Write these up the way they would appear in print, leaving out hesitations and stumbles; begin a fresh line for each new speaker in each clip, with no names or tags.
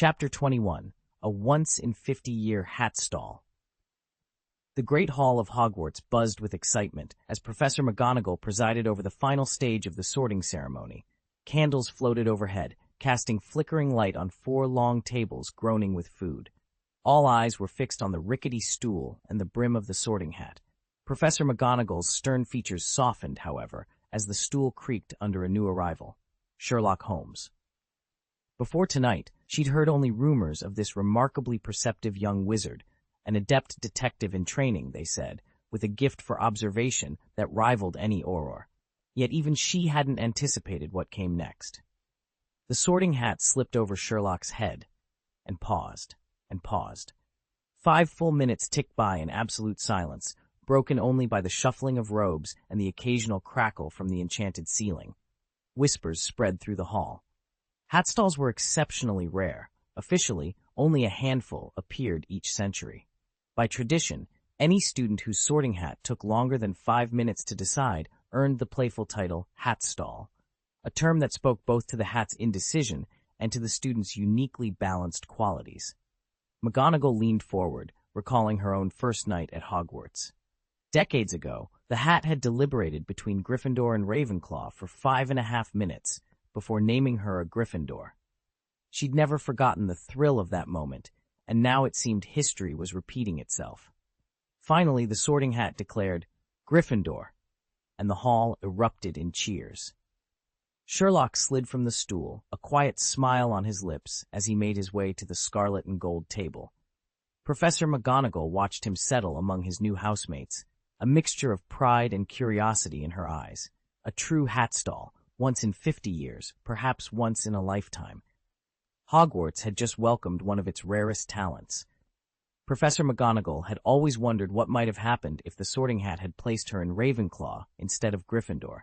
Chapter 21. A Once-in-50-Year Hat Stall. The Great Hall of Hogwarts buzzed with excitement as Professor McGonagall presided over the final stage of the sorting ceremony. Candles floated overhead, casting flickering light on 4 long tables groaning with food. All eyes were fixed on the rickety stool and the brim of the sorting hat. Professor McGonagall's stern features softened, however, as the stool creaked under a new arrival, Sherlock Holmes. Before tonight, she'd heard only rumors of this remarkably perceptive young wizard, an adept detective in training, they said, with a gift for observation that rivaled any Auror. Yet even she hadn't anticipated what came next. The sorting hat slipped over Sherlock's head, and paused, and paused. 5 full minutes ticked by in absolute silence, broken only by the shuffling of robes and the occasional crackle from the enchanted ceiling. Whispers spread through the hall. Hat stalls were exceptionally rare. Officially, only a handful appeared each century. By tradition, any student whose sorting hat took longer than 5 minutes to decide earned the playful title hat stall, a term that spoke both to the hat's indecision and to the student's uniquely balanced qualities. McGonagall leaned forward, recalling her own first night at Hogwarts. Decades ago, the hat had deliberated between Gryffindor and Ravenclaw for 5.5 minutes before naming her a Gryffindor. She'd never forgotten the thrill of that moment, and now it seemed history was repeating itself. Finally, the sorting hat declared, "Gryffindor," and the hall erupted in cheers. Sherlock slid from the stool, a quiet smile on his lips as he made his way to the scarlet and gold table. Professor McGonagall watched him settle among his new housemates, a mixture of pride and curiosity in her eyes. A true hat stall, once in 50 years, perhaps once in a lifetime. Hogwarts had just welcomed one of its rarest talents. Professor McGonagall had always wondered what might have happened if the sorting hat had placed her in Ravenclaw instead of Gryffindor.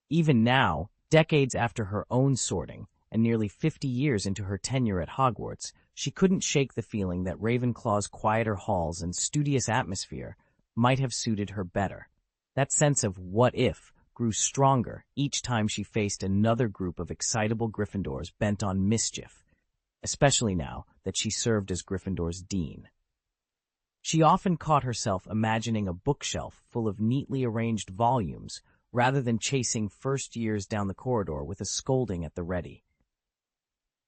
Even now, decades after her own sorting, and nearly 50 years into her tenure at Hogwarts, she couldn't shake the feeling that Ravenclaw's quieter halls and studious atmosphere might have suited her better. That sense of what if grew stronger each time she faced another group of excitable Gryffindors bent on mischief, especially now that she served as Gryffindor's dean. She often caught herself imagining a bookshelf full of neatly arranged volumes rather than chasing first years down the corridor with a scolding at the ready.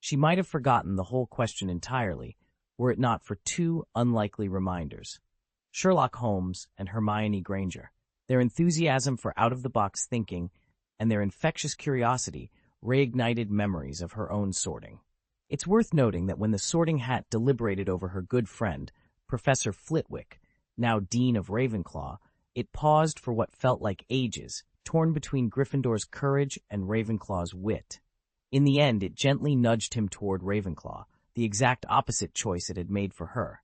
She might have forgotten the whole question entirely were it not for 2 unlikely reminders: Sherlock Holmes and Hermione Granger. Their enthusiasm for out-of-the-box thinking and their infectious curiosity reignited memories of her own sorting. It's worth noting that when the sorting hat deliberated over her good friend, Professor Flitwick, now Dean of Ravenclaw, it paused for what felt like ages, torn between Gryffindor's courage and Ravenclaw's wit. In the end, it gently nudged him toward Ravenclaw, the exact opposite choice it had made for her.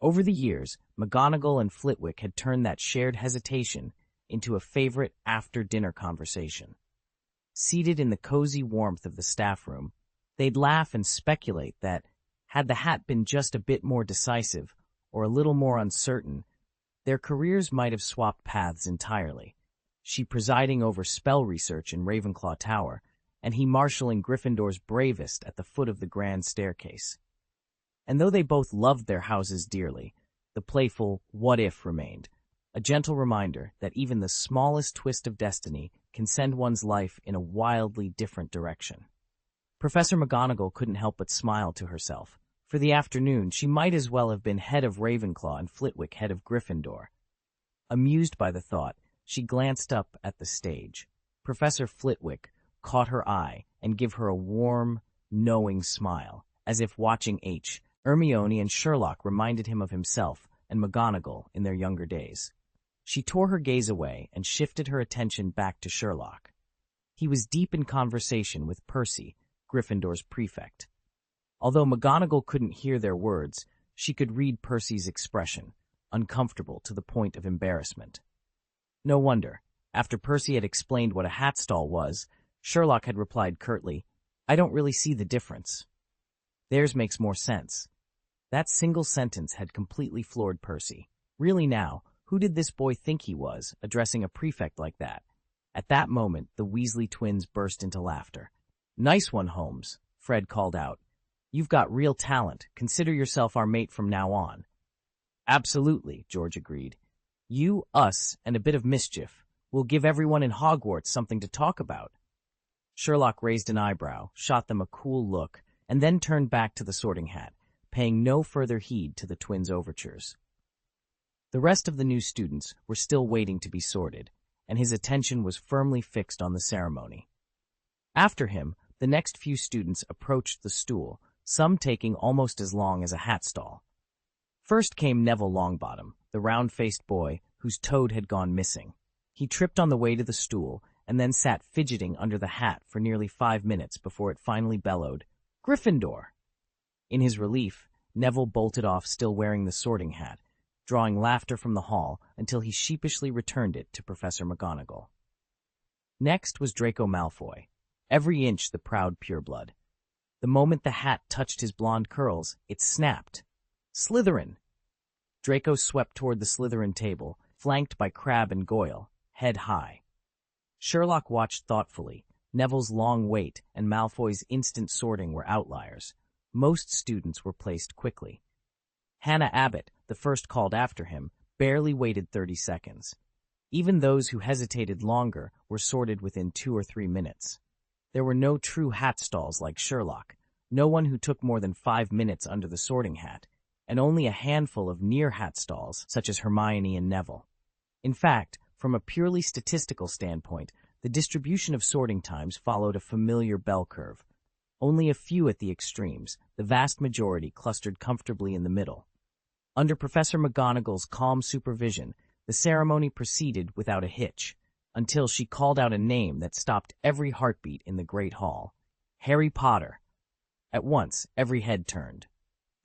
Over the years, McGonagall and Flitwick had turned that shared hesitation into a favorite after-dinner conversation. Seated in the cozy warmth of the staff room, they'd laugh and speculate that, had the hat been just a bit more decisive or a little more uncertain, their careers might have swapped paths entirely. She presiding over spell research in Ravenclaw Tower, and he marshalling Gryffindor's bravest at the foot of the grand staircase. And though they both loved their houses dearly, the playful what-if remained, a gentle reminder that even the smallest twist of destiny can send one's life in a wildly different direction. Professor McGonagall couldn't help but smile to herself. For the afternoon, she might as well have been head of Ravenclaw and Flitwick head of Gryffindor. Amused by the thought, she glanced up at the stage. Professor Flitwick caught her eye and gave her a warm, knowing smile, as if watching Hermione and Sherlock reminded him of himself and McGonagall in their younger days. She tore her gaze away and shifted her attention back to Sherlock. He was deep in conversation with Percy, Gryffindor's prefect. Although McGonagall couldn't hear their words, she could read Percy's expression, uncomfortable to the point of embarrassment. No wonder. After Percy had explained what a hat stall was, Sherlock had replied curtly, "I don't really see the difference." Theirs makes more sense. That single sentence had completely floored Percy. Really now, who did this boy think he was, addressing a prefect like that? At that moment, the Weasley twins burst into laughter. "Nice one, Holmes," Fred called out. You've got real talent. Consider yourself our mate from now on. Absolutely, George agreed. You, us, and a bit of mischief will give everyone in Hogwarts something to talk about. Sherlock raised an eyebrow, shot them a cool look, and then turned back to the Sorting Hat, paying no further heed to the twins' overtures. The rest of the new students were still waiting to be sorted, and his attention was firmly fixed on the ceremony. After him, the next few students approached the stool, some taking almost as long as a hat stall. First came Neville Longbottom, the round-faced boy whose toad had gone missing. He tripped on the way to the stool and then sat fidgeting under the hat for nearly 5 minutes before it finally bellowed, "Gryffindor!" In his relief, Neville bolted off still wearing the Sorting Hat, drawing laughter from the hall until he sheepishly returned it to Professor McGonagall. Next was Draco Malfoy, every inch the proud pureblood. The moment the hat touched his blonde curls, it snapped. Slytherin! Draco swept toward the Slytherin table, flanked by Crabbe and Goyle, head high. Sherlock watched thoughtfully. Neville's long wait and Malfoy's instant sorting were outliers. Most students were placed quickly. Hannah Abbott, the first called after him, barely waited 30 seconds. Even those who hesitated longer were sorted within 2 or 3 minutes. There were no true hat stalls like Sherlock, no one who took more than 5 minutes under the sorting hat, and only a handful of near hat stalls, such as Hermione and Neville. In fact, from a purely statistical standpoint, the distribution of sorting times followed a familiar bell curve. Only a few at the extremes, the vast majority clustered comfortably in the middle. Under Professor McGonagall's calm supervision, the ceremony proceeded without a hitch, until she called out a name that stopped every heartbeat in the Great Hall. Harry Potter. At once, every head turned.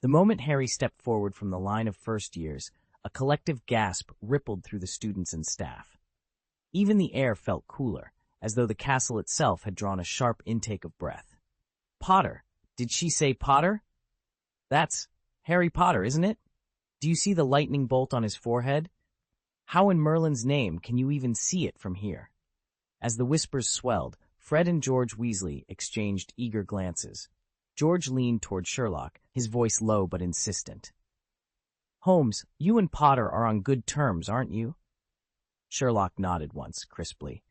The moment Harry stepped forward from the line of first years, a collective gasp rippled through the students and staff. Even the air felt cooler, as though the castle itself had drawn a sharp intake of breath. Potter. Did she say Potter? That's Harry Potter, isn't it? Do you see the lightning bolt on his forehead? How in Merlin's name can you even see it from here? As the whispers swelled, Fred and George Weasley exchanged eager glances. George leaned toward Sherlock, his voice low but insistent. Holmes, you and Potter are on good terms, aren't you? Sherlock nodded once, crisply.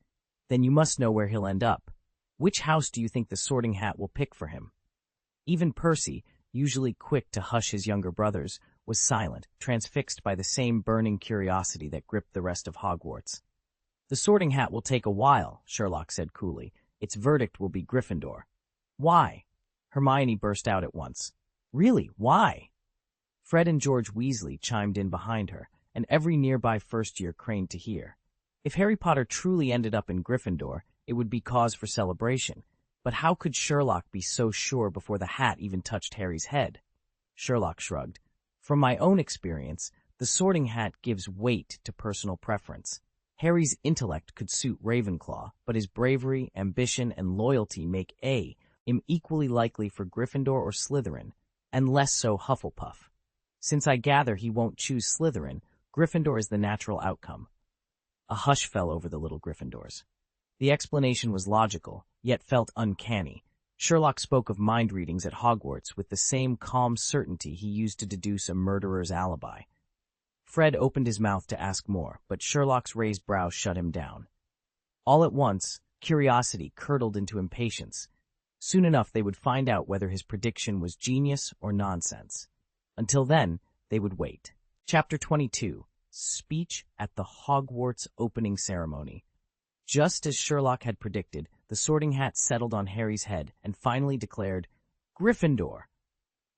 Then you must know where he'll end up. Which house do you think the Sorting Hat will pick for him? Even Percy, usually quick to hush his younger brothers, was silent, transfixed by the same burning curiosity that gripped the rest of Hogwarts. The Sorting Hat will take a while, Sherlock said coolly. Its verdict will be Gryffindor. Why? Hermione burst out at once. Really, why? Fred and George Weasley chimed in behind her, and every nearby first year craned to hear. If Harry Potter truly ended up in Gryffindor, it would be cause for celebration. But how could Sherlock be so sure before the hat even touched Harry's head? Sherlock shrugged. From my own experience, the Sorting Hat gives weight to personal preference. Harry's intellect could suit Ravenclaw, but his bravery, ambition, and loyalty make him equally likely for Gryffindor or Slytherin, and less so Hufflepuff. Since I gather he won't choose Slytherin, Gryffindor is the natural outcome. A hush fell over the little Gryffindors. The explanation was logical, yet felt uncanny. Sherlock spoke of mind readings at Hogwarts with the same calm certainty he used to deduce a murderer's alibi. Fred opened his mouth to ask more, but Sherlock's raised brow shut him down. All at once, curiosity curdled into impatience. Soon enough they would find out whether his prediction was genius or nonsense. Until then, they would wait. Chapter 22. Speech at the Hogwarts Opening Ceremony. Just as Sherlock had predicted, the Sorting Hat settled on Harry's head and finally declared, Gryffindor.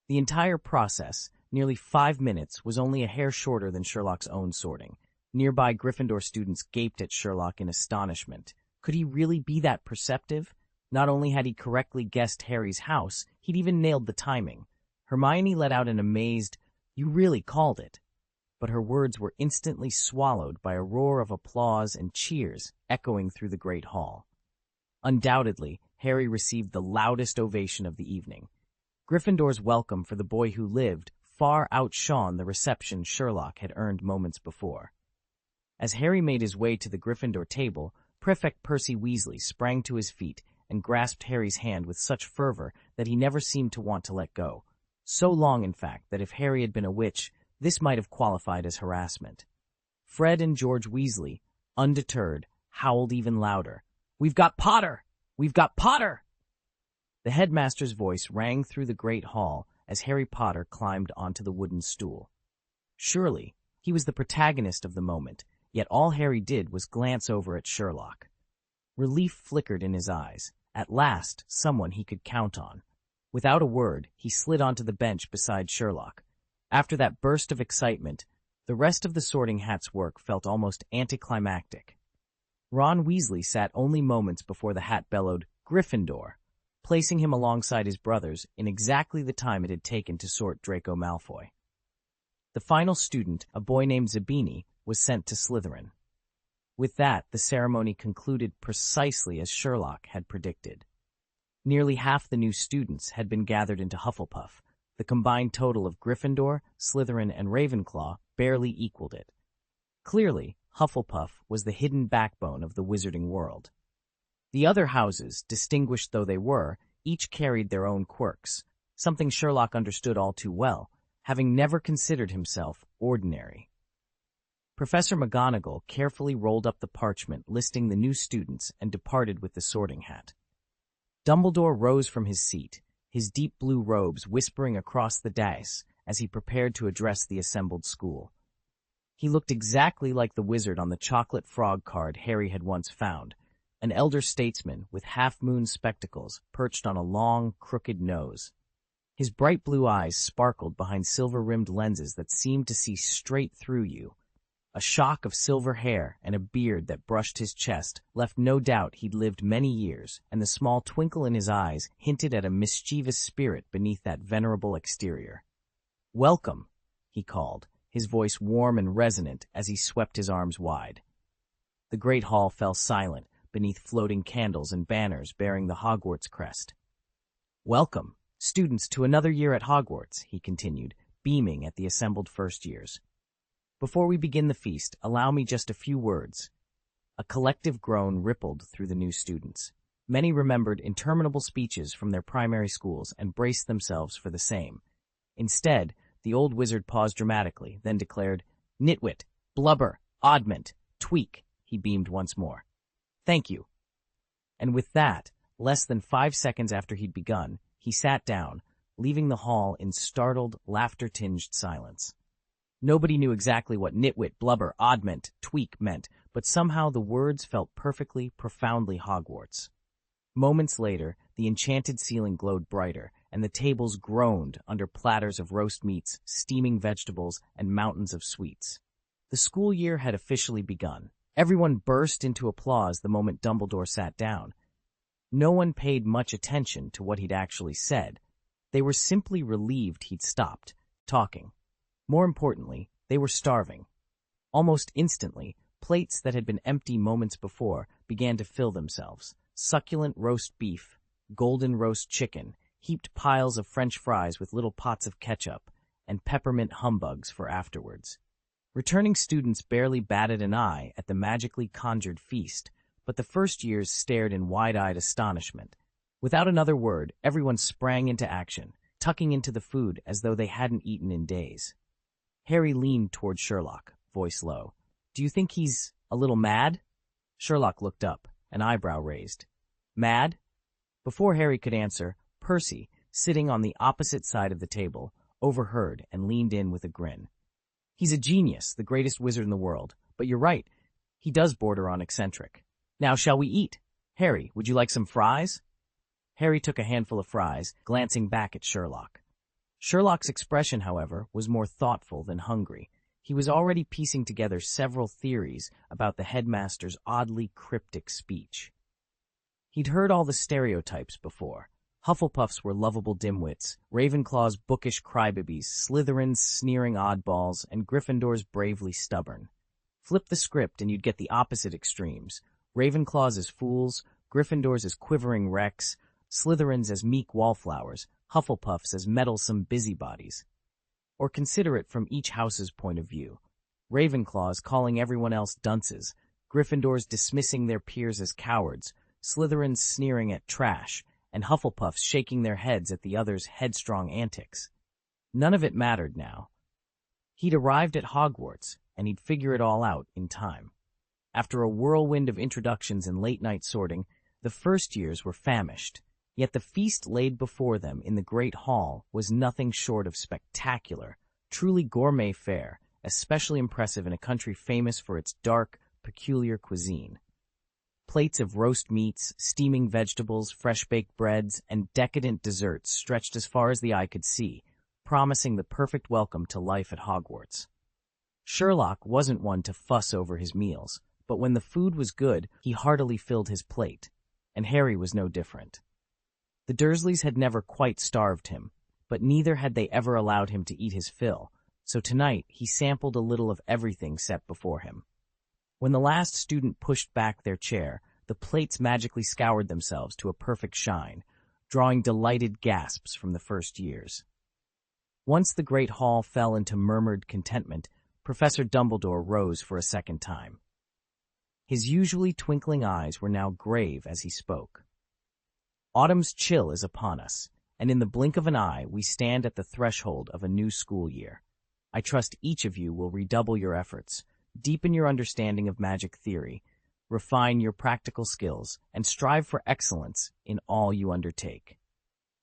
The entire process, nearly 5 minutes, was only a hair shorter than Sherlock's own sorting. Nearby Gryffindor students gaped at Sherlock in astonishment. Could he really be that perceptive? Not only had he correctly guessed Harry's house, he'd even nailed the timing. Hermione let out an amazed, "You really called it." But her words were instantly swallowed by a roar of applause and cheers echoing through the great hall. Undoubtedly, Harry received the loudest ovation of the evening. Gryffindor's welcome for the boy who lived far outshone the reception Sherlock had earned moments before. As Harry made his way to the Gryffindor table, Prefect Percy Weasley sprang to his feet and grasped Harry's hand with such fervor that he never seemed to want to let go. So long, in fact, that if Harry had been a witch, this might have qualified as harassment. Fred and George Weasley, undeterred, howled even louder. "We've got Potter! We've got Potter!" The headmaster's voice rang through the great hall as Harry Potter climbed onto the wooden stool. Surely, he was the protagonist of the moment, yet all Harry did was glance over at Sherlock. Relief flickered in his eyes. At last, someone he could count on. Without a word, he slid onto the bench beside Sherlock. After that burst of excitement, the rest of the Sorting Hat's work felt almost anticlimactic. Ron Weasley sat only moments before the hat bellowed, "Gryffindor," placing him alongside his brothers in exactly the time it had taken to sort Draco Malfoy. The final student, a boy named Zabini, was sent to Slytherin. With that, the ceremony concluded precisely as Sherlock had predicted. Nearly half the new students had been gathered into Hufflepuff. The combined total of Gryffindor, Slytherin, and Ravenclaw barely equaled it. Clearly, Hufflepuff was the hidden backbone of the wizarding world. The other houses, distinguished though they were, each carried their own quirks, something Sherlock understood all too well, having never considered himself ordinary. Professor McGonagall carefully rolled up the parchment listing the new students and departed with the Sorting Hat. Dumbledore rose from his seat, his deep blue robes whispering across the dais as he prepared to address the assembled school. He looked exactly like the wizard on the chocolate frog card Harry had once found, an elder statesman with half-moon spectacles perched on a long, crooked nose. His bright blue eyes sparkled behind silver-rimmed lenses that seemed to see straight through you. A shock of silver hair and a beard that brushed his chest left no doubt he'd lived many years, and the small twinkle in his eyes hinted at a mischievous spirit beneath that venerable exterior. "Welcome," he called, his voice warm and resonant as he swept his arms wide. The great hall fell silent beneath floating candles and banners bearing the Hogwarts crest. "Welcome, students, to another year at Hogwarts," he continued, beaming at the assembled first years. "Before we begin the feast, allow me just a few words." A collective groan rippled through the new students. Many remembered interminable speeches from their primary schools and braced themselves for the same. Instead, the old wizard paused dramatically, then declared, "Nitwit, blubber, oddment, tweak," he beamed once more. "Thank you." And with that, less than 5 seconds after he'd begun, he sat down, leaving the hall in startled, laughter-tinged silence. Nobody knew exactly what nitwit, blubber, oddment, tweak meant, but somehow the words felt perfectly, profoundly Hogwarts. Moments later, the enchanted ceiling glowed brighter, and the tables groaned under platters of roast meats, steaming vegetables, and mountains of sweets. The school year had officially begun. Everyone burst into applause the moment Dumbledore sat down. No one paid much attention to what he'd actually said. They were simply relieved he'd stopped talking. More importantly, they were starving. Almost instantly, plates that had been empty moments before began to fill themselves. Succulent roast beef, golden roast chicken, heaped piles of French fries with little pots of ketchup, and peppermint humbugs for afterwards. Returning students barely batted an eye at the magically conjured feast, but the first years stared in wide-eyed astonishment. Without another word, everyone sprang into action, tucking into the food as though they hadn't eaten in days. Harry leaned toward Sherlock, voice low. "Do you think he's a little mad?" Sherlock looked up, an eyebrow raised. "Mad?" Before Harry could answer, Percy, sitting on the opposite side of the table, overheard and leaned in with a grin. "He's a genius, the greatest wizard in the world, but you're right, he does border on eccentric. Now shall we eat? Harry, would you like some fries?" Harry took a handful of fries, glancing back at Sherlock. Sherlock's expression, however, was more thoughtful than hungry. He was already piecing together several theories about the headmaster's oddly cryptic speech. He'd heard all the stereotypes before. Hufflepuffs were lovable dimwits, Ravenclaws bookish crybabies, Slytherins sneering oddballs, and Gryffindors bravely stubborn. Flip the script and you'd get the opposite extremes. Ravenclaws as fools, Gryffindors as quivering wrecks, Slytherins as meek wallflowers, Hufflepuffs as meddlesome busybodies. Or consider it from each house's point of view. Ravenclaws calling everyone else dunces, Gryffindors dismissing their peers as cowards, Slytherins sneering at trash, and Hufflepuffs shaking their heads at the others' headstrong antics. None of it mattered now. He'd arrived at Hogwarts, and he'd figure it all out in time. After a whirlwind of introductions and late-night sorting, the first years were famished, yet the feast laid before them in the Great Hall was nothing short of spectacular, truly gourmet fare, especially impressive in a country famous for its dark, peculiar cuisine. Plates of roast meats, steaming vegetables, fresh-baked breads, and decadent desserts stretched as far as the eye could see, promising the perfect welcome to life at Hogwarts. Sherlock wasn't one to fuss over his meals, but when the food was good, he heartily filled his plate, and Harry was no different. The Dursleys had never quite starved him, but neither had they ever allowed him to eat his fill, so tonight he sampled a little of everything set before him. When the last student pushed back their chair, the plates magically scoured themselves to a perfect shine, drawing delighted gasps from the first years. Once the great hall fell into murmured contentment, Professor Dumbledore rose for a second time. His usually twinkling eyes were now grave as he spoke. Autumn's chill is upon us, and in the blink of an eye we stand at the threshold of a new school year. I trust each of you will redouble your efforts, deepen your understanding of magic theory, refine your practical skills, and strive for excellence in all you undertake.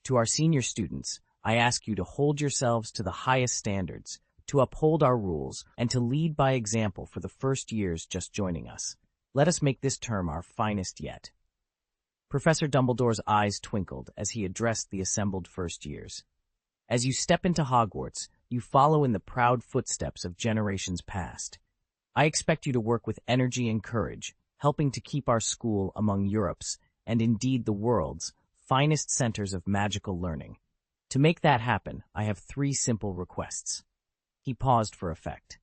To our senior students, I ask you to hold yourselves to the highest standards, to uphold our rules, and to lead by example for the first years just joining us. Let us make this term our finest yet. Professor Dumbledore's eyes twinkled as he addressed the assembled first years. As you step into Hogwarts, you follow in the proud footsteps of generations past. I expect you to work with energy and courage, helping to keep our school among Europe's, and indeed the world's, finest centers of magical learning. To make that happen, I have 3 simple requests. He paused for effect.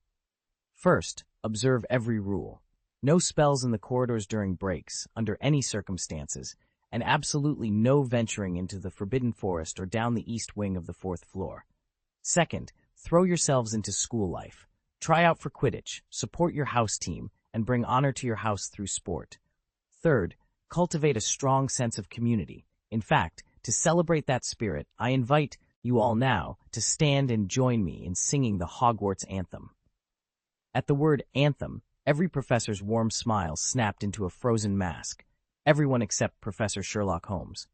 First, observe every rule. No spells in the corridors during breaks, under any circumstances, and absolutely no venturing into the Forbidden Forest or down the east wing of the 4th floor. Second, throw yourselves into school life. Try out for Quidditch, support your house team, and bring honor to your house through sport. Third, cultivate a strong sense of community. In fact, to celebrate that spirit, I invite you all now to stand and join me in singing the Hogwarts anthem. At the word anthem, every professor's warm smile snapped into a frozen mask, everyone except Professor Sherlock Holmes.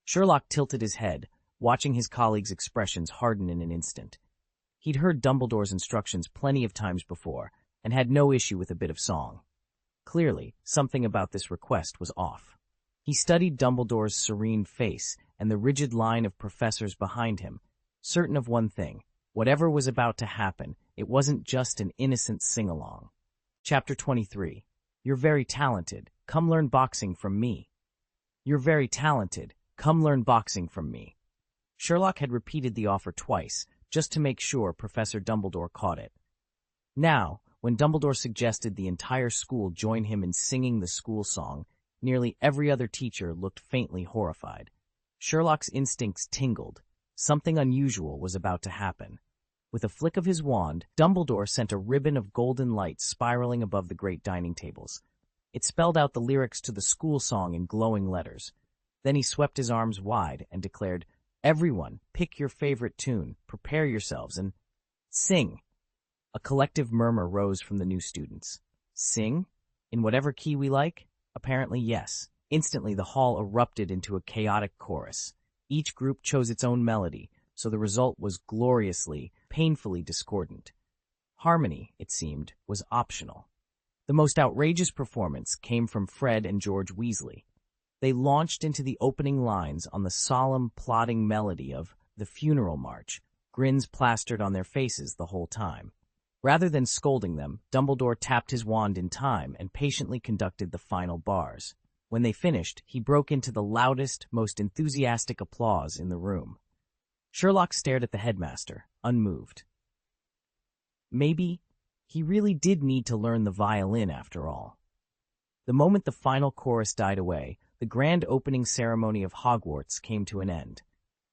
Sherlock tilted his head, watching his colleagues' expressions harden in an instant. He'd heard Dumbledore's instructions plenty of times before, and had no issue with a bit of song. Clearly, something about this request was off. He studied Dumbledore's serene face and the rigid line of professors behind him, certain of one thing: whatever was about to happen, it wasn't just an innocent sing-along. Chapter 23. You're very talented. Come learn boxing from me. You're very talented. Come learn boxing from me. Sherlock had repeated the offer twice, just to make sure Professor Dumbledore caught it. Now, when Dumbledore suggested the entire school join him in singing the school song, nearly every other teacher looked faintly horrified. Sherlock's instincts tingled. Something unusual was about to happen. With a flick of his wand, Dumbledore sent a ribbon of golden light spiraling above the great dining tables. It spelled out the lyrics to the school song in glowing letters. Then he swept his arms wide and declared, "Everyone, pick your favorite tune, prepare yourselves, and sing." A collective murmur rose from the new students. Sing? In whatever key we like? Apparently yes. Instantly the hall erupted into a chaotic chorus. Each group chose its own melody, so the result was gloriously, painfully discordant. Harmony, it seemed, was optional. The most outrageous performance came from Fred and George Weasley. They launched into the opening lines on the solemn, plodding melody of the Funeral March, grins plastered on their faces the whole time. Rather than scolding them, Dumbledore tapped his wand in time and patiently conducted the final bars. When they finished, he broke into the loudest, most enthusiastic applause in the room. Sherlock stared at the headmaster, unmoved. Maybe he really did need to learn the violin after all. The moment the final chorus died away, the grand opening ceremony of Hogwarts came to an end.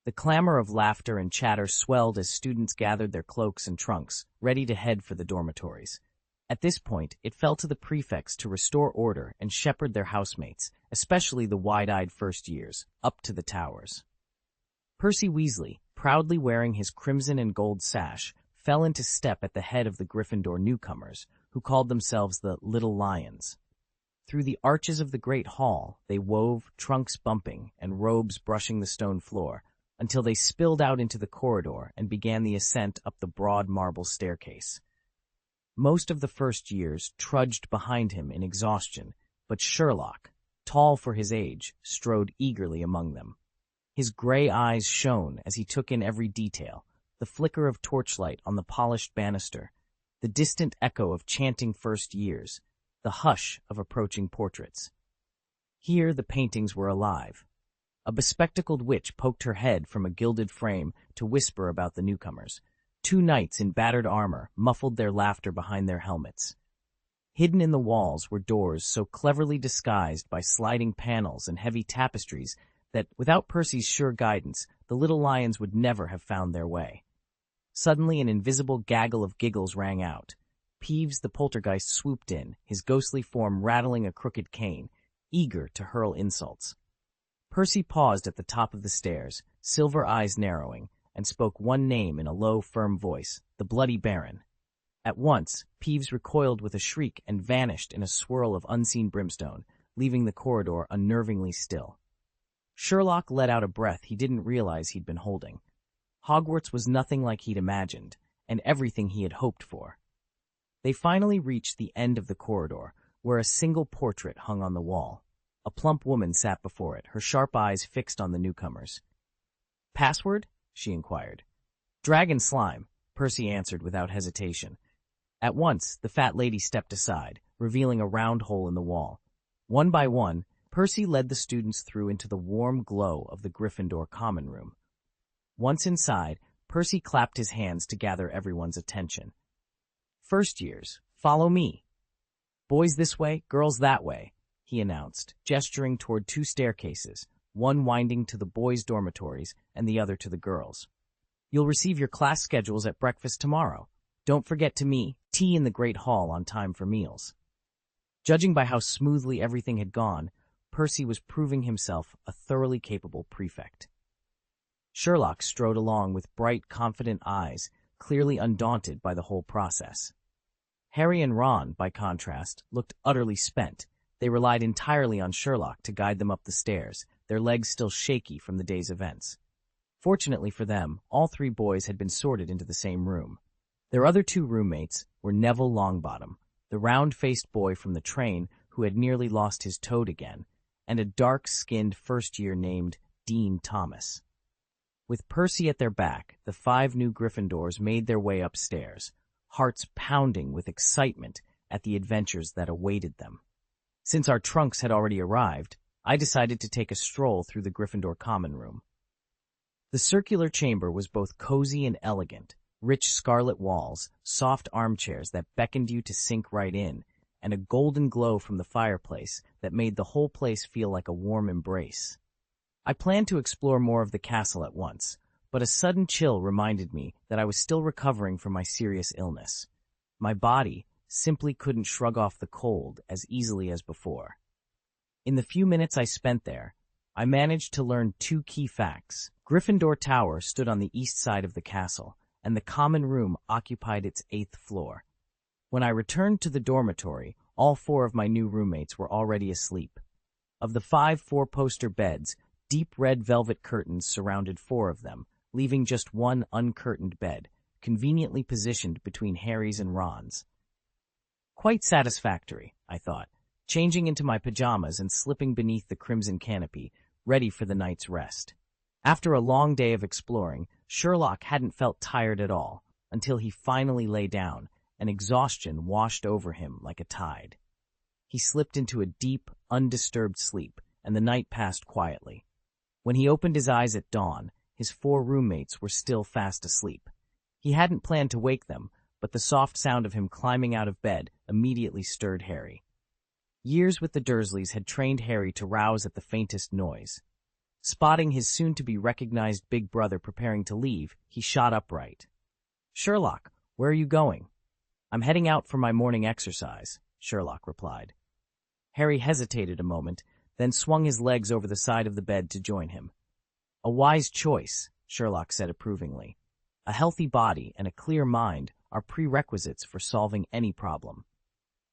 The clamor of laughter and chatter swelled as students gathered their cloaks and trunks, ready to head for the dormitories. At this point, it fell to the prefects to restore order and shepherd their housemates, especially the wide-eyed first years, up to the towers. Percy Weasley, proudly wearing his crimson and gold sash, fell into step at the head of the Gryffindor newcomers, who called themselves the Little Lions. Through the arches of the great hall, they wove, trunks bumping and robes brushing the stone floor, until they spilled out into the corridor and began the ascent up the broad marble staircase. Most of the first years trudged behind him in exhaustion, but Sherlock, tall for his age, strode eagerly among them. His gray eyes shone as he took in every detail, the flicker of torchlight on the polished banister, the distant echo of chanting first years, the hush of approaching portraits. Here the paintings were alive. A bespectacled witch poked her head from a gilded frame to whisper about the newcomers. Two knights in battered armor muffled their laughter behind their helmets. Hidden in the walls were doors so cleverly disguised by sliding panels and heavy tapestries that, without Percy's sure guidance, the little lions would never have found their way. Suddenly an invisible gaggle of giggles rang out. Peeves the poltergeist swooped in, his ghostly form rattling a crooked cane, eager to hurl insults. Percy paused at the top of the stairs, silver eyes narrowing, and spoke one name in a low, firm voice, the Bloody Baron. At once, Peeves recoiled with a shriek and vanished in a swirl of unseen brimstone, leaving the corridor unnervingly still. Sherlock let out a breath he didn't realize he'd been holding. Hogwarts was nothing like he'd imagined, and everything he had hoped for. They finally reached the end of the corridor, where a single portrait hung on the wall. A plump woman sat before it, her sharp eyes fixed on the newcomers. "Password?" she inquired. "Dragon slime," Percy answered without hesitation. At once, the fat lady stepped aside, revealing a round hole in the wall. One by one, Percy led the students through into the warm glow of the Gryffindor common room. Once inside, Percy clapped his hands to gather everyone's attention. "First years, follow me. Boys this way, girls that way," he announced, gesturing toward two staircases, one winding to the boys' dormitories and the other to the girls. "You'll receive your class schedules at breakfast tomorrow. Don't forget to meet tea in the great hall on time for meals." Judging by how smoothly everything had gone, Percy was proving himself a thoroughly capable prefect. Sherlock strode along with bright, confident eyes, clearly undaunted by the whole process. Harry and Ron, by contrast, looked utterly spent. They relied entirely on Sherlock to guide them up the stairs, their legs still shaky from the day's events. Fortunately for them, all three boys had been sorted into the same room. Their other two roommates were Neville Longbottom, the round-faced boy from the train who had nearly lost his toad again, and a dark-skinned first-year named Dean Thomas. With Percy at their back, the 5 new Gryffindors made their way upstairs, hearts pounding with excitement at the adventures that awaited them. Since our trunks had already arrived, I decided to take a stroll through the Gryffindor common room. The circular chamber was both cozy and elegant, rich scarlet walls, soft armchairs that beckoned you to sink right in, and a golden glow from the fireplace that made the whole place feel like a warm embrace. I planned to explore more of the castle at once, but a sudden chill reminded me that I was still recovering from my serious illness. My body simply couldn't shrug off the cold as easily as before. In the few minutes I spent there, I managed to learn 2 key facts. Gryffindor Tower stood on the east side of the castle, and the common room occupied its 8th floor. When I returned to the dormitory, all 4 of my new roommates were already asleep. Of the 5 4-poster beds, deep red velvet curtains surrounded 4 of them, leaving just one uncurtained bed, conveniently positioned between Harry's and Ron's. Quite satisfactory, I thought, changing into my pajamas and slipping beneath the crimson canopy, ready for the night's rest. After a long day of exploring, Sherlock hadn't felt tired at all, until he finally lay down, and exhaustion washed over him like a tide. He slipped into a deep, undisturbed sleep, and the night passed quietly. When he opened his eyes at dawn, his 4 roommates were still fast asleep. He hadn't planned to wake them, but the soft sound of him climbing out of bed immediately stirred Harry. Years with the Dursleys had trained Harry to rouse at the faintest noise. Spotting his soon-to-be-recognized big brother preparing to leave, he shot upright. "Sherlock, where are you going?" I'm heading out for my morning exercise, Sherlock replied. Harry hesitated a moment, then swung his legs over the side of the bed to join him. A wise choice, Sherlock said approvingly. A healthy body and a clear mind are prerequisites for solving any problem.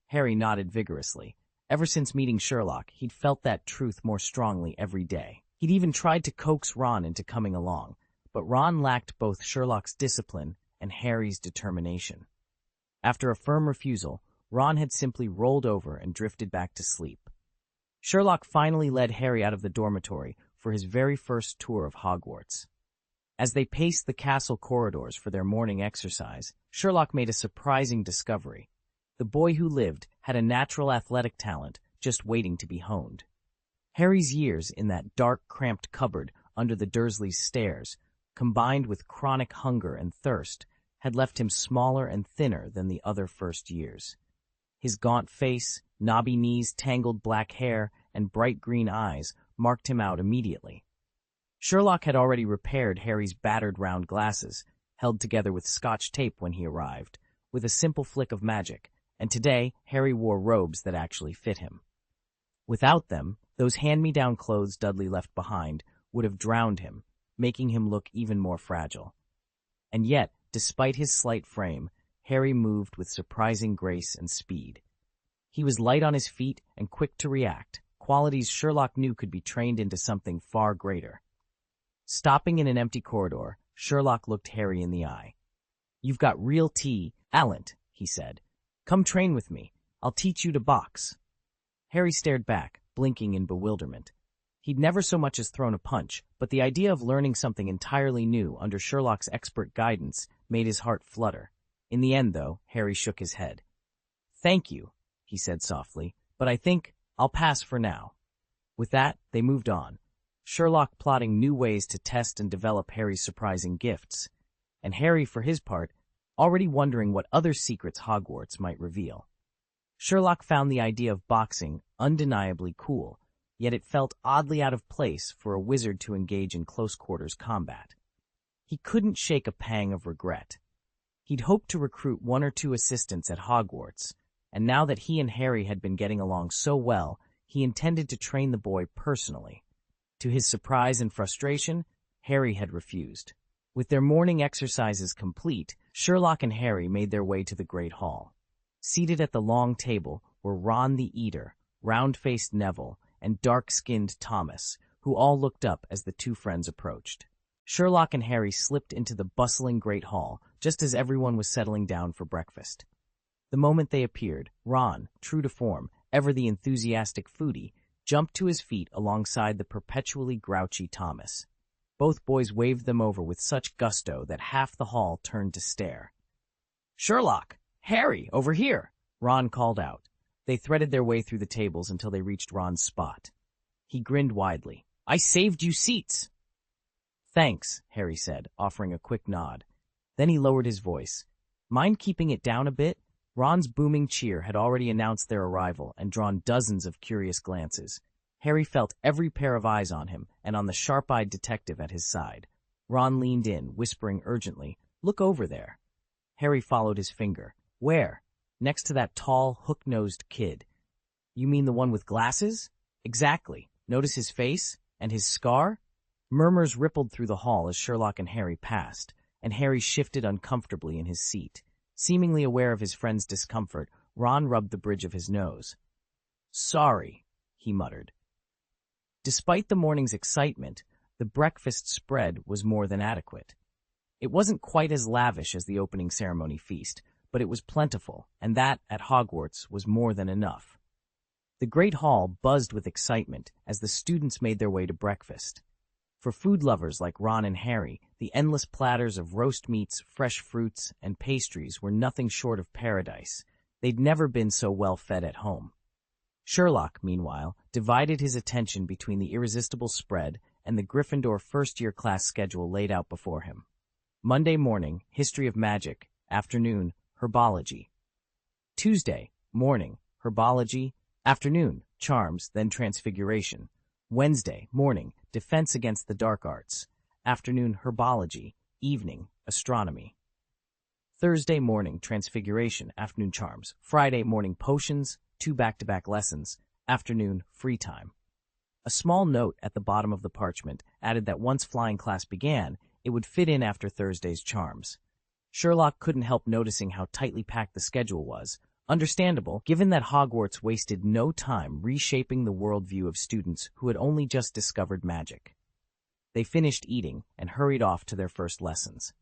Harry nodded vigorously. Ever since meeting Sherlock, he'd felt that truth more strongly every day. He'd even tried to coax Ron into coming along, but Ron lacked both Sherlock's discipline and Harry's determination. After a firm refusal, Ron had simply rolled over and drifted back to sleep. Sherlock finally led Harry out of the dormitory for his very first tour of Hogwarts. As they paced the castle corridors for their morning exercise, Sherlock made a surprising discovery. The boy who lived had a natural athletic talent just waiting to be honed. Harry's years in that dark, cramped cupboard under the Dursleys' stairs, combined with chronic hunger and thirst, had left him smaller and thinner than the other first years. His gaunt face, knobby knees, tangled black hair, and bright green eyes marked him out immediately. Sherlock had already repaired Harry's battered round glasses, held together with Scotch tape when he arrived, with a simple flick of magic, and today Harry wore robes that actually fit him. Without them, those hand-me-down clothes Dudley left behind would have drowned him, making him look even more fragile. And yet, despite his slight frame, Harry moved with surprising grace and speed. He was light on his feet and quick to react, qualities Sherlock knew could be trained into something far greater. Stopping in an empty corridor, Sherlock looked Harry in the eye. "You've got real talent," he said. "Come train with me. I'll teach you to box." Harry stared back, blinking in bewilderment. He'd never so much as thrown a punch, but the idea of learning something entirely new under Sherlock's expert guidance made his heart flutter. In the end, though, Harry shook his head. "Thank you," he said softly, "but I think I'll pass for now." With that, they moved on, Sherlock plotting new ways to test and develop Harry's surprising gifts, and Harry, for his part, already wondering what other secrets Hogwarts might reveal. Sherlock found the idea of boxing undeniably cool, yet it felt oddly out of place for a wizard to engage in close-quarters combat. He couldn't shake a pang of regret. He'd hoped to recruit one or two assistants at Hogwarts, and now that he and Harry had been getting along so well, he intended to train the boy personally. To his surprise and frustration, Harry had refused. With their morning exercises complete, Sherlock and Harry made their way to the Great Hall. Seated at the long table were Ron the Eater, round-faced Neville, and dark-skinned Thomas, who all looked up as the two friends approached. Sherlock and Harry slipped into the bustling Great Hall just as everyone was settling down for breakfast. The moment they appeared, Ron, true to form, ever the enthusiastic foodie, jumped to his feet alongside the perpetually grouchy Thomas. Both boys waved them over with such gusto that half the hall turned to stare. "Sherlock! Harry, over here!" Ron called out. They threaded their way through the tables until they reached Ron's spot. He grinned widely. "I saved you seats!" "Thanks," Harry said, offering a quick nod. Then he lowered his voice. "Mind keeping it down a bit?" Ron's booming cheer had already announced their arrival and drawn dozens of curious glances. Harry felt every pair of eyes on him and on the sharp-eyed detective at his side. Ron leaned in, whispering urgently, "Look over there." Harry followed his finger. "Where?" "Next to that tall, hook-nosed kid." "You mean the one with glasses?" "Exactly. Notice his face? And his scar?" Murmurs rippled through the hall as Sherlock and Harry passed, and Harry shifted uncomfortably in his seat. Seemingly aware of his friend's discomfort, Ron rubbed the bridge of his nose. "Sorry," he muttered. Despite the morning's excitement, the breakfast spread was more than adequate. It wasn't quite as lavish as the opening ceremony feast, but it was plentiful, and that, at Hogwarts, was more than enough. The Great Hall buzzed with excitement as the students made their way to breakfast. For food lovers like Ron and Harry, the endless platters of roast meats, fresh fruits, and pastries were nothing short of paradise. They'd never been so well fed at home. Sherlock, meanwhile, divided his attention between the irresistible spread and the Gryffindor first-year class schedule laid out before him. Monday morning, History of Magic. Afternoon, Herbology. Tuesday morning, Herbology. Afternoon, Charms, then Transfiguration. Wednesday morning, Defense against the Dark Arts. Afternoon, Herbology. Evening, Astronomy. Thursday morning, transfiguration, afternoon charms. Friday morning, potions, 2 back-to-back lessons. Afternoon, free time. A small note at the bottom of the parchment added that once flying class began, it would fit in after Thursday's charms. Sherlock couldn't help noticing how tightly packed the schedule was. Understandable, given that Hogwarts wasted no time reshaping the worldview of students who had only just discovered magic. They finished eating and hurried off to their first lessons.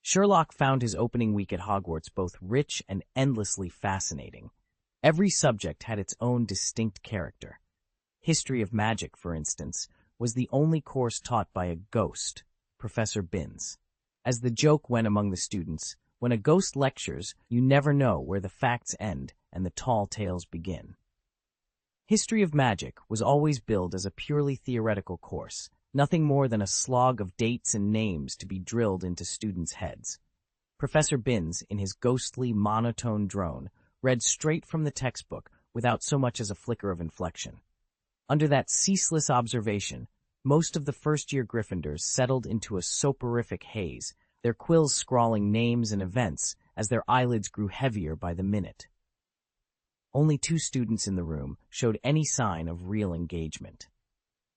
Sherlock found his opening week at Hogwarts both rich and endlessly fascinating. Every subject had its own distinct character. History of magic, for instance, was the only course taught by a ghost, Professor Binns. As the joke went among the students, when a ghost lectures, you never know where the facts end and the tall tales begin. History of magic was always billed as a purely theoretical course, nothing more than a slog of dates and names to be drilled into students' heads. Professor Binns, in his ghostly, monotone drone, read straight from the textbook without so much as a flicker of inflection. Under that ceaseless observation, most of the first-year Gryffindors settled into a soporific haze, their quills scrawling names and events as their eyelids grew heavier by the minute. Only 2 students in the room showed any sign of real engagement.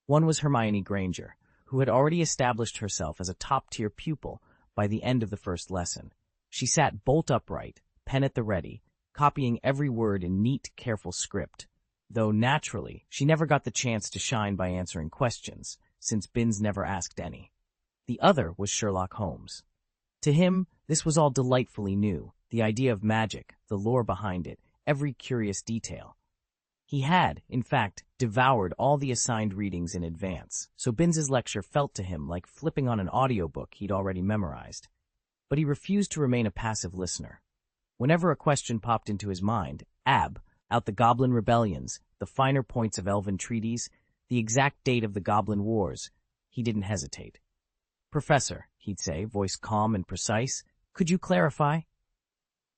One was Hermione Granger, who had already established herself as a top-tier pupil by the end of the first lesson. She sat bolt upright, pen at the ready, copying every word in neat, careful script, though naturally she never got the chance to shine by answering questions, since Binns never asked any. The other was Sherlock Holmes. To him, this was all delightfully new, the idea of magic, the lore behind it, every curious detail. He had, in fact, devoured all the assigned readings in advance, so Binns's lecture felt to him like flipping on an audiobook he'd already memorized. But he refused to remain a passive listener. Whenever a question popped into his mind, out the Goblin Rebellions, the finer points of Elven treaties, the exact date of the Goblin Wars, he didn't hesitate. "Professor," he'd say, voice calm and precise, "could you clarify?"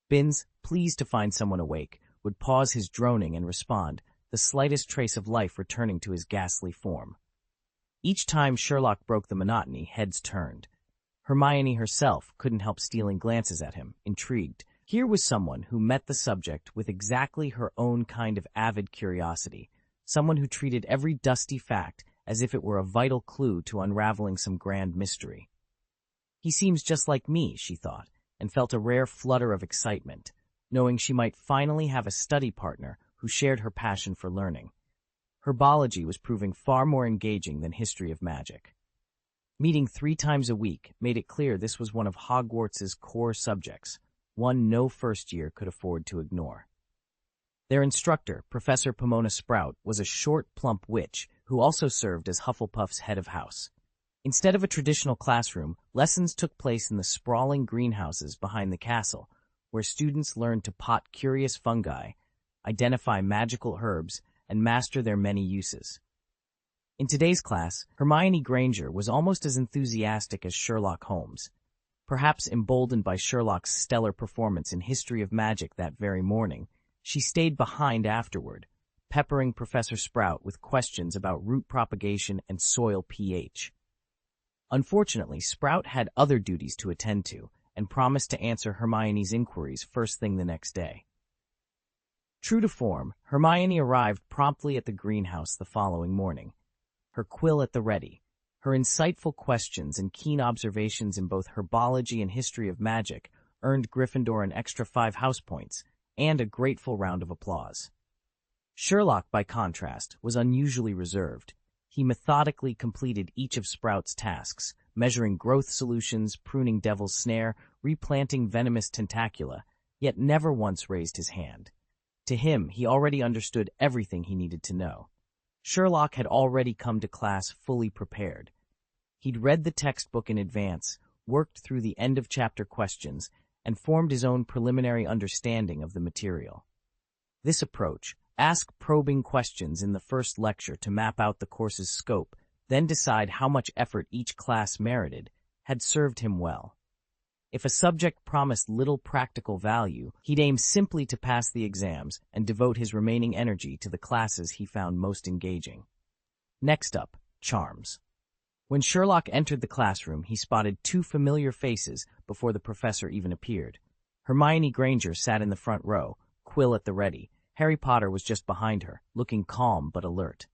Binns, pleased to find someone awake, would pause his droning and respond, the slightest trace of life returning to his ghastly form. Each time Sherlock broke the monotony, heads turned. Hermione herself couldn't help stealing glances at him, intrigued. Here was someone who met the subject with exactly her own kind of avid curiosity, someone who treated every dusty fact as if it were a vital clue to unraveling some grand mystery. He seems just like me, she thought, and felt a rare flutter of excitement, knowing she might finally have a study partner who shared her passion for learning. Herbology was proving far more engaging than history of magic. Meeting 3 times a week made it clear this was one of Hogwarts's core subjects, one no first year could afford to ignore. Their instructor, Professor Pomona Sprout, was a short, plump witch who also served as Hufflepuff's head of house. Instead of a traditional classroom, lessons took place in the sprawling greenhouses behind the castle, where students learned to pot curious fungi, identify magical herbs, and master their many uses. In today's class, Hermione Granger was almost as enthusiastic as Sherlock Holmes. Perhaps emboldened by Sherlock's stellar performance in History of Magic that very morning, she stayed behind afterward, peppering Professor Sprout with questions about root propagation and soil pH. Unfortunately, Sprout had other duties to attend to and promised to answer Hermione's inquiries first thing the next day. True to form, Hermione arrived promptly at the greenhouse the following morning, her quill at the ready. Her insightful questions and keen observations in both herbology and history of magic earned Gryffindor an extra 5 house points and a grateful round of applause. Sherlock, by contrast, was unusually reserved. He methodically completed each of Sprout's tasks, measuring growth solutions, pruning Devil's Snare, replanting venomous tentacula, yet never once raised his hand. To him, he already understood everything he needed to know. Sherlock had already come to class fully prepared. He'd read the textbook in advance, worked through the end-of-chapter questions, and formed his own preliminary understanding of the material. This approach, ask probing questions in the first lecture to map out the course's scope, then decide how much effort each class merited, had served him well. If a subject promised little practical value, he'd aim simply to pass the exams and devote his remaining energy to the classes he found most engaging. Next up, charms. When Sherlock entered the classroom, he spotted 2 familiar faces before the professor even appeared. Hermione Granger sat in the front row, quill at the ready. Harry Potter was just behind her, looking calm but alert.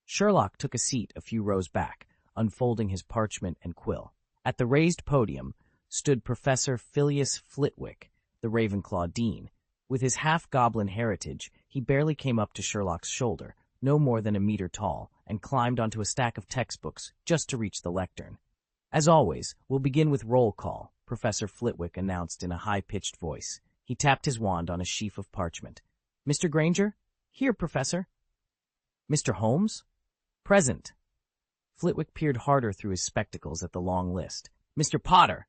Sherlock took a seat a few rows back, unfolding his parchment and quill. At the raised podium stood Professor Phileas Flitwick, the Ravenclaw Dean. With his half-goblin heritage, he barely came up to Sherlock's shoulder, no more than a meter tall, and climbed onto a stack of textbooks just to reach the lectern. As always, we'll begin with roll call, Professor Flitwick announced in a high-pitched voice. He tapped his wand on a sheaf of parchment. Mr. Granger? Here, Professor. Mr. Holmes? Present. Flitwick peered harder through his spectacles at the long list. Mr. Potter!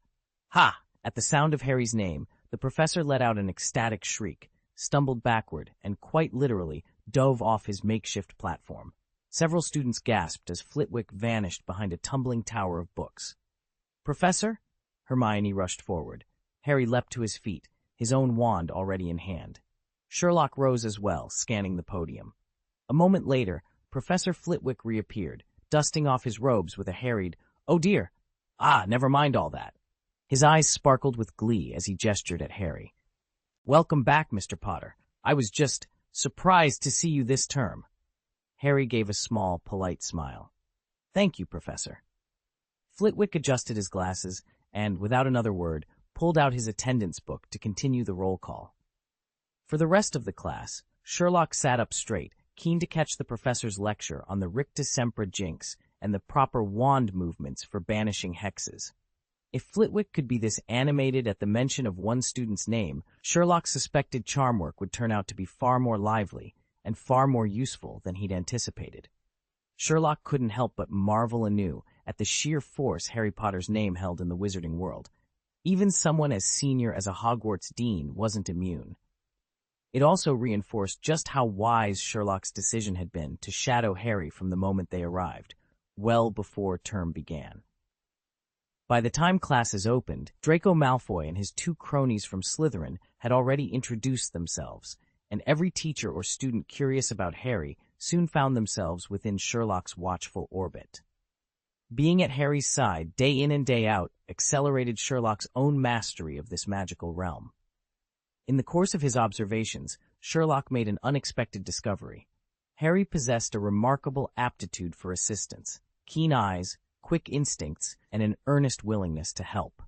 Ha! At the sound of Harry's name, the professor let out an ecstatic shriek, stumbled backward, and quite literally dove off his makeshift platform. Several students gasped as Flitwick vanished behind a tumbling tower of books. Professor? Hermione rushed forward. Harry leapt to his feet, his own wand already in hand. Sherlock rose as well, scanning the podium. A moment later, Professor Flitwick reappeared, dusting off his robes with a harried, "Oh dear! Ah, never mind all that." His eyes sparkled with glee as he gestured at Harry. "Welcome back, Mr. Potter. I was just surprised to see you this term." Harry gave a small, polite smile. "Thank you, Professor." Flitwick adjusted his glasses and, without another word, pulled out his attendance book to continue the roll call. For the rest of the class, Sherlock sat up straight, keen to catch the professor's lecture on the Rictus Sempra jinx and the proper wand movements for banishing hexes. If Flitwick could be this animated at the mention of one student's name, Sherlock's suspected charm work would turn out to be far more lively and far more useful than he'd anticipated. Sherlock couldn't help but marvel anew at the sheer force Harry Potter's name held in the wizarding world. Even someone as senior as a Hogwarts dean wasn't immune. It also reinforced just how wise Sherlock's decision had been to shadow Harry from the moment they arrived, well before term began. By the time classes opened, Draco Malfoy and his two cronies from Slytherin had already introduced themselves, and every teacher or student curious about Harry soon found themselves within Sherlock's watchful orbit. Being at Harry's side day in and day out accelerated Sherlock's own mastery of this magical realm. In the course of his observations, Sherlock made an unexpected discovery. Harry possessed a remarkable aptitude for assistance, keen eyes, quick instincts, and an earnest willingness to help.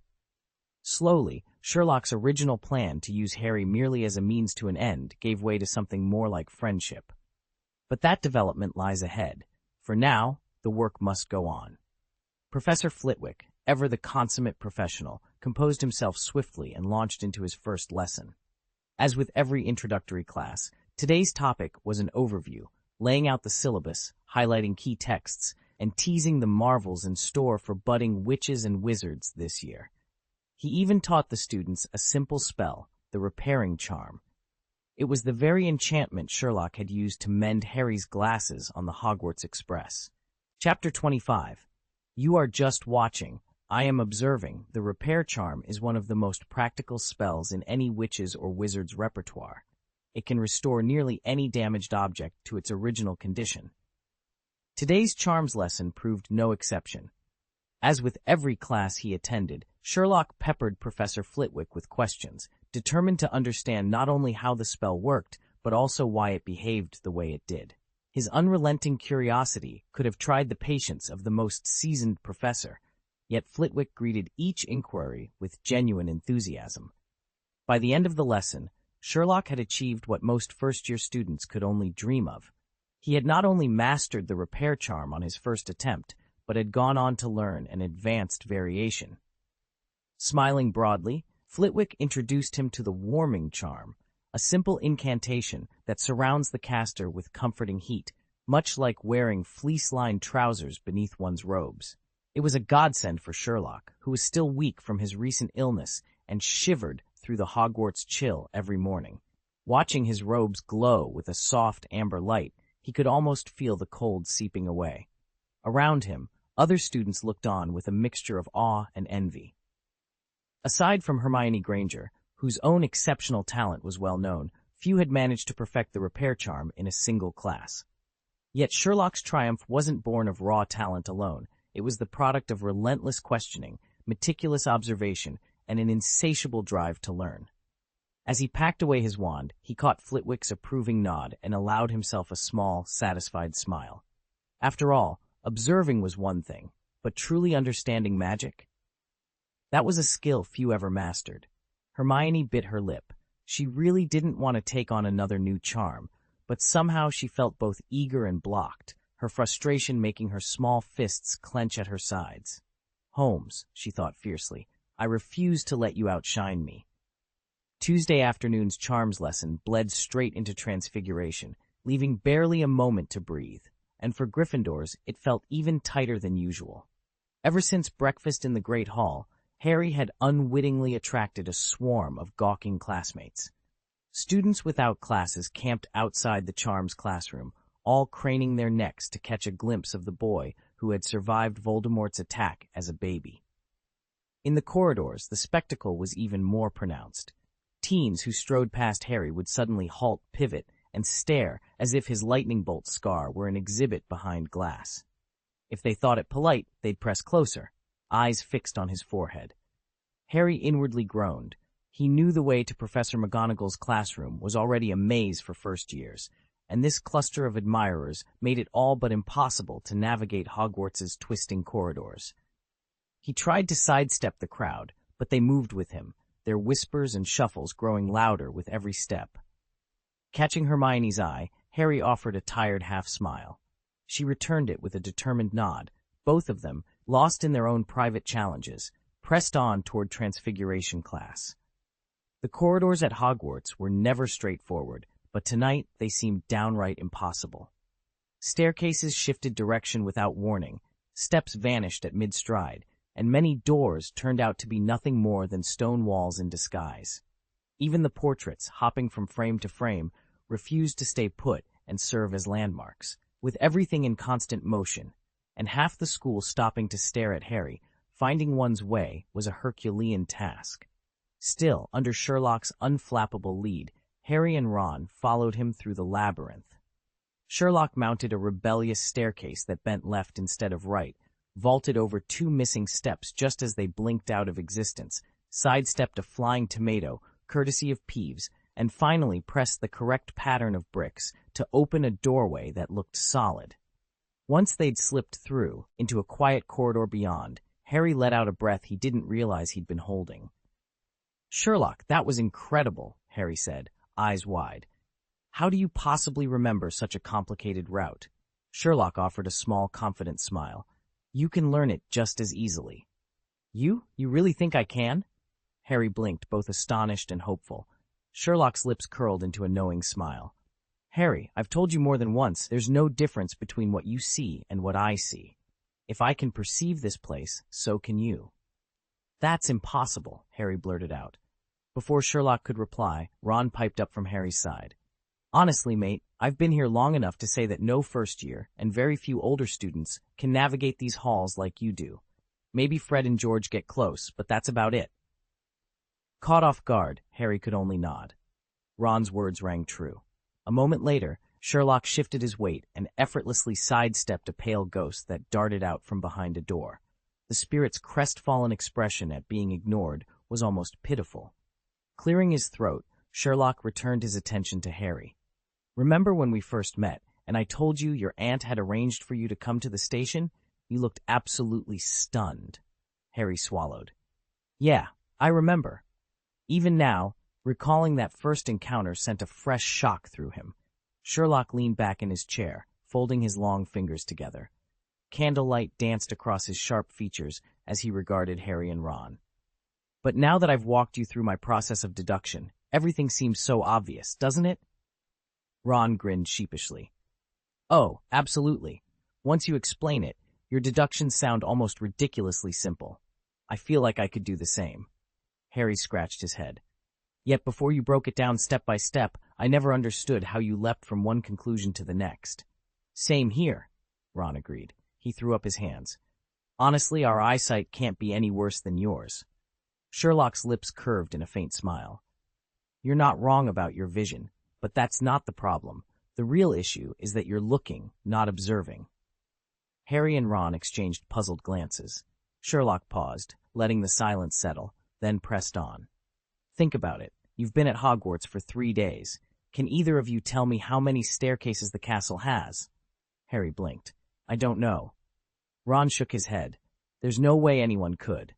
Slowly, Sherlock's original plan to use Harry merely as a means to an end gave way to something more like friendship. But that development lies ahead. For now, the work must go on. Professor Flitwick, ever the consummate professional, composed himself swiftly and launched into his first lesson. As with every introductory class, today's topic was an overview, laying out the syllabus, highlighting key texts, and teasing the marvels in store for budding witches and wizards this year. He even taught the students a simple spell, the repairing charm. It was the very enchantment Sherlock had used to mend Harry's glasses on the Hogwarts Express. Chapter 25. You are just watching. I am observing. The repair charm is one of the most practical spells in any witch's or wizard's repertoire. It can restore nearly any damaged object to its original condition. Today's charms lesson proved no exception. As with every class he attended, Sherlock peppered Professor Flitwick with questions, determined to understand not only how the spell worked, but also why it behaved the way it did. His unrelenting curiosity could have tried the patience of the most seasoned professor, yet Flitwick greeted each inquiry with genuine enthusiasm. By the end of the lesson, Sherlock had achieved what most first-year students could only dream of. He had not only mastered the repair charm on his first attempt, but had gone on to learn an advanced variation. Smiling broadly, Flitwick introduced him to the warming charm, a simple incantation that surrounds the caster with comforting heat, much like wearing fleece-lined trousers beneath one's robes. It was a godsend for Sherlock, who was still weak from his recent illness and shivered through the Hogwarts chill every morning. Watching his robes glow with a soft amber light, he could almost feel the cold seeping away. Around him, other students looked on with a mixture of awe and envy. Aside from Hermione Granger, whose own exceptional talent was well known, few had managed to perfect the repair charm in a single class. Yet Sherlock's triumph wasn't born of raw talent alone. It was the product of relentless questioning, meticulous observation, and an insatiable drive to learn. As he packed away his wand, he caught Flitwick's approving nod and allowed himself a small, satisfied smile. After all, observing was one thing, but truly understanding magic? That was a skill few ever mastered. Hermione bit her lip. She really didn't want to take on another new charm, but somehow she felt both eager and blocked, her frustration making her small fists clench at her sides. Holmes, she thought fiercely, I refuse to let you outshine me. Tuesday afternoon's charms lesson bled straight into transfiguration, leaving barely a moment to breathe, and for Gryffindors it felt even tighter than usual. Ever since breakfast in the Great Hall, Harry had unwittingly attracted a swarm of gawking classmates. Students without classes camped outside the charms classroom, all craning their necks to catch a glimpse of the boy who had survived Voldemort's attack as a baby. In the corridors, the spectacle was even more pronounced. Teens who strode past Harry would suddenly halt, pivot, and stare as if his lightning bolt scar were an exhibit behind glass. If they thought it polite, they'd press closer, eyes fixed on his forehead. Harry inwardly groaned. He knew the way to Professor McGonagall's classroom was already a maze for first years, and this cluster of admirers made it all but impossible to navigate Hogwarts's twisting corridors. He tried to sidestep the crowd, but they moved with him, their whispers and shuffles growing louder with every step. Catching Hermione's eye, Harry offered a tired half-smile. She returned it with a determined nod. Both of them, lost in their own private challenges, pressed on toward Transfiguration class. The corridors at Hogwarts were never straightforward, but tonight they seemed downright impossible. Staircases shifted direction without warning, steps vanished at mid-stride, and many doors turned out to be nothing more than stone walls in disguise. Even the portraits, hopping from frame to frame, refused to stay put and serve as landmarks, with everything in constant motion, and half the school stopping to stare at Harry. Finding one's way was a Herculean task. Still, under Sherlock's unflappable lead, Harry and Ron followed him through the labyrinth. Sherlock mounted a rebellious staircase that bent left instead of right, vaulted over 2 missing steps just as they blinked out of existence, sidestepped a flying tomato, courtesy of Peeves, and finally pressed the correct pattern of bricks to open a doorway that looked solid. Once they'd slipped through, into a quiet corridor beyond, Harry let out a breath he didn't realize he'd been holding. "Sherlock, that was incredible," Harry said, eyes wide. "How do you possibly remember such a complicated route?" Sherlock offered a small, confident smile. "You can learn it just as easily." You really think I can?" Harry blinked, both astonished and hopeful. Sherlock's lips curled into a knowing smile. "Harry, I've told you more than once, there's no difference between what you see and what I see. If I can perceive this place, so can you." "That's impossible," Harry blurted out. Before Sherlock could reply, Ron piped up from Harry's side. "Honestly, mate, I've been here long enough to say that no first year, and very few older students, can navigate these halls like you do. Maybe Fred and George get close, but that's about it." Caught off guard, Harry could only nod. Ron's words rang true. A moment later, Sherlock shifted his weight and effortlessly sidestepped a pale ghost that darted out from behind a door. The spirit's crestfallen expression at being ignored was almost pitiful. Clearing his throat, Sherlock returned his attention to Harry. "Remember when we first met, and I told you your aunt had arranged for you to come to the station? You looked absolutely stunned." Harry swallowed. "Yeah, I remember." Even now, recalling that first encounter sent a fresh shock through him. Sherlock leaned back in his chair, folding his long fingers together. Candlelight danced across his sharp features as he regarded Harry and Ron. "But now that I've walked you through my process of deduction, everything seems so obvious, doesn't it?" Ron grinned sheepishly. "Oh, absolutely. Once you explain it, your deductions sound almost ridiculously simple. I feel like I could do the same." Harry scratched his head. "Yet before you broke it down step by step, I never understood how you leapt from one conclusion to the next." "Same here," Ron agreed. He threw up his hands. "Honestly, our eyesight can't be any worse than yours." Sherlock's lips curved in a faint smile. "You're not wrong about your vision, but that's not the problem. The real issue is that you're looking, not observing." Harry and Ron exchanged puzzled glances. Sherlock paused, letting the silence settle, then pressed on. "Think about it. You've been at Hogwarts for 3 days. Can either of you tell me how many staircases the castle has? Harry blinked. I don't know. Ron shook his head. There's no way anyone could.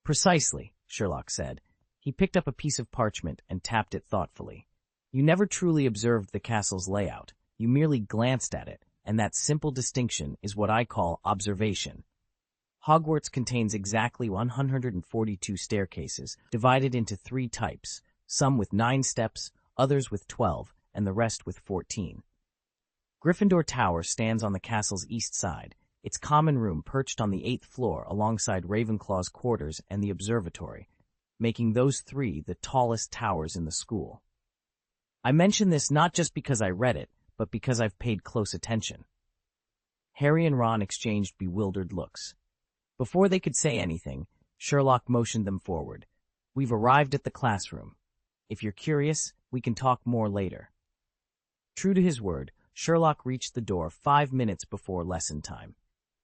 Precisely, Sherlock said. He picked up a piece of parchment and tapped it thoughtfully. You never truly observed the castle's layout. You merely glanced at it, and that simple distinction is what I call observation. Hogwarts contains exactly 142 staircases, divided into 3 types, some with 9 steps, others with 12, and the rest with 14. Gryffindor Tower stands on the castle's east side, its common room perched on the 8th floor alongside Ravenclaw's quarters and the observatory, making those 3 the tallest towers in the school. I mention this not just because I read it, but because I've paid close attention. Harry and Ron exchanged bewildered looks. Before they could say anything, Sherlock motioned them forward. We've arrived at the classroom. If you're curious, we can talk more later. True to his word, Sherlock reached the door 5 minutes before lesson time.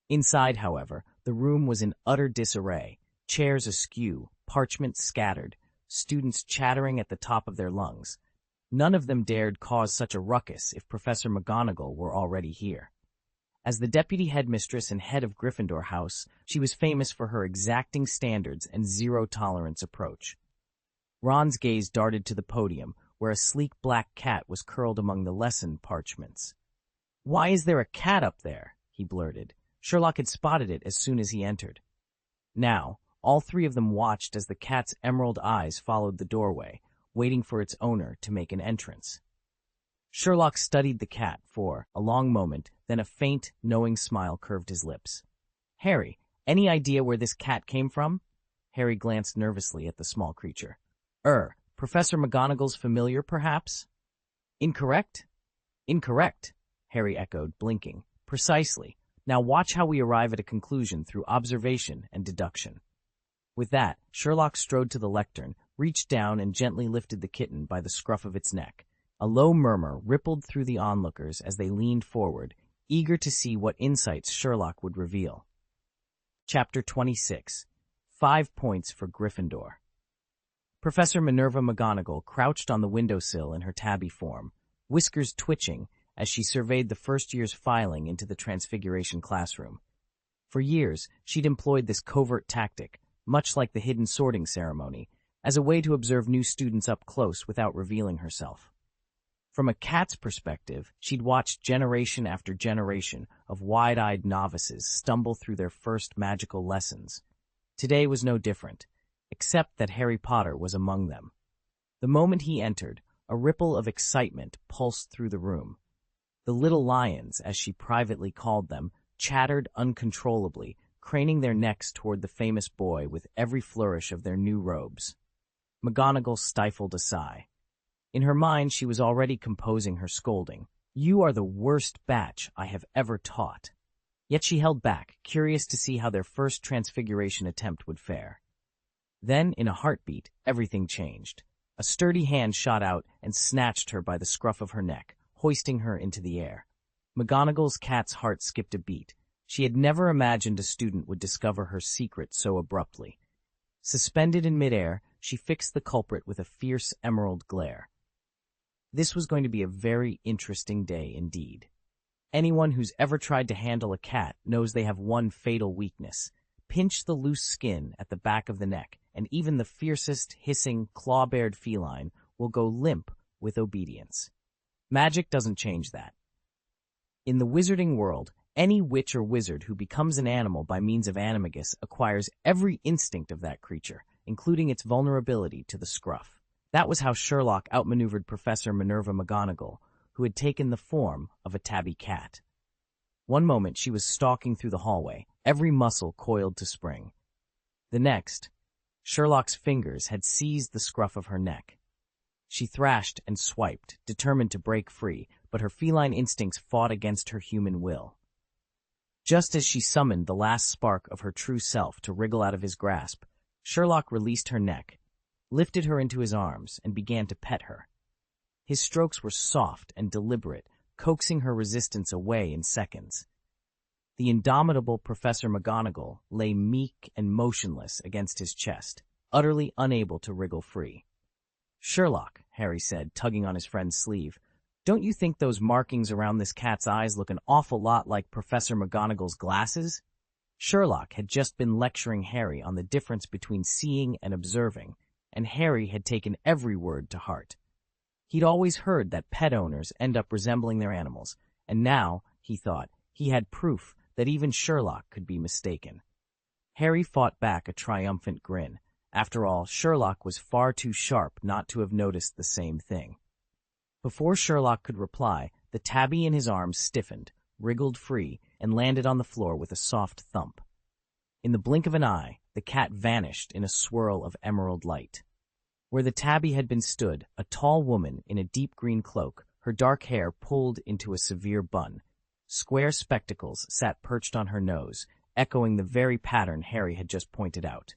Inside, however, the room was in utter disarray, chairs askew, parchment scattered, students chattering at the top of their lungs. None of them dared cause such a ruckus if Professor McGonagall were already here. As the deputy headmistress and head of Gryffindor House, she was famous for her exacting standards and zero-tolerance approach. Ron's gaze darted to the podium, where a sleek black cat was curled among the lesson parchments. "Why is there a cat up there?" he blurted. Sherlock had spotted it as soon as he entered. Now, all 3 of them watched as the cat's emerald eyes followed the doorway, waiting for its owner to make an entrance. Sherlock studied the cat for a long moment, then a faint, knowing smile curved his lips. "Harry, any idea where this cat came from?" Harry glanced nervously at the small creature. Professor McGonagall's familiar, perhaps?" "Incorrect?" "Incorrect," Harry echoed, blinking. "Precisely. Now watch how we arrive at a conclusion through observation and deduction." With that, Sherlock strode to the lectern, reached down and gently lifted the kitten by the scruff of its neck. A low murmur rippled through the onlookers as they leaned forward, eager to see what insights Sherlock would reveal. Chapter 26. 5 Points for Gryffindor. Professor Minerva McGonagall crouched on the windowsill in her tabby form, whiskers twitching as she surveyed the first year's filing into the Transfiguration classroom. For years, she'd employed this covert tactic, much like the hidden sorting ceremony, as a way to observe new students up close without revealing herself. From a cat's perspective, she'd watched generation after generation of wide-eyed novices stumble through their first magical lessons. Today was no different, except that Harry Potter was among them. The moment he entered, a ripple of excitement pulsed through the room. The little lions, as she privately called them, chattered uncontrollably, craning their necks toward the famous boy with every flourish of their new robes. McGonagall stifled a sigh. In her mind, she was already composing her scolding. "You are the worst batch I have ever taught." Yet she held back, curious to see how their first transfiguration attempt would fare. Then, in a heartbeat, everything changed. A sturdy hand shot out and snatched her by the scruff of her neck, hoisting her into the air. McGonagall's cat's heart skipped a beat. She had never imagined a student would discover her secret so abruptly. Suspended in midair, she fixed the culprit with a fierce emerald glare. This was going to be a very interesting day indeed. Anyone who's ever tried to handle a cat knows they have one fatal weakness. Pinch the loose skin at the back of the neck, and even the fiercest, hissing, claw-bared feline will go limp with obedience. Magic doesn't change that. In the wizarding world, any witch or wizard who becomes an animal by means of animagus acquires every instinct of that creature, including its vulnerability to the scruff. That was how Sherlock outmaneuvered Professor Minerva McGonagall, who had taken the form of a tabby cat. One moment she was stalking through the hallway, every muscle coiled to spring. The next, Sherlock's fingers had seized the scruff of her neck. She thrashed and swiped, determined to break free, but her feline instincts fought against her human will. Just as she summoned the last spark of her true self to wriggle out of his grasp, Sherlock released her neck, lifted her into his arms, and began to pet her. His strokes were soft and deliberate, coaxing her resistance away in seconds. The indomitable Professor McGonagall lay meek and motionless against his chest, utterly unable to wriggle free. Sherlock, Harry said, tugging on his friend's sleeve, don't you think those markings around this cat's eyes look an awful lot like Professor McGonagall's glasses? Sherlock had just been lecturing Harry on the difference between seeing and observing, and Harry had taken every word to heart. He'd always heard that pet owners end up resembling their animals, and now, he thought, he had proof that even Sherlock could be mistaken. Harry fought back a triumphant grin. After all, Sherlock was far too sharp not to have noticed the same thing. Before Sherlock could reply, the tabby in his arms stiffened, wriggled free, and landed on the floor with a soft thump. In the blink of an eye, the cat vanished in a swirl of emerald light. Where the tabby had been stood, a tall woman in a deep green cloak, her dark hair pulled into a severe bun. Square spectacles sat perched on her nose, echoing the very pattern Harry had just pointed out.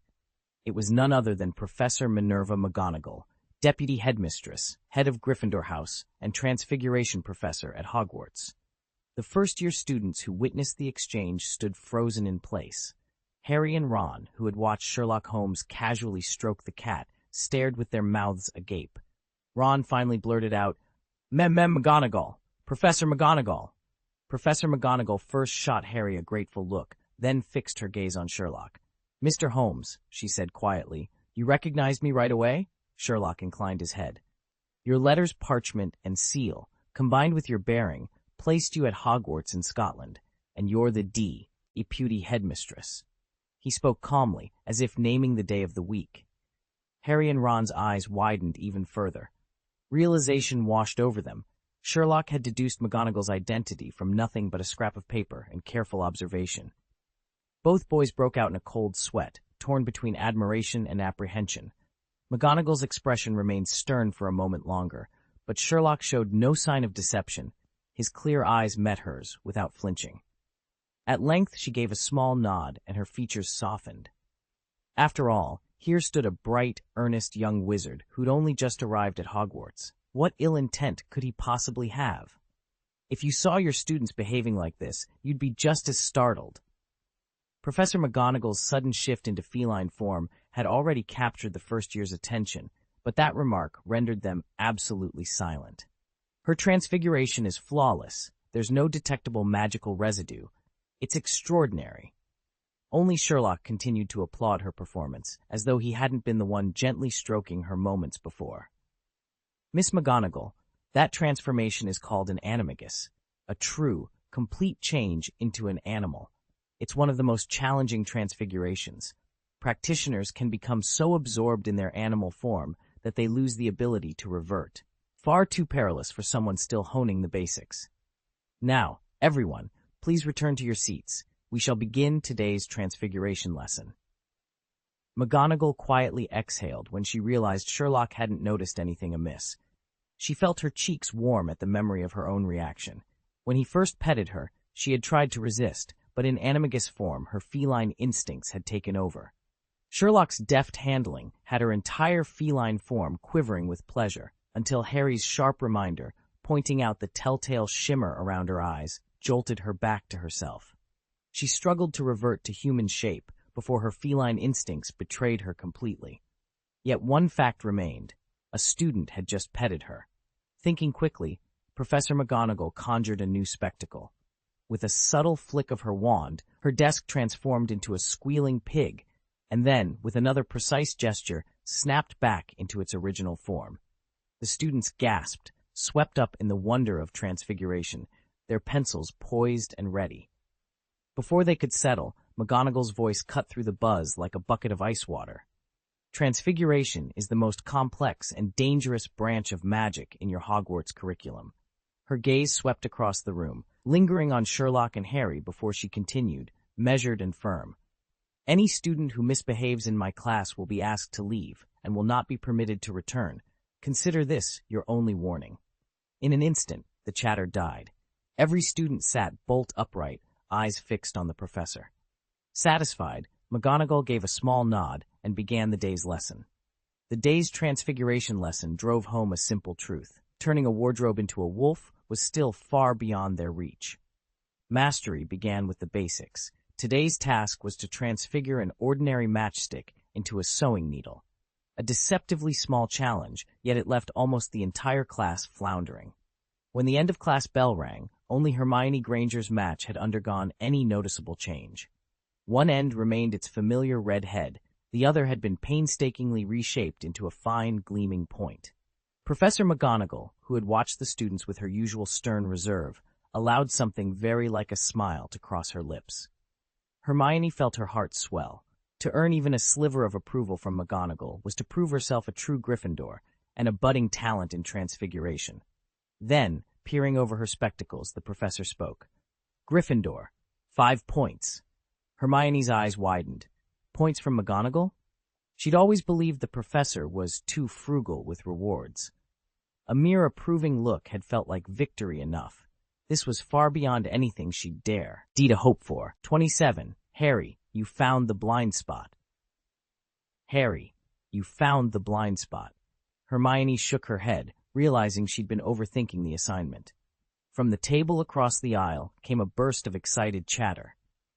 It was none other than Professor Minerva McGonagall, Deputy Headmistress, Head of Gryffindor House, and Transfiguration Professor at Hogwarts. The first-year students who witnessed the exchange stood frozen in place. Harry and Ron, who had watched Sherlock Holmes casually stroke the cat, stared with their mouths agape. Ron finally blurted out, Mem McGonagall! Professor McGonagall! Professor McGonagall first shot Harry a grateful look, then fixed her gaze on Sherlock. Mr. Holmes, she said quietly, you recognized me right away? Sherlock inclined his head. Your letters, parchment, and seal, combined with your bearing, placed you at Hogwarts in Scotland, and you're the deputy headmistress. He spoke calmly, as if naming the day of the week. Harry and Ron's eyes widened even further. Realization washed over them. Sherlock had deduced McGonagall's identity from nothing but a scrap of paper and careful observation. Both boys broke out in a cold sweat, torn between admiration and apprehension. McGonagall's expression remained stern for a moment longer, but Sherlock showed no sign of deception. His clear eyes met hers without flinching. At length she gave a small nod, and her features softened. After all, here stood a bright, earnest young wizard who'd only just arrived at Hogwarts. What ill intent could he possibly have? If you saw your students behaving like this, you'd be just as startled. Professor McGonagall's sudden shift into feline form had already captured the first year's attention, but that remark rendered them absolutely silent. Her transfiguration is flawless. There's no detectable magical residue. It's extraordinary. Only Sherlock continued to applaud her performance, as though he hadn't been the one gently stroking her moments before. Miss McGonagall, that transformation is called an animagus, a true, complete change into an animal. It's one of the most challenging transfigurations. Practitioners can become so absorbed in their animal form that they lose the ability to revert. Far too perilous for someone still honing the basics. Now, everyone, please return to your seats. We shall begin today's transfiguration lesson. McGonagall quietly exhaled when she realized Sherlock hadn't noticed anything amiss. She felt her cheeks warm at the memory of her own reaction. When he first petted her, she had tried to resist, but in animagus form, her feline instincts had taken over. Sherlock's deft handling had her entire feline form quivering with pleasure, until Harry's sharp reminder, pointing out the telltale shimmer around her eyes, jolted her back to herself. She struggled to revert to human shape before her feline instincts betrayed her completely. Yet one fact remained. A student had just petted her. Thinking quickly, Professor McGonagall conjured a new spectacle. With a subtle flick of her wand, her desk transformed into a squealing pig, and then, with another precise gesture, snapped back into its original form. The students gasped, swept up in the wonder of transfiguration, their pencils poised and ready. Before they could settle, McGonagall's voice cut through the buzz like a bucket of ice water. Transfiguration is the most complex and dangerous branch of magic in your Hogwarts curriculum. Her gaze swept across the room, lingering on Sherlock and Harry before she continued, measured and firm. Any student who misbehaves in my class will be asked to leave and will not be permitted to return. Consider this your only warning. In an instant, the chatter died. Every student sat bolt upright, eyes fixed on the professor. Satisfied, McGonagall gave a small nod and began the day's lesson. The day's transfiguration lesson drove home a simple truth. Turning a wardrobe into a wolf was still far beyond their reach. Mastery began with the basics. Today's task was to transfigure an ordinary matchstick into a sewing needle. A deceptively small challenge, yet it left almost the entire class floundering. When the end-of-class bell rang, only Hermione Granger's match had undergone any noticeable change. One end remained its familiar red head, the other had been painstakingly reshaped into a fine, gleaming point. Professor McGonagall, who had watched the students with her usual stern reserve, allowed something very like a smile to cross her lips. Hermione felt her heart swell. To earn even a sliver of approval from McGonagall was to prove herself a true Gryffindor and a budding talent in transfiguration. Then, peering over her spectacles, the professor spoke. "Gryffindor, 5 points." Hermione's eyes widened. Points from McGonagall? She'd always believed the professor was too frugal with rewards. A mere approving look had felt like victory enough. This was far beyond anything she'd dare to hope for. 27. Harry, you found the blind spot. Harry, you found the blind spot. Hermione shook her head, realizing she'd been overthinking the assignment. From the table across the aisle came a burst of excited chatter.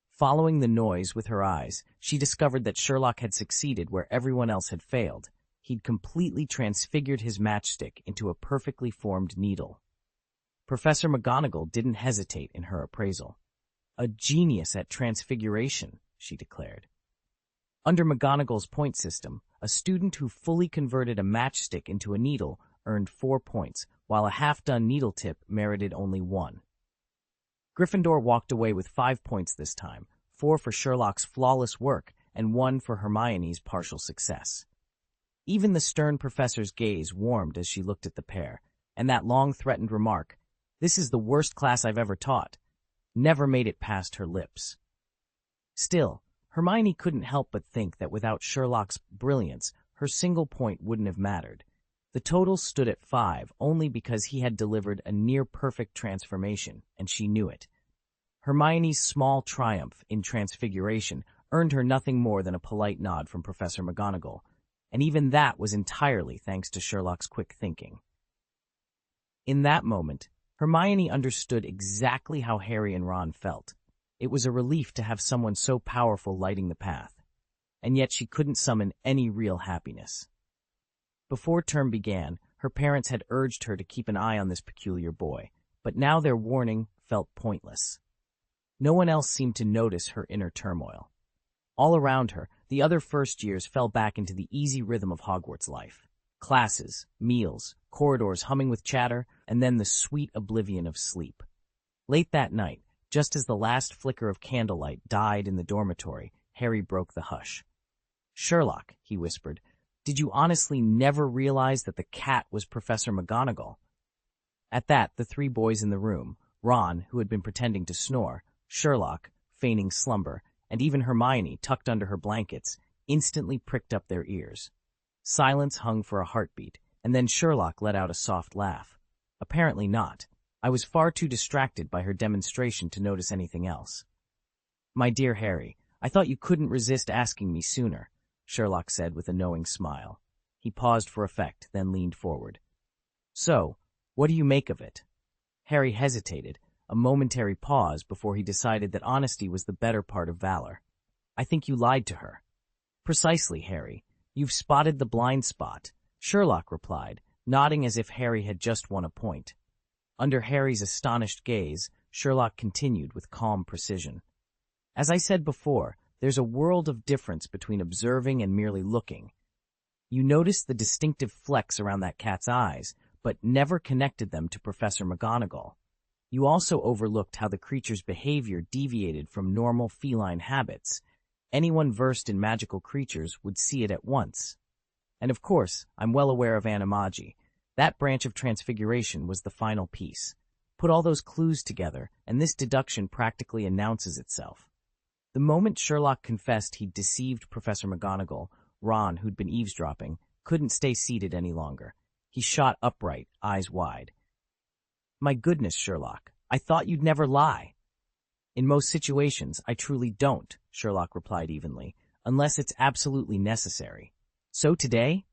Following the noise with her eyes, she discovered that Sherlock had succeeded where everyone else had failed. He'd completely transfigured his matchstick into a perfectly formed needle. Professor McGonagall didn't hesitate in her appraisal. "A genius at transfiguration," she declared. Under McGonagall's point system, a student who fully converted a matchstick into a needle earned 4 points, while a half-done needle tip merited only 1. Gryffindor walked away with 5 points this time, 4 for Sherlock's flawless work and 1 for Hermione's partial success. Even the stern professor's gaze warmed as she looked at the pair, and that long-threatened remark, "This is the worst class I've ever taught," never made it past her lips. Still, Hermione couldn't help but think that without Sherlock's brilliance, her single point wouldn't have mattered. The total stood at 5 only because he had delivered a near-perfect transformation, and she knew it. Hermione's small triumph in transfiguration earned her nothing more than a polite nod from Professor McGonagall, and even that was entirely thanks to Sherlock's quick thinking. In that moment, Hermione understood exactly how Harry and Ron felt. It was a relief to have someone so powerful lighting the path, and yet she couldn't summon any real happiness. Before term began, her parents had urged her to keep an eye on this peculiar boy, but now their warning felt pointless. No one else seemed to notice her inner turmoil. All around her, the other first years fell back into the easy rhythm of Hogwarts life. Classes, meals, corridors humming with chatter, and then the sweet oblivion of sleep. Late that night, just as the last flicker of candlelight died in the dormitory, Harry broke the hush. "Sherlock," he whispered, "did you honestly never realize that the cat was Professor McGonagall?" At that, the 3 boys in the room, Ron, who had been pretending to snore, Sherlock, feigning slumber, and even Hermione, tucked under her blankets, instantly pricked up their ears. Silence hung for a heartbeat, and then Sherlock let out a soft laugh. Apparently not. I was far too distracted by her demonstration to notice anything else. "My dear Harry, I thought you couldn't resist asking me sooner," Sherlock said with a knowing smile. He paused for effect, then leaned forward. "So, what do you make of it?" Harry hesitated, a momentary pause before he decided that honesty was the better part of valor. "I think you lied to her." "Precisely, Harry. You've spotted the blind spot," Sherlock replied, nodding as if Harry had just won a point. Under Harry's astonished gaze, Sherlock continued with calm precision. "As I said before, there's a world of difference between observing and merely looking. You noticed the distinctive flecks around that cat's eyes, but never connected them to Professor McGonagall. You also overlooked how the creature's behavior deviated from normal feline habits. Anyone versed in magical creatures would see it at once. And of course, I'm well aware of animagi. That branch of transfiguration was the final piece. Put all those clues together, and this deduction practically announces itself." The moment Sherlock confessed he'd deceived Professor McGonagall, Ron, who'd been eavesdropping, couldn't stay seated any longer. He shot upright, eyes wide. "My goodness, Sherlock, I thought you'd never lie." "In most situations, I truly don't," Sherlock replied evenly, "unless it's absolutely necessary. So today?"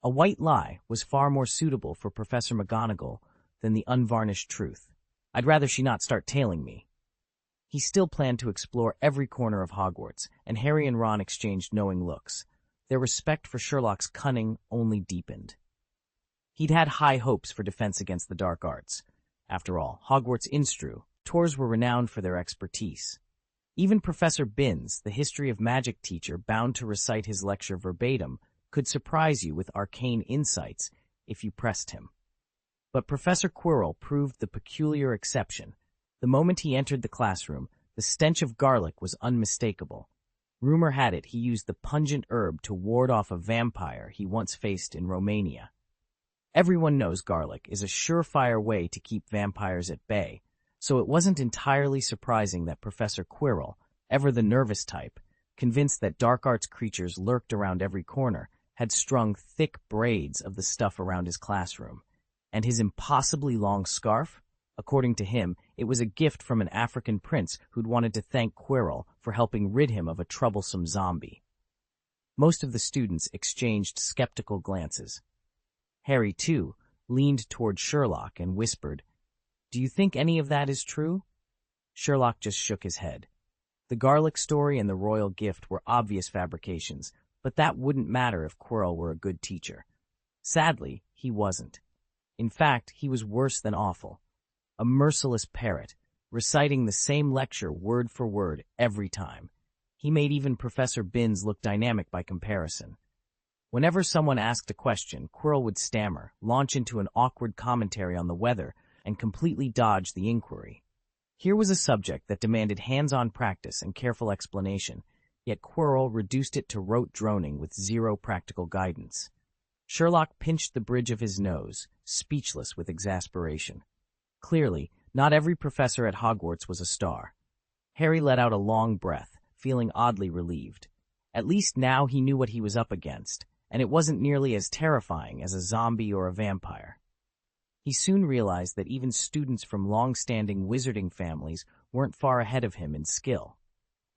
A white lie was far more suitable for Professor McGonagall than the unvarnished truth. "I'd rather she not start tailing me." He still planned to explore every corner of Hogwarts, and Harry and Ron exchanged knowing looks. Their respect for Sherlock's cunning only deepened. He'd had high hopes for defense against the dark arts. After all, Hogwarts instructors were renowned for their expertise. Even Professor Binns, the history of magic teacher bound to recite his lecture verbatim, could surprise you with arcane insights if you pressed him. But Professor Quirrell proved the peculiar exception. The moment he entered the classroom, the stench of garlic was unmistakable. Rumor had it he used the pungent herb to ward off a vampire he once faced in Romania. Everyone knows garlic is a surefire way to keep vampires at bay, so it wasn't entirely surprising that Professor Quirrell, ever the nervous type, convinced that dark arts creatures lurked around every corner, had strung thick braids of the stuff around his classroom. And his impossibly long scarf? According to him, it was a gift from an African prince who'd wanted to thank Quirrell for helping rid him of a troublesome zombie. Most of the students exchanged skeptical glances. Harry, too, leaned toward Sherlock and whispered, "Do you think any of that is true?" Sherlock just shook his head. The garlic story and the royal gift were obvious fabrications, but that wouldn't matter if Quirrell were a good teacher. Sadly, he wasn't. In fact, he was worse than awful. A merciless parrot, reciting the same lecture word for word every time. He made even Professor Binns look dynamic by comparison. Whenever someone asked a question, Quirrell would stammer, launch into an awkward commentary on the weather, and completely dodge the inquiry. Here was a subject that demanded hands-on practice and careful explanation, yet Quirrell reduced it to rote droning with zero practical guidance. Sherlock pinched the bridge of his nose, speechless with exasperation. Clearly, not every professor at Hogwarts was a star. Harry let out a long breath, feeling oddly relieved. At least now he knew what he was up against, and it wasn't nearly as terrifying as a zombie or a vampire. He soon realized that even students from long-standing wizarding families weren't far ahead of him in skill.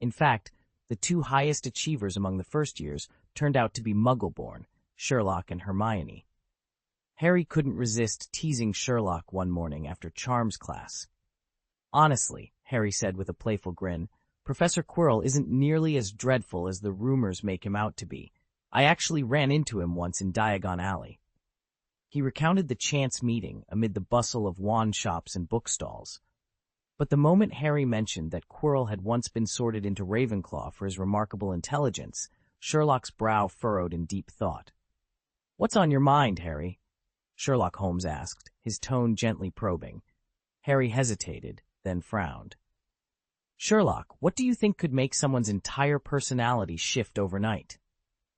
In fact, the two highest achievers among the first years turned out to be Muggle-born, Sherlock and Hermione. Harry couldn't resist teasing Sherlock one morning after Charms class. "Honestly," Harry said with a playful grin, "Professor Quirrell isn't nearly as dreadful as the rumors make him out to be. I actually ran into him once in Diagon Alley." He recounted the chance meeting amid the bustle of wand shops and bookstalls. But the moment Harry mentioned that Quirrell had once been sorted into Ravenclaw for his remarkable intelligence, Sherlock's brow furrowed in deep thought. "What's on your mind, Harry?" Sherlock Holmes asked, his tone gently probing. Harry hesitated, then frowned. "Sherlock, what do you think could make someone's entire personality shift overnight?"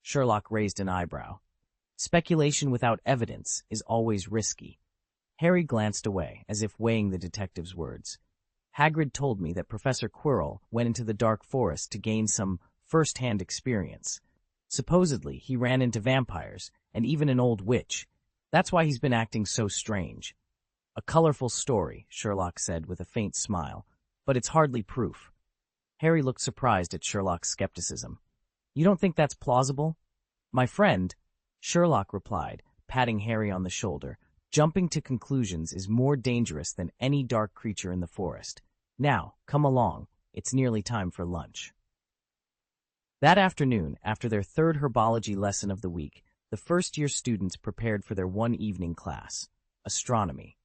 Sherlock raised an eyebrow. Speculation without evidence is always risky. Harry glanced away, as if weighing the detective's words. "Hagrid told me that Professor Quirrell went into the dark forest to gain some first-hand experience. Supposedly, he ran into vampires, and even an old witch. That's why he's been acting so strange." "A colorful story," Sherlock said with a faint smile, "but it's hardly proof." Harry looked surprised at Sherlock's skepticism. "You don't think that's plausible?" "My friend," Sherlock replied, patting Harry on the shoulder, "jumping to conclusions is more dangerous than any dark creature in the forest. Now, come along. It's nearly time for lunch." That afternoon, after their third herbology lesson of the week, the first-year students prepared for their one-evening class, astronomy.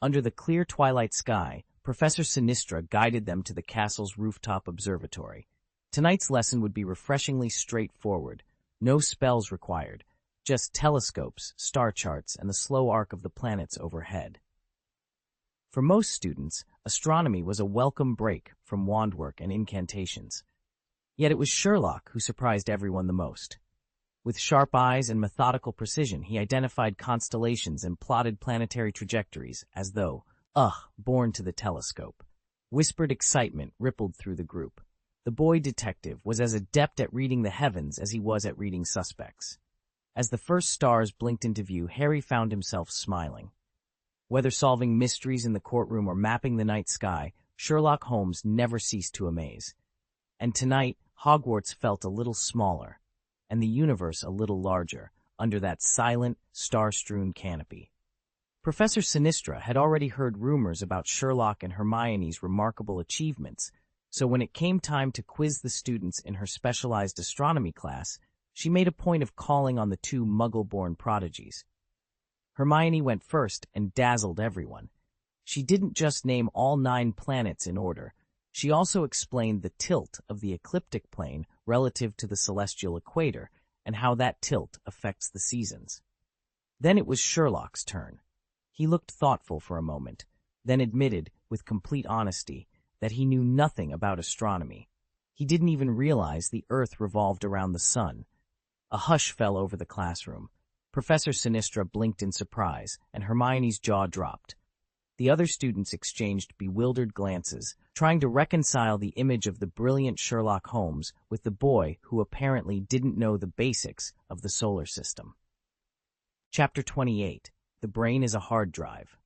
Under the clear twilight sky, Professor Sinistra guided them to the castle's rooftop observatory. Tonight's lesson would be refreshingly straightforward, no spells required, just telescopes, star charts, and the slow arc of the planets overhead. For most students, astronomy was a welcome break from wandwork and incantations. Yet it was Sherlock who surprised everyone the most. With sharp eyes and methodical precision, he identified constellations and plotted planetary trajectories as though, born to the telescope. Whispered excitement rippled through the group. The boy detective was as adept at reading the heavens as he was at reading suspects. As the first stars blinked into view, Harry found himself smiling. Whether solving mysteries in the courtroom or mapping the night sky, Sherlock Holmes never ceased to amaze. And tonight, Hogwarts felt a little smaller, and the universe a little larger, under that silent, star-strewn canopy. Professor Sinistra had already heard rumors about Sherlock and Hermione's remarkable achievements, so when it came time to quiz the students in her specialized astronomy class, She made a point of calling on the two Muggle-born prodigies. Hermione went first and dazzled everyone. She didn't just name all 9 planets in order. She also explained the tilt of the ecliptic plane relative to the celestial equator and how that tilt affects the seasons. Then it was Sherlock's turn. He looked thoughtful for a moment, then admitted, with complete honesty, that he knew nothing about astronomy. He didn't even realize the Earth revolved around the sun. A hush fell over the classroom. Professor Sinistra blinked in surprise, and Hermione's jaw dropped. The other students exchanged bewildered glances, trying to reconcile the image of the brilliant Sherlock Holmes with the boy who apparently didn't know the basics of the solar system. Chapter 28. The Brain is a Hard Drive.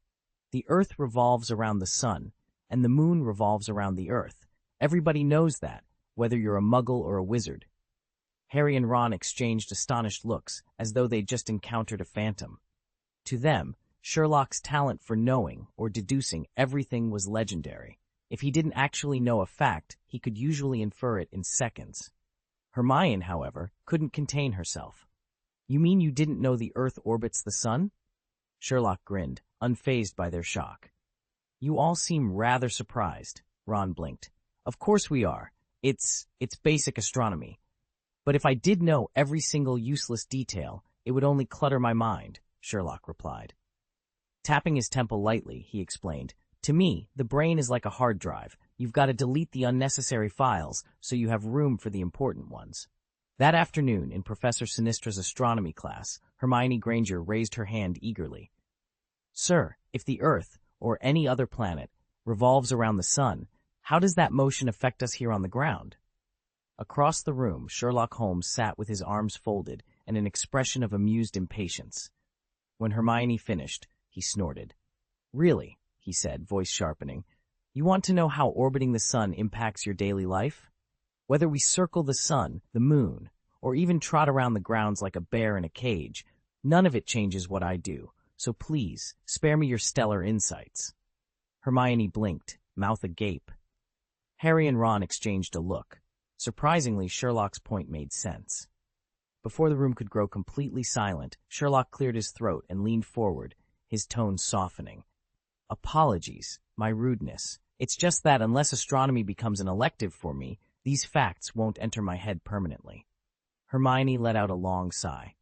The Earth revolves around the sun, and the moon revolves around the Earth. Everybody knows that, whether you're a Muggle or a wizard. Harry and Ron exchanged astonished looks, as though they'd just encountered a phantom. To them, Sherlock's talent for knowing or deducing everything was legendary. If he didn't actually know a fact, he could usually infer it in seconds. Hermione, however, couldn't contain herself. "You mean you didn't know the Earth orbits the sun?" Sherlock grinned, unfazed by their shock. "You all seem rather surprised," Ron blinked. "Of course we are. It's basic astronomy. But if I did know every single useless detail, it would only clutter my mind," Sherlock replied. Tapping his temple lightly, he explained, "To me, the brain is like a hard drive. You've got to delete the unnecessary files so you have room for the important ones." That afternoon, in Professor Sinistra's astronomy class, Hermione Granger raised her hand eagerly. "Sir, if the Earth, or any other planet, revolves around the sun, how does that motion affect us here on the ground?" Across the room, Sherlock Holmes sat with his arms folded and an expression of amused impatience. When Hermione finished, he snorted. "Really," he said, voice sharpening, "you want to know how orbiting the sun impacts your daily life? Whether we circle the sun, the moon, or even trot around the grounds like a bear in a cage, none of it changes what I do, so please, spare me your stellar insights." Hermione blinked, mouth agape. Harry and Ron exchanged a look. Surprisingly, Sherlock's point made sense. Before the room could grow completely silent, Sherlock cleared his throat and leaned forward, his tone softening. "Apologies, my rudeness. It's just that unless astronomy becomes an elective for me, these facts won't enter my head permanently." Hermione let out a long sigh.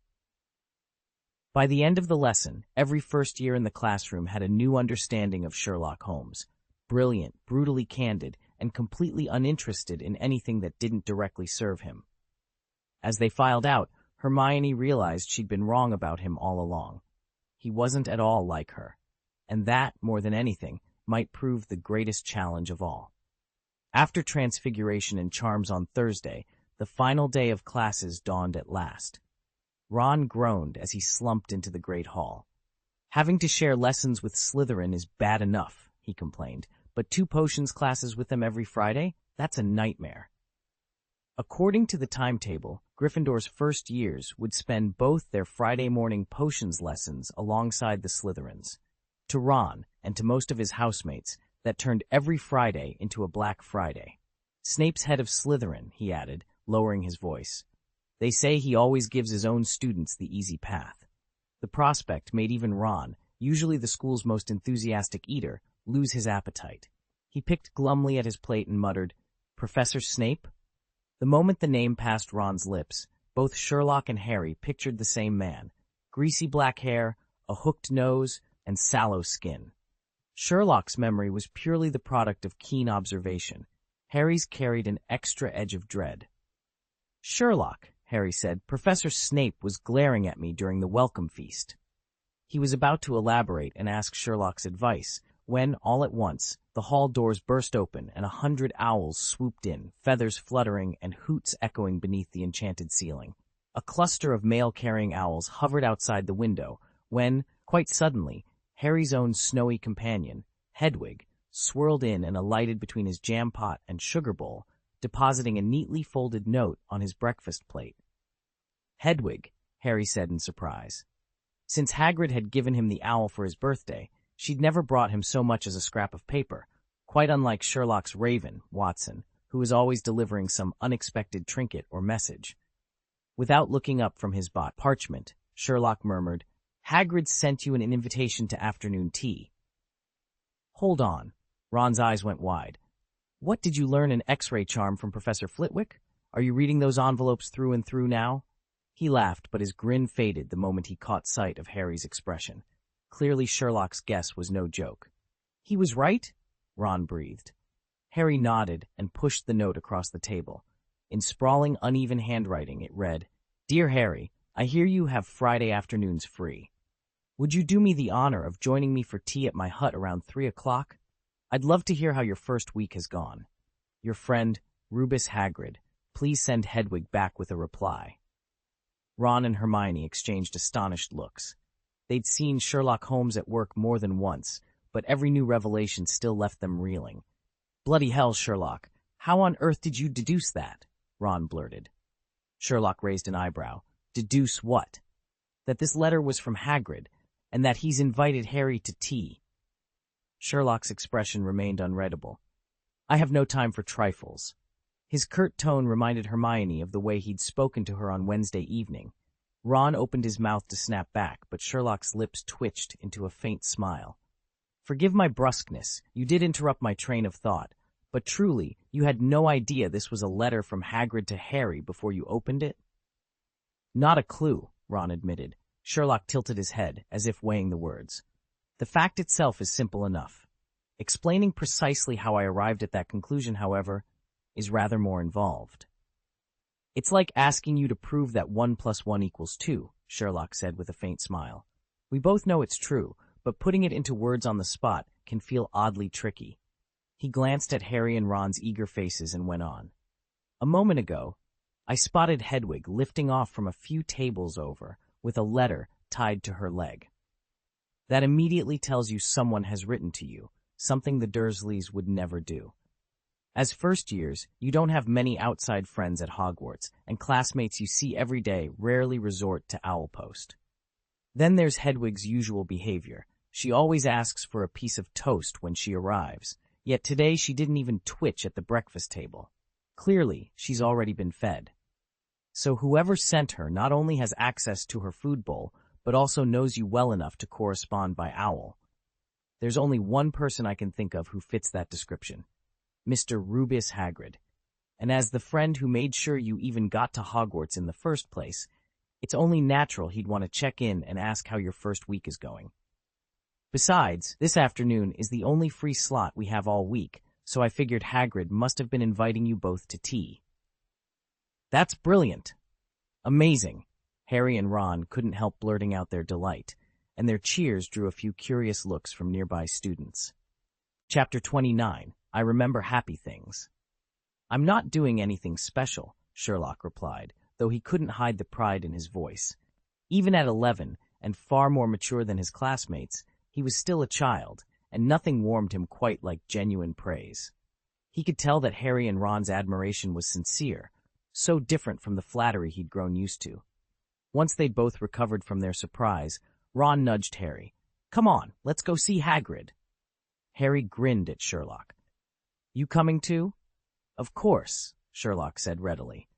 By the end of the lesson, every first year in the classroom had a new understanding of Sherlock Holmes. Brilliant, brutally candid, and completely uninterested in anything that didn't directly serve him. As they filed out, Hermione realized she'd been wrong about him all along. He wasn't at all like her, and that, more than anything, might prove the greatest challenge of all. After Transfiguration and Charms on Thursday, the final day of classes dawned at last. Ron groaned as he slumped into the Great Hall. "Having to share lessons with Slytherin is bad enough," he complained, "but 2 potions classes with them every Friday? That's a nightmare." According to the timetable, Gryffindor's first years would spend both their Friday morning potions lessons alongside the Slytherins. To Ron, and to most of his housemates, that turned every Friday into a Black Friday. "Snape's head of Slytherin," he added, lowering his voice. "They say he always gives his own students the easy path." The prospect made even Ron, usually the school's most enthusiastic eater, lose his appetite. He picked glumly at his plate and muttered, "Professor Snape?" The moment the name passed Ron's lips, both Sherlock and Harry pictured the same man: greasy black hair, a hooked nose, and sallow skin. Sherlock's memory was purely the product of keen observation. Harry's carried an extra edge of dread. "Sherlock," Harry said, "Professor Snape was glaring at me during the welcome feast." He was about to elaborate and ask Sherlock's advice, when, all at once, the hall doors burst open and 100 owls swooped in, feathers fluttering and hoots echoing beneath the enchanted ceiling. A cluster of mail-carrying owls hovered outside the window when, quite suddenly, Harry's own snowy companion, Hedwig, swirled in and alighted between his jam pot and sugar bowl, depositing a neatly folded note on his breakfast plate. "Hedwig," Harry said in surprise. Since Hagrid had given him the owl for his birthday, she'd never brought him so much as a scrap of paper, quite unlike Sherlock's raven, Watson, who was always delivering some unexpected trinket or message. Without looking up from his parchment, Sherlock murmured, "Hagrid sent you an invitation to afternoon tea." "Hold on." Ron's eyes went wide. "What, did you learn an X-ray charm from Professor Flitwick? Are you reading those envelopes through and through now?" He laughed, but his grin faded the moment he caught sight of Harry's expression. Clearly Sherlock's guess was no joke. "He was right?" Ron breathed. Harry nodded and pushed the note across the table. In sprawling, uneven handwriting, it read, "Dear Harry, I hear you have Friday afternoons free. Would you do me the honor of joining me for tea at my hut around 3 o'clock? I'd love to hear how your first week has gone. Your friend, Rubus Hagrid. Please send Hedwig back with a reply." Ron and Hermione exchanged astonished looks. They'd seen Sherlock Holmes at work more than once, but every new revelation still left them reeling. "Bloody hell, Sherlock, how on earth did you deduce that?" Ron blurted. Sherlock raised an eyebrow. "Deduce what?" "That this letter was from Hagrid, and that he's invited Harry to tea." Sherlock's expression remained unreadable. "I have no time for trifles." His curt tone reminded Hermione of the way he'd spoken to her on Wednesday evening. Ron opened his mouth to snap back, but Sherlock's lips twitched into a faint smile. "Forgive my brusqueness, you did interrupt my train of thought, but truly, you had no idea this was a letter from Hagrid to Harry before you opened it?" "Not a clue," Ron admitted. Sherlock tilted his head, as if weighing the words. "The fact itself is simple enough. Explaining precisely how I arrived at that conclusion, however, is rather more involved." "It's like asking you to prove that 1 + 1 = 2, Sherlock said with a faint smile. "We both know it's true, but putting it into words on the spot can feel oddly tricky." He glanced at Harry and Ron's eager faces and went on. "A moment ago, I spotted Hedwig lifting off from a few tables over with a letter tied to her leg. That immediately tells you someone has written to you, something the Dursleys would never do. As first years, you don't have many outside friends at Hogwarts, and classmates you see every day rarely resort to Owlpost. Then there's Hedwig's usual behavior. She always asks for a piece of toast when she arrives, yet today she didn't even twitch at the breakfast table. Clearly, she's already been fed. So whoever sent her not only has access to her food bowl, but also knows you well enough to correspond by owl. There's only one person I can think of who fits that description. Mr. Rubus Hagrid. And as the friend who made sure you even got to Hogwarts in the first place, it's only natural he'd want to check in and ask how your first week is going. Besides, this afternoon is the only free slot we have all week, so I figured Hagrid must have been inviting you both to tea." "That's brilliant. Amazing." Harry and Ron couldn't help blurting out their delight, and their cheers drew a few curious looks from nearby students. Chapter 29. I Remember Happy Things. "I'm not doing anything special," Sherlock replied, though he couldn't hide the pride in his voice. Even at 11, and far more mature than his classmates, he was still a child, and nothing warmed him quite like genuine praise. He could tell that Harry and Ron's admiration was sincere, so different from the flattery he'd grown used to. Once they'd both recovered from their surprise, Ron nudged Harry. "Come on, let's go see Hagrid." Harry grinned at Sherlock. "You coming too?" "Of course," Sherlock said readily.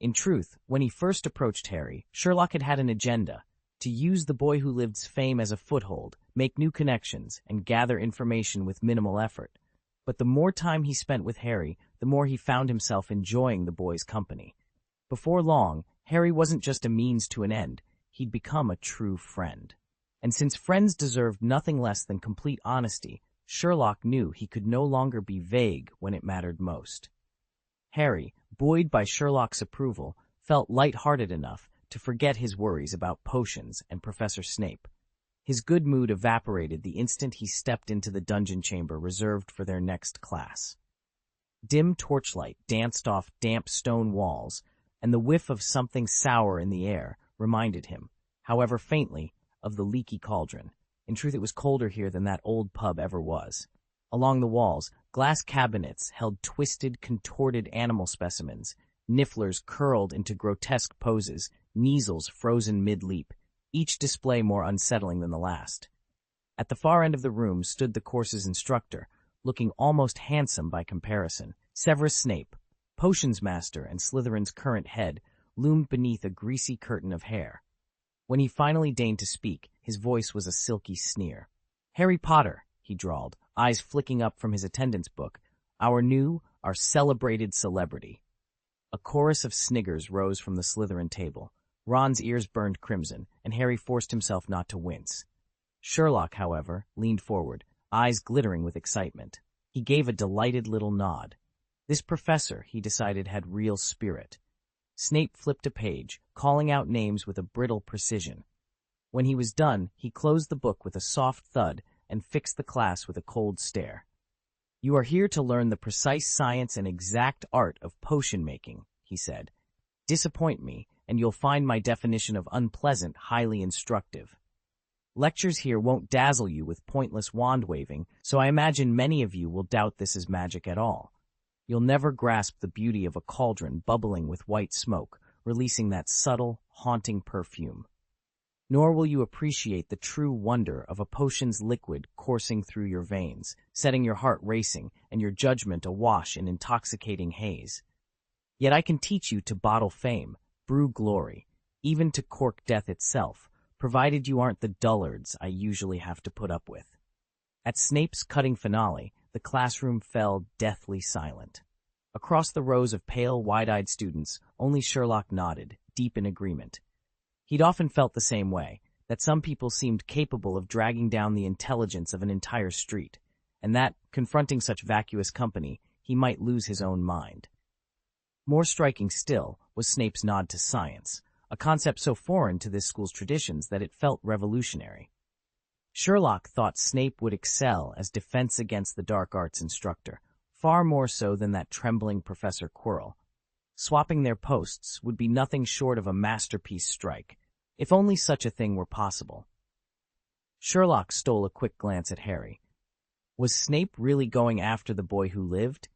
In truth, when he first approached Harry, Sherlock had had an agenda: to use the boy who lived's fame as a foothold, make new connections, and gather information with minimal effort. But the more time he spent with Harry, the more he found himself enjoying the boy's company. Before long, Harry wasn't just a means to an end, he'd become a true friend. And since friends deserved nothing less than complete honesty, Sherlock knew he could no longer be vague when it mattered most. Harry, buoyed by Sherlock's approval, felt light-hearted enough to forget his worries about potions and Professor Snape. His good mood evaporated the instant he stepped into the dungeon chamber reserved for their next class. Dim torchlight danced off damp stone walls, and the whiff of something sour in the air reminded him, however faintly, of the leaky cauldron. In truth, it was colder here than that old pub ever was. Along the walls, glass cabinets held twisted, contorted animal specimens, nifflers curled into grotesque poses, measles frozen mid-leap, each display more unsettling than the last. At the far end of the room stood the course's instructor, looking almost handsome by comparison. Severus Snape, Potions Master and Slytherin's current head, loomed beneath a greasy curtain of hair. When he finally deigned to speak, his voice was a silky sneer. "Harry Potter," he drawled, eyes flicking up from his attendance book. Our celebrated celebrity." A chorus of sniggers rose from the Slytherin table. Ron's ears burned crimson, and Harry forced himself not to wince. Sherlock, however, leaned forward, eyes glittering with excitement. He gave a delighted little nod. This professor, he decided, had real spirit. Snape flipped a page, calling out names with a brittle precision. When he was done, he closed the book with a soft thud and fixed the class with a cold stare. "You are here to learn the precise science and exact art of potion-making," he said. "Disappoint me, and you'll find my definition of unpleasant highly instructive. Lectures here won't dazzle you with pointless wand-waving, so I imagine many of you will doubt this is magic at all. You'll never grasp the beauty of a cauldron bubbling with white smoke, releasing that subtle, haunting perfume. Nor will you appreciate the true wonder of a potion's liquid coursing through your veins, setting your heart racing and your judgment awash in intoxicating haze. Yet I can teach you to bottle fame, brew glory, even to cork death itself, provided you aren't the dullards I usually have to put up with." At Snape's cutting finale, the classroom fell deathly silent. Across the rows of pale, wide-eyed students, only Sherlock nodded, deep in agreement. He'd often felt the same way, that some people seemed capable of dragging down the intelligence of an entire street, and that, confronting such vacuous company, he might lose his own mind. More striking still was Snape's nod to science, a concept so foreign to this school's traditions that it felt revolutionary. Sherlock thought Snape would excel as defense against the dark arts instructor, far more so than that trembling Professor Quirrell. Swapping their posts would be nothing short of a masterpiece strike, if only such a thing were possible. Sherlock stole a quick glance at Harry. Was Snape really going after the boy who lived?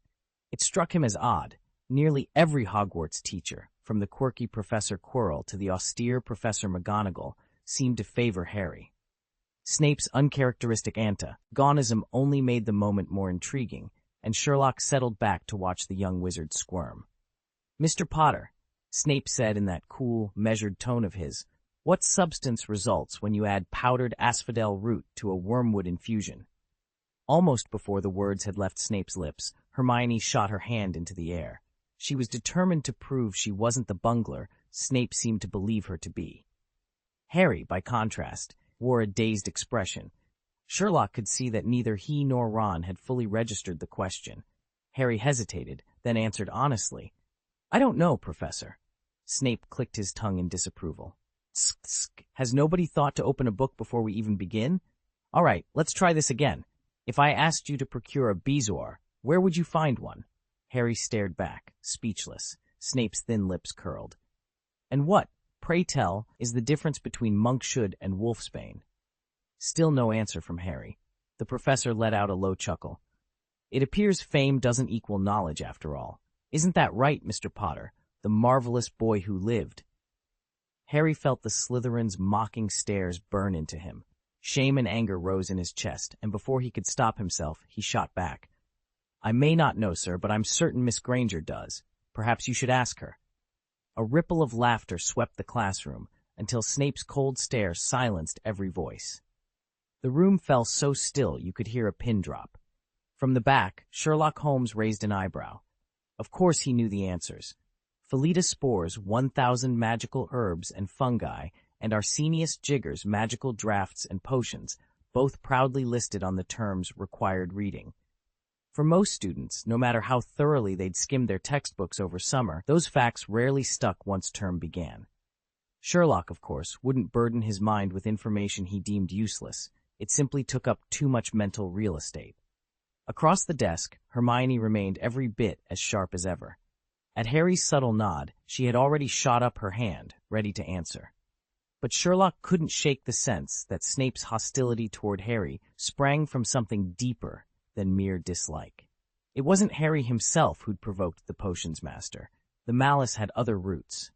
It struck him as odd. Nearly every Hogwarts teacher, from the quirky Professor Quirrell to the austere Professor McGonagall, seemed to favor Harry. Snape's uncharacteristic antagonism only made the moment more intriguing, and Sherlock settled back to watch the young wizard squirm. "Mr. Potter," Snape said in that cool, measured tone of his, "what substance results when you add powdered asphodel root to a wormwood infusion?" Almost before the words had left Snape's lips, Hermione shot her hand into the air. She was determined to prove she wasn't the bungler Snape seemed to believe her to be. Harry, by contrast, wore a dazed expression. Sherlock could see that neither he nor Ron had fully registered the question. Harry hesitated, then answered honestly, "I don't know, Professor." Snape clicked his tongue in disapproval. "Tsk. Has nobody thought to open a book before we even begin? All right, let's try this again. If I asked you to procure a bezoar, where would you find one?" Harry stared back, speechless. Snape's thin lips curled. "And what, pray tell, is the difference between monkshood and wolfsbane?" Still no answer from Harry. The professor let out a low chuckle. "It appears fame doesn't equal knowledge after all. Isn't that right, Mr. Potter, the marvelous boy who lived?" Harry felt the Slytherin's mocking stares burn into him. Shame and anger rose in his chest, and before he could stop himself, he shot back. "I may not know, sir, but I'm certain Miss Granger does. Perhaps you should ask her." A ripple of laughter swept the classroom, until Snape's cold stare silenced every voice. The room fell so still you could hear a pin drop. From the back, Sherlock Holmes raised an eyebrow. Of course he knew the answers. Felida Spore's 1,000 magical herbs and fungi, and Arsenius Jigger's magical drafts and potions, both proudly listed on the terms required reading. For most students, no matter how thoroughly they'd skimmed their textbooks over summer, those facts rarely stuck once term began. Sherlock, of course, wouldn't burden his mind with information he deemed useless. It simply took up too much mental real estate. Across the desk, Hermione remained every bit as sharp as ever. At Harry's subtle nod, she had already shot up her hand, ready to answer. But Sherlock couldn't shake the sense that Snape's hostility toward Harry sprang from something deeper than mere dislike. It wasn't Harry himself who'd provoked the potions master. The malice had other roots.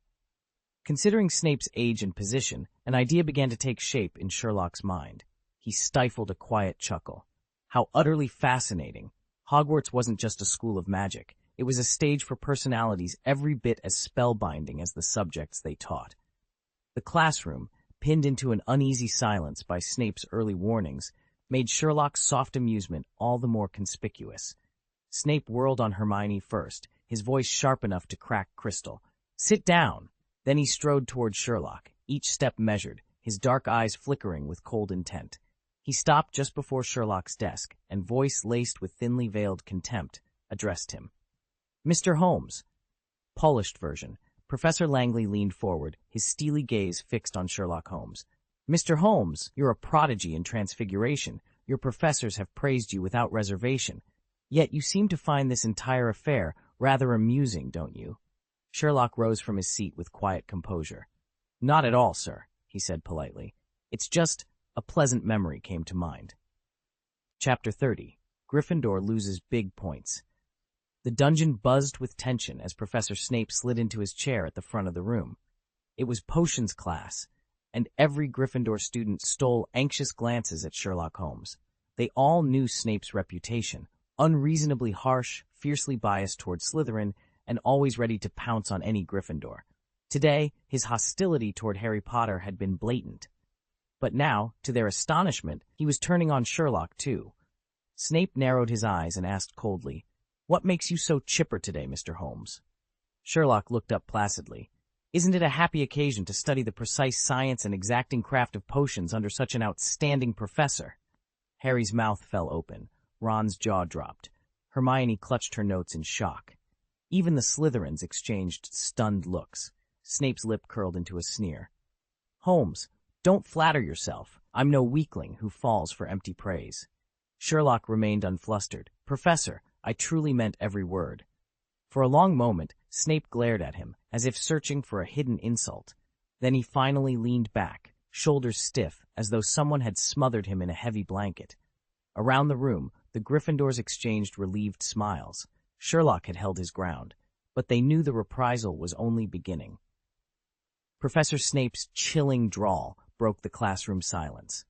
Considering Snape's age and position, an idea began to take shape in Sherlock's mind. He stifled a quiet chuckle. How utterly fascinating. Hogwarts wasn't just a school of magic. It was a stage for personalities every bit as spellbinding as the subjects they taught. The classroom, pinned into an uneasy silence by Snape's early warnings, made Sherlock's soft amusement all the more conspicuous. Snape whirled on Hermione first, his voice sharp enough to crack crystal. "Sit down!" Then he strode toward Sherlock, each step measured, his dark eyes flickering with cold intent. He stopped just before Sherlock's desk, and voice laced with thinly veiled contempt, addressed him. "Mr. Holmes." Polished version. Professor Langley leaned forward, his steely gaze fixed on Sherlock Holmes. "Mr. Holmes, you're a prodigy in transfiguration. Your professors have praised you without reservation. Yet you seem to find this entire affair rather amusing, don't you?" Sherlock rose from his seat with quiet composure. "Not at all, sir," he said politely. "It's just a pleasant memory came to mind." Chapter 30. Gryffindor loses big points. The dungeon buzzed with tension as Professor Snape slid into his chair at the front of the room. It was potions class, and every Gryffindor student stole anxious glances at Sherlock Holmes. They all knew Snape's reputation, unreasonably harsh, fiercely biased toward Slytherin, and always ready to pounce on any Gryffindor. Today, his hostility toward Harry Potter had been blatant. But now, to their astonishment, he was turning on Sherlock too. Snape narrowed his eyes and asked coldly, "What makes you so chipper today, Mr. Holmes?" Sherlock looked up placidly. "Isn't it a happy occasion to study the precise science and exacting craft of potions under such an outstanding professor?" Harry's mouth fell open. Ron's jaw dropped. Hermione clutched her notes in shock. Even the Slytherins exchanged stunned looks. Snape's lip curled into a sneer. "Holmes, don't flatter yourself. I'm no weakling who falls for empty praise." Sherlock remained unflustered. "Professor, I truly meant every word." For a long moment, Snape glared at him, as if searching for a hidden insult. Then he finally leaned back, shoulders stiff, as though someone had smothered him in a heavy blanket. Around the room, the Gryffindors exchanged relieved smiles. Sherlock had held his ground, but they knew the reprisal was only beginning. Professor Snape's chilling drawl broke the classroom silence.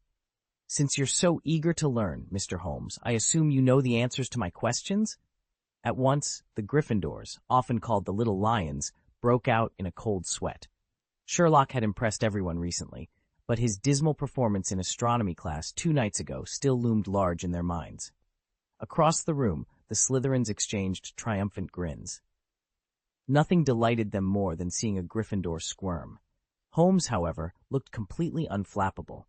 "Since you're so eager to learn, Mr. Holmes, I assume you know the answers to my questions?" At once, the Gryffindors, often called the Little Lions, broke out in a cold sweat. Sherlock had impressed everyone recently, but his dismal performance in astronomy class 2 nights ago still loomed large in their minds. Across the room, the Slytherins exchanged triumphant grins. Nothing delighted them more than seeing a Gryffindor squirm. Holmes, however, looked completely unflappable.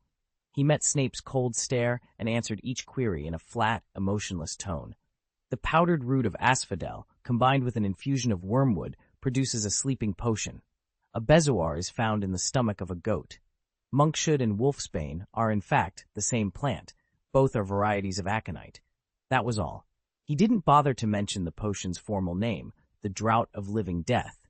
He met Snape's cold stare and answered each query in a flat, emotionless tone. The powdered root of asphodel, combined with an infusion of wormwood, produces a sleeping potion. A bezoar is found in the stomach of a goat. Monkshood and wolfsbane are, in fact, the same plant. Both are varieties of aconite. That was all. He didn't bother to mention the potion's formal name, the Draught of Living Death.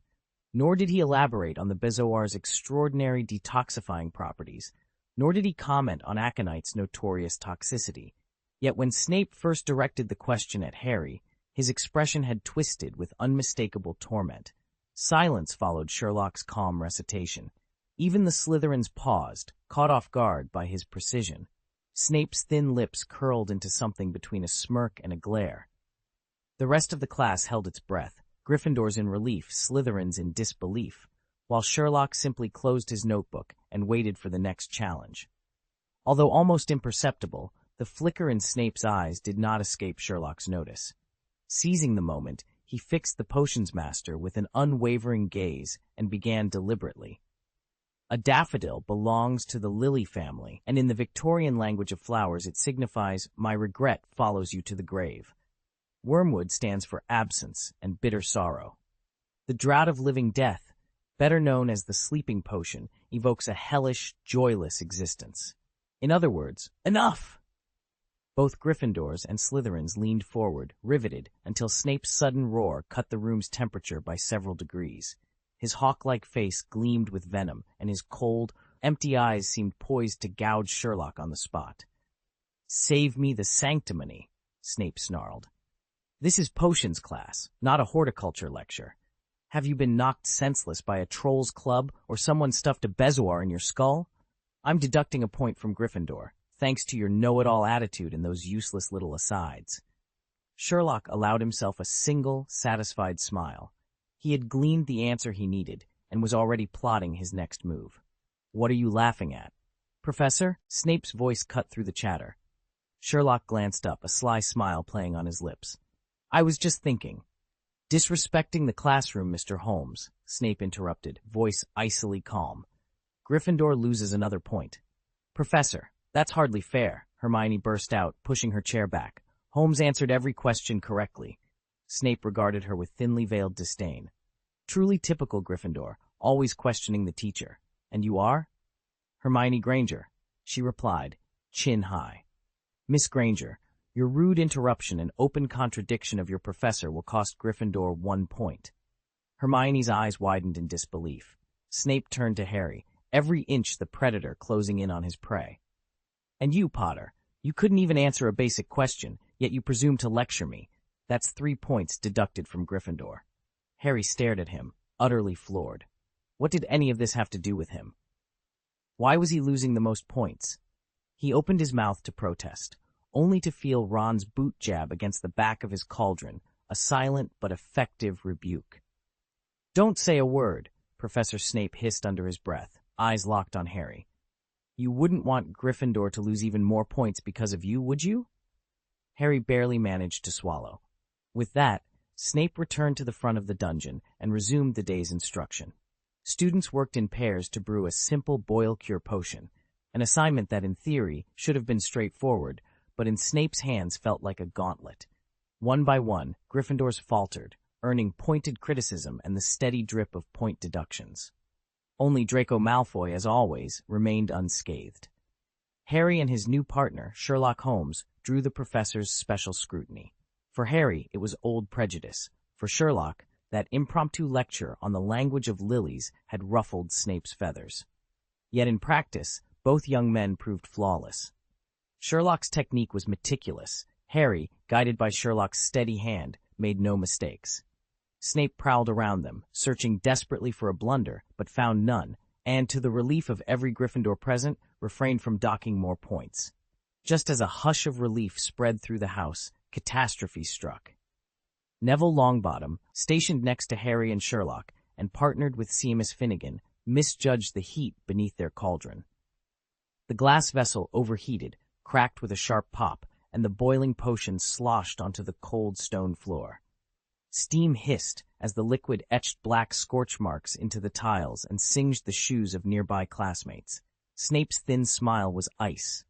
Nor did he elaborate on the bezoar's extraordinary detoxifying properties. Nor did he comment on aconite's notorious toxicity. Yet when Snape first directed the question at Harry, his expression had twisted with unmistakable torment. Silence followed Sherlock's calm recitation. Even the Slytherins paused, caught off guard by his precision. Snape's thin lips curled into something between a smirk and a glare. The rest of the class held its breath, Gryffindors in relief, Slytherins in disbelief, while Sherlock simply closed his notebook and waited for the next challenge. Although almost imperceptible, the flicker in Snape's eyes did not escape Sherlock's notice. Seizing the moment, he fixed the potions master with an unwavering gaze and began deliberately. A daffodil belongs to the lily family, and in the Victorian language of flowers it signifies, "My regret follows you to the grave." Wormwood stands for absence and bitter sorrow. The Draught of Living Death, better known as the sleeping potion, evokes a hellish, joyless existence. In other words, enough! Both Gryffindors and Slytherins leaned forward, riveted, until Snape's sudden roar cut the room's temperature by several degrees. His hawk-like face gleamed with venom, and his cold, empty eyes seemed poised to gouge Sherlock on the spot. "Save me the sanctimony," Snape snarled. "This is potions class, not a horticulture lecture. Have you been knocked senseless by a troll's club or someone stuffed a bezoar in your skull? I'm deducting a point from Gryffindor, thanks to your know-it-all attitude and those useless little asides." Sherlock allowed himself a single, satisfied smile. He had gleaned the answer he needed and was already plotting his next move. "What are you laughing at?" "Professor?" Snape's voice cut through the chatter. Sherlock glanced up, a sly smile playing on his lips. "I was just thinking." "Disrespecting the classroom, Mr. Holmes," Snape interrupted, voice icily calm. "Gryffindor loses another point." "Professor, that's hardly fair," Hermione burst out, pushing her chair back. "Holmes answered every question correctly." Snape regarded her with thinly veiled disdain. "Truly typical Gryffindor, always questioning the teacher. And you are?" "Hermione Granger," she replied, chin high. "Miss Granger, your rude interruption and open contradiction of your professor will cost Gryffindor 1 point." Hermione's eyes widened in disbelief. Snape turned to Harry, every inch the predator closing in on his prey. "And you, Potter, you couldn't even answer a basic question, yet you presume to lecture me. That's 3 points deducted from Gryffindor." Harry stared at him, utterly floored. What did any of this have to do with him? Why was he losing the most points? He opened his mouth to protest, only to feel Ron's boot jab against the back of his cauldron, a silent but effective rebuke. "Don't say a word," Professor Snape hissed under his breath, eyes locked on Harry. "You wouldn't want Gryffindor to lose even more points because of you, would you?" Harry barely managed to swallow. With that, Snape returned to the front of the dungeon and resumed the day's instruction. Students worked in pairs to brew a simple boil-cure potion, an assignment that in theory should have been straightforward, but in Snape's hands felt like a gauntlet. One by one, Gryffindors faltered, earning pointed criticism and the steady drip of point deductions. Only Draco Malfoy, as always, remained unscathed. Harry and his new partner, Sherlock Holmes, drew the professor's special scrutiny. For Harry, it was old prejudice. For Sherlock, that impromptu lecture on the language of lilies had ruffled Snape's feathers. Yet in practice, both young men proved flawless. Sherlock's technique was meticulous. Harry, guided by Sherlock's steady hand, made no mistakes. Snape prowled around them, searching desperately for a blunder, but found none, and, to the relief of every Gryffindor present, refrained from docking more points. Just as a hush of relief spread through the house, catastrophe struck. Neville Longbottom, stationed next to Harry and Sherlock, and partnered with Seamus Finnegan, misjudged the heat beneath their cauldron. The glass vessel overheated, cracked with a sharp pop, and the boiling potion sloshed onto the cold stone floor. Steam hissed as the liquid etched black scorch marks into the tiles and singed the shoes of nearby classmates. Snape's thin smile was ice.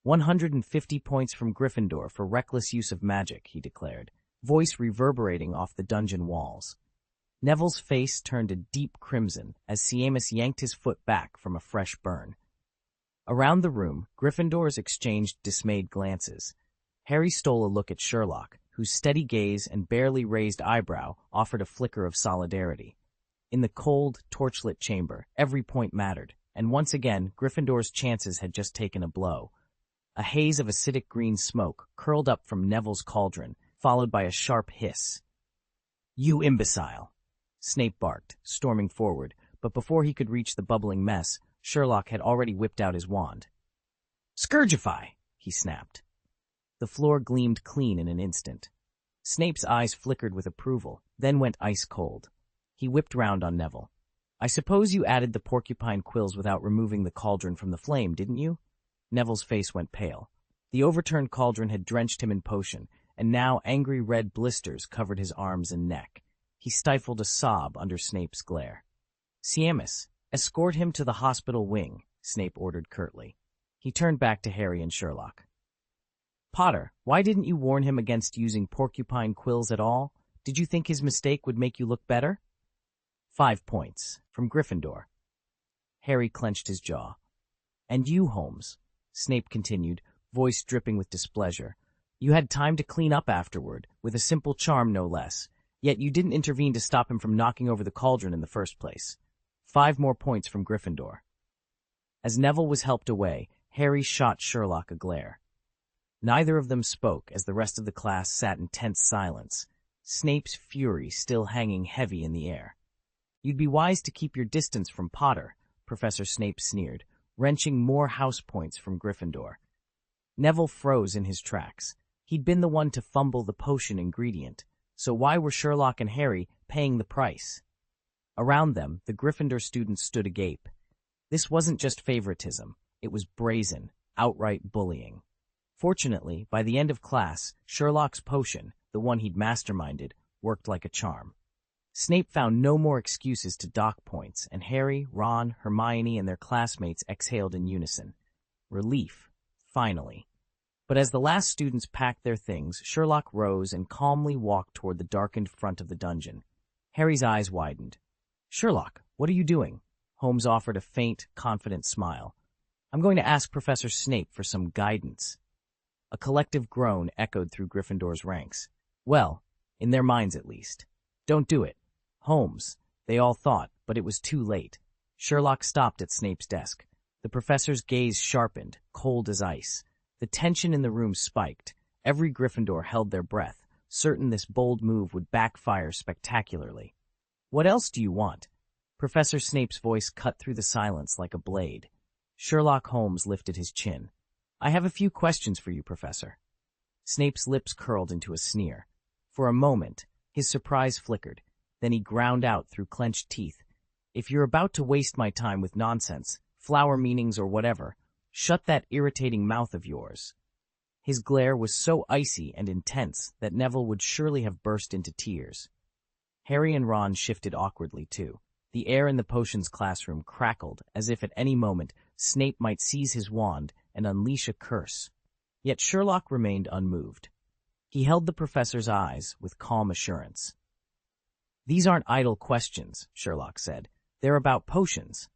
150 points from Gryffindor for reckless use of magic, he declared, voice reverberating off the dungeon walls. Neville's face turned a deep crimson as Seamus yanked his foot back from a fresh burn. Around the room, Gryffindors exchanged dismayed glances. Harry stole a look at Sherlock, whose steady gaze and barely raised eyebrow offered a flicker of solidarity. In the cold, torchlit chamber, every point mattered, and once again, Gryffindor's chances had just taken a blow. A haze of acidic green smoke curled up from Neville's cauldron, followed by a sharp hiss. "You imbecile!" Snape barked, storming forward, but before he could reach the bubbling mess, Sherlock had already whipped out his wand. "Scourgify!" he snapped. The floor gleamed clean in an instant. Snape's eyes flickered with approval, then went ice cold. He whipped round on Neville. "I suppose you added the porcupine quills without removing the cauldron from the flame, didn't you?" Neville's face went pale. The overturned cauldron had drenched him in potion, and now angry red blisters covered his arms and neck. He stifled a sob under Snape's glare. "Seamus, escort him to the hospital wing," Snape ordered curtly. He turned back to Harry and Sherlock. "Potter, why didn't you warn him against using porcupine quills at all? Did you think his mistake would make you look better?" 5 points, from Gryffindor. Harry clenched his jaw. "And you, Holmes," Snape continued, voice dripping with displeasure. "You had time to clean up afterward, with a simple charm no less, yet you didn't intervene to stop him from knocking over the cauldron in the first place. 5 more points from Gryffindor." As Neville was helped away, Harry shot Sherlock a glare. Neither of them spoke as the rest of the class sat in tense silence, Snape's fury still hanging heavy in the air. "You'd be wise to keep your distance from Potter," Professor Snape sneered, wrenching more house points from Gryffindor. Neville froze in his tracks. He'd been the one to fumble the potion ingredient, so why were Sherlock and Harry paying the price? Around them, the Gryffindor students stood agape. This wasn't just favoritism, it was brazen, outright bullying. Fortunately, by the end of class, Sherlock's potion, the one he'd masterminded, worked like a charm. Snape found no more excuses to dock points, and Harry, Ron, Hermione, and their classmates exhaled in unison. Relief, finally. But as the last students packed their things, Sherlock rose and calmly walked toward the darkened front of the dungeon. Harry's eyes widened. "Sherlock, what are you doing?" Holmes offered a faint, confident smile. "I'm going to ask Professor Snape for some guidance." A collective groan echoed through Gryffindor's ranks. Well, in their minds at least. "Don't do it, Holmes," they all thought, but it was too late. Sherlock stopped at Snape's desk. The professor's gaze sharpened, cold as ice. The tension in the room spiked. Every Gryffindor held their breath, certain this bold move would backfire spectacularly. "What else do you want?" Professor Snape's voice cut through the silence like a blade. Sherlock Holmes lifted his chin. "I have a few questions for you, Professor." Snape's lips curled into a sneer. For a moment, his surprise flickered. Then he ground out through clenched teeth. "If you're about to waste my time with nonsense, flower meanings or whatever, shut that irritating mouth of yours." His glare was so icy and intense that Neville would surely have burst into tears. Harry and Ron shifted awkwardly, too. The air in the potions classroom crackled as if at any moment Snape might seize his wand and unleash a curse. Yet Sherlock remained unmoved. He held the professor's eyes with calm assurance. "These aren't idle questions," Sherlock said. "They're about potions."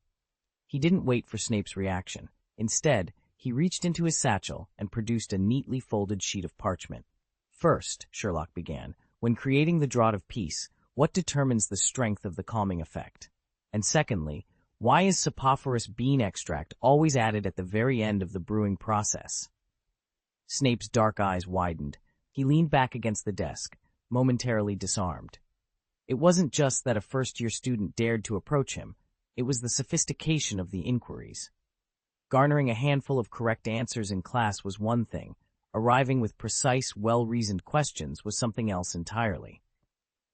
He didn't wait for Snape's reaction. Instead, he reached into his satchel and produced a neatly folded sheet of parchment. "First," Sherlock began, "when creating the Draught of Peace, what determines the strength of the calming effect? And secondly, why is saprophoros bean extract always added at the very end of the brewing process?" Snape's dark eyes widened. He leaned back against the desk, momentarily disarmed. It wasn't just that a first-year student dared to approach him. It was the sophistication of the inquiries. Garnering a handful of correct answers in class was one thing. Arriving with precise, well-reasoned questions was something else entirely.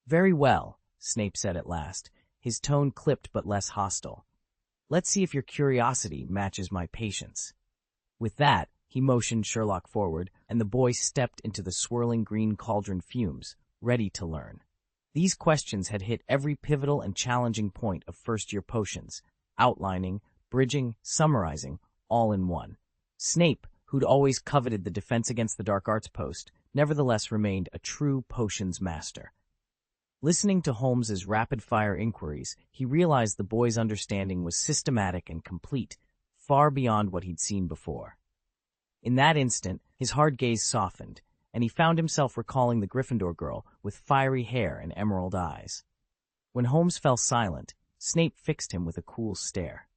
"Very well," Snape said at last, his tone clipped but less hostile. "Let's see if your curiosity matches my patience." With that, he motioned Sherlock forward, and the boy stepped into the swirling green cauldron fumes, ready to learn. These questions had hit every pivotal and challenging point of first-year potions, outlining, bridging, summarizing, all in one. Snape, who'd always coveted the Defense Against the Dark Arts post, nevertheless remained a true potions master. Listening to Holmes's rapid-fire inquiries, he realized the boy's understanding was systematic and complete, far beyond what he'd seen before. In that instant, his hard gaze softened, and he found himself recalling the Gryffindor girl with fiery hair and emerald eyes. When Holmes fell silent, Snape fixed him with a cool stare.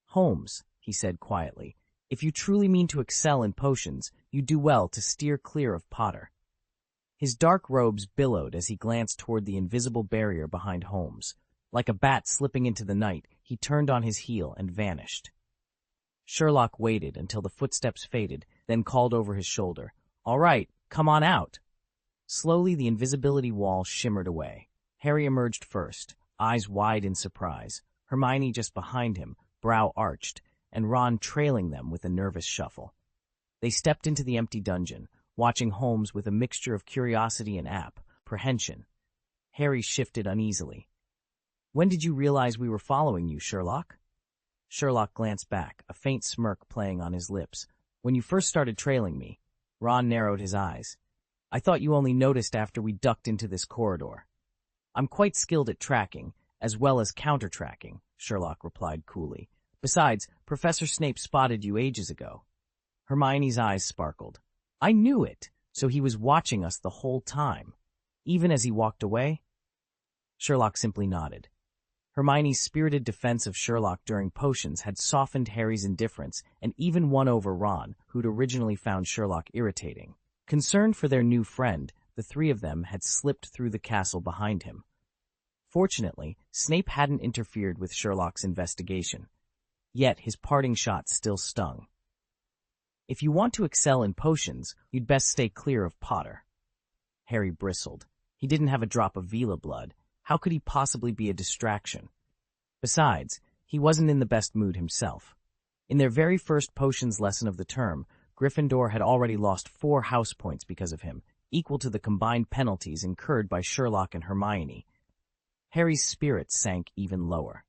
"Holmes," he said quietly, "if you truly mean to excel in potions, you do well to steer clear of Potter." His dark robes billowed as he glanced toward the invisible barrier behind Holmes. Like a bat slipping into the night, he turned on his heel and vanished. Sherlock waited until the footsteps faded, then called over his shoulder, "All right, come on out." Slowly, the invisibility wall shimmered away. Harry emerged first, eyes wide in surprise, Hermione just behind him, brow arched, and Ron trailing them with a nervous shuffle. They stepped into the empty dungeon, watching Holmes with a mixture of curiosity and apprehension. Harry shifted uneasily. "When did you realize we were following you, Sherlock?" Sherlock glanced back, a faint smirk playing on his lips. "When you first started trailing me." Ron narrowed his eyes. "I thought you only noticed after we ducked into this corridor." "I'm quite skilled at tracking, as well as counter-tracking," Sherlock replied coolly. "Besides, Professor Snape spotted you ages ago." Hermione's eyes sparkled. "I knew it, so he was watching us the whole time, even as he walked away?" Sherlock simply nodded. Hermione's spirited defense of Sherlock during potions had softened Harry's indifference and even won over Ron, who'd originally found Sherlock irritating. Concerned for their new friend, the three of them had slipped through the castle behind him. Fortunately, Snape hadn't interfered with Sherlock's investigation. Yet his parting shot still stung. If you want to excel in potions, you'd best stay clear of Potter. Harry bristled. He didn't have a drop of Vela blood. How could he possibly be a distraction? Besides, he wasn't in the best mood himself. In their very first potions lesson of the term, Gryffindor had already lost 4 house points because of him, equal to the combined penalties incurred by Sherlock and Hermione. Harry's spirits sank even lower.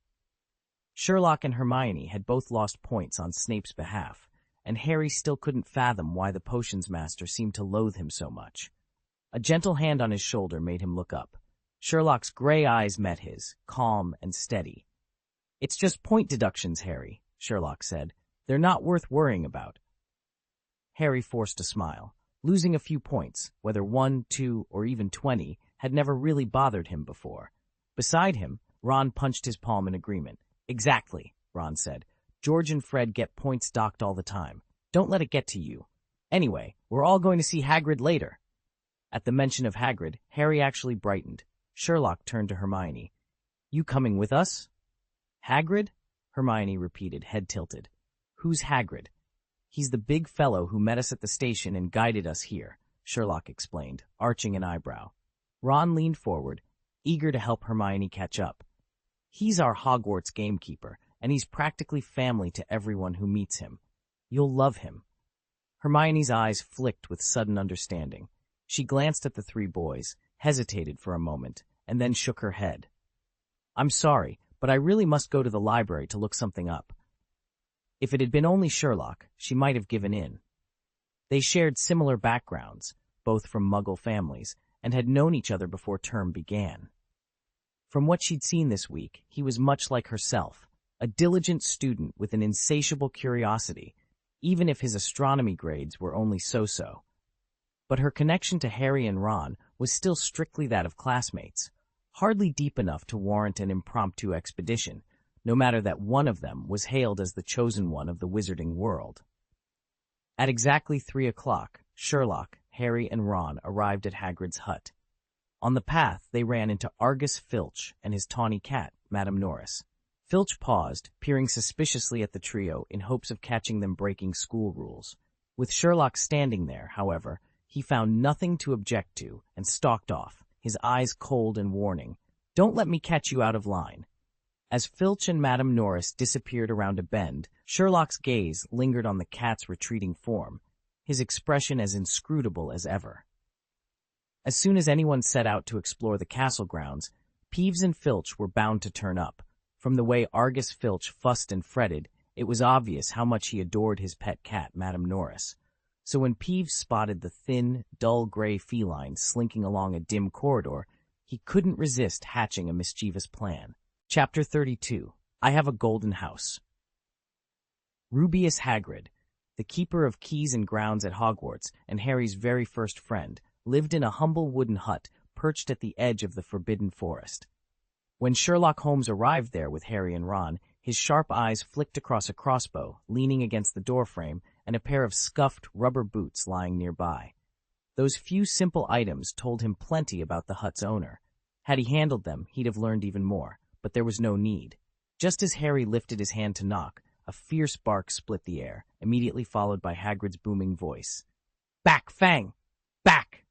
Sherlock and Hermione had both lost points on Snape's behalf, and Harry still couldn't fathom why the potions master seemed to loathe him so much. A gentle hand on his shoulder made him look up. Sherlock's gray eyes met his, calm and steady. "It's just point deductions, Harry," Sherlock said. "They're not worth worrying about." Harry forced a smile. Losing a few points, whether 1, 2, or even 20, had never really bothered him before. Beside him, Ron punched his palm in agreement. "Exactly," Ron said. "George and Fred get points docked all the time. Don't let it get to you. Anyway, we're all going to see Hagrid later." At the mention of Hagrid, Harry actually brightened. Sherlock turned to Hermione. "You coming with us?" "Hagrid?" Hermione repeated, head tilted. "Who's Hagrid?" "He's the big fellow who met us at the station and guided us here," Sherlock explained, arching an eyebrow. Ron leaned forward, eager to help Hermione catch up. "He's our Hogwarts gamekeeper, and he's practically family to everyone who meets him. You'll love him." Hermione's eyes flicked with sudden understanding. She glanced at the 3 boys, hesitated for a moment, and then shook her head. "I'm sorry, but I really must go to the library to look something up." If it had been only Sherlock, she might have given in. They shared similar backgrounds, both from Muggle families, and had known each other before term began. From what she'd seen this week, he was much like herself, a diligent student with an insatiable curiosity, even if his astronomy grades were only so-so. But her connection to Harry and Ron was still strictly that of classmates, hardly deep enough to warrant an impromptu expedition, no matter that one of them was hailed as the chosen one of the wizarding world. At exactly 3 o'clock, Sherlock, Harry, and Ron arrived at Hagrid's hut. On the path, they ran into Argus Filch and his tawny cat, Madame Norris. Filch paused, peering suspiciously at the trio in hopes of catching them breaking school rules. With Sherlock standing there, however, he found nothing to object to and stalked off, his eyes cold and warning. "Don't let me catch you out of line." As Filch and Madame Norris disappeared around a bend, Sherlock's gaze lingered on the cat's retreating form, his expression as inscrutable as ever. As soon as anyone set out to explore the castle grounds, Peeves and Filch were bound to turn up. From the way Argus Filch fussed and fretted, it was obvious how much he adored his pet cat, Madame Norris. So when Peeves spotted the thin, dull gray feline slinking along a dim corridor, he couldn't resist hatching a mischievous plan. Chapter 32. I Have a Golden House. Rubeus Hagrid, the keeper of keys and grounds at Hogwarts and Harry's very first friend, lived in a humble wooden hut perched at the edge of the Forbidden Forest. When Sherlock Holmes arrived there with Harry and Ron, his sharp eyes flicked across a crossbow leaning against the doorframe and a pair of scuffed rubber boots lying nearby. Those few simple items told him plenty about the hut's owner. Had he handled them, he'd have learned even more, but there was no need. Just as Harry lifted his hand to knock, a fierce bark split the air, immediately followed by Hagrid's booming voice. "Back, Fang! Back!"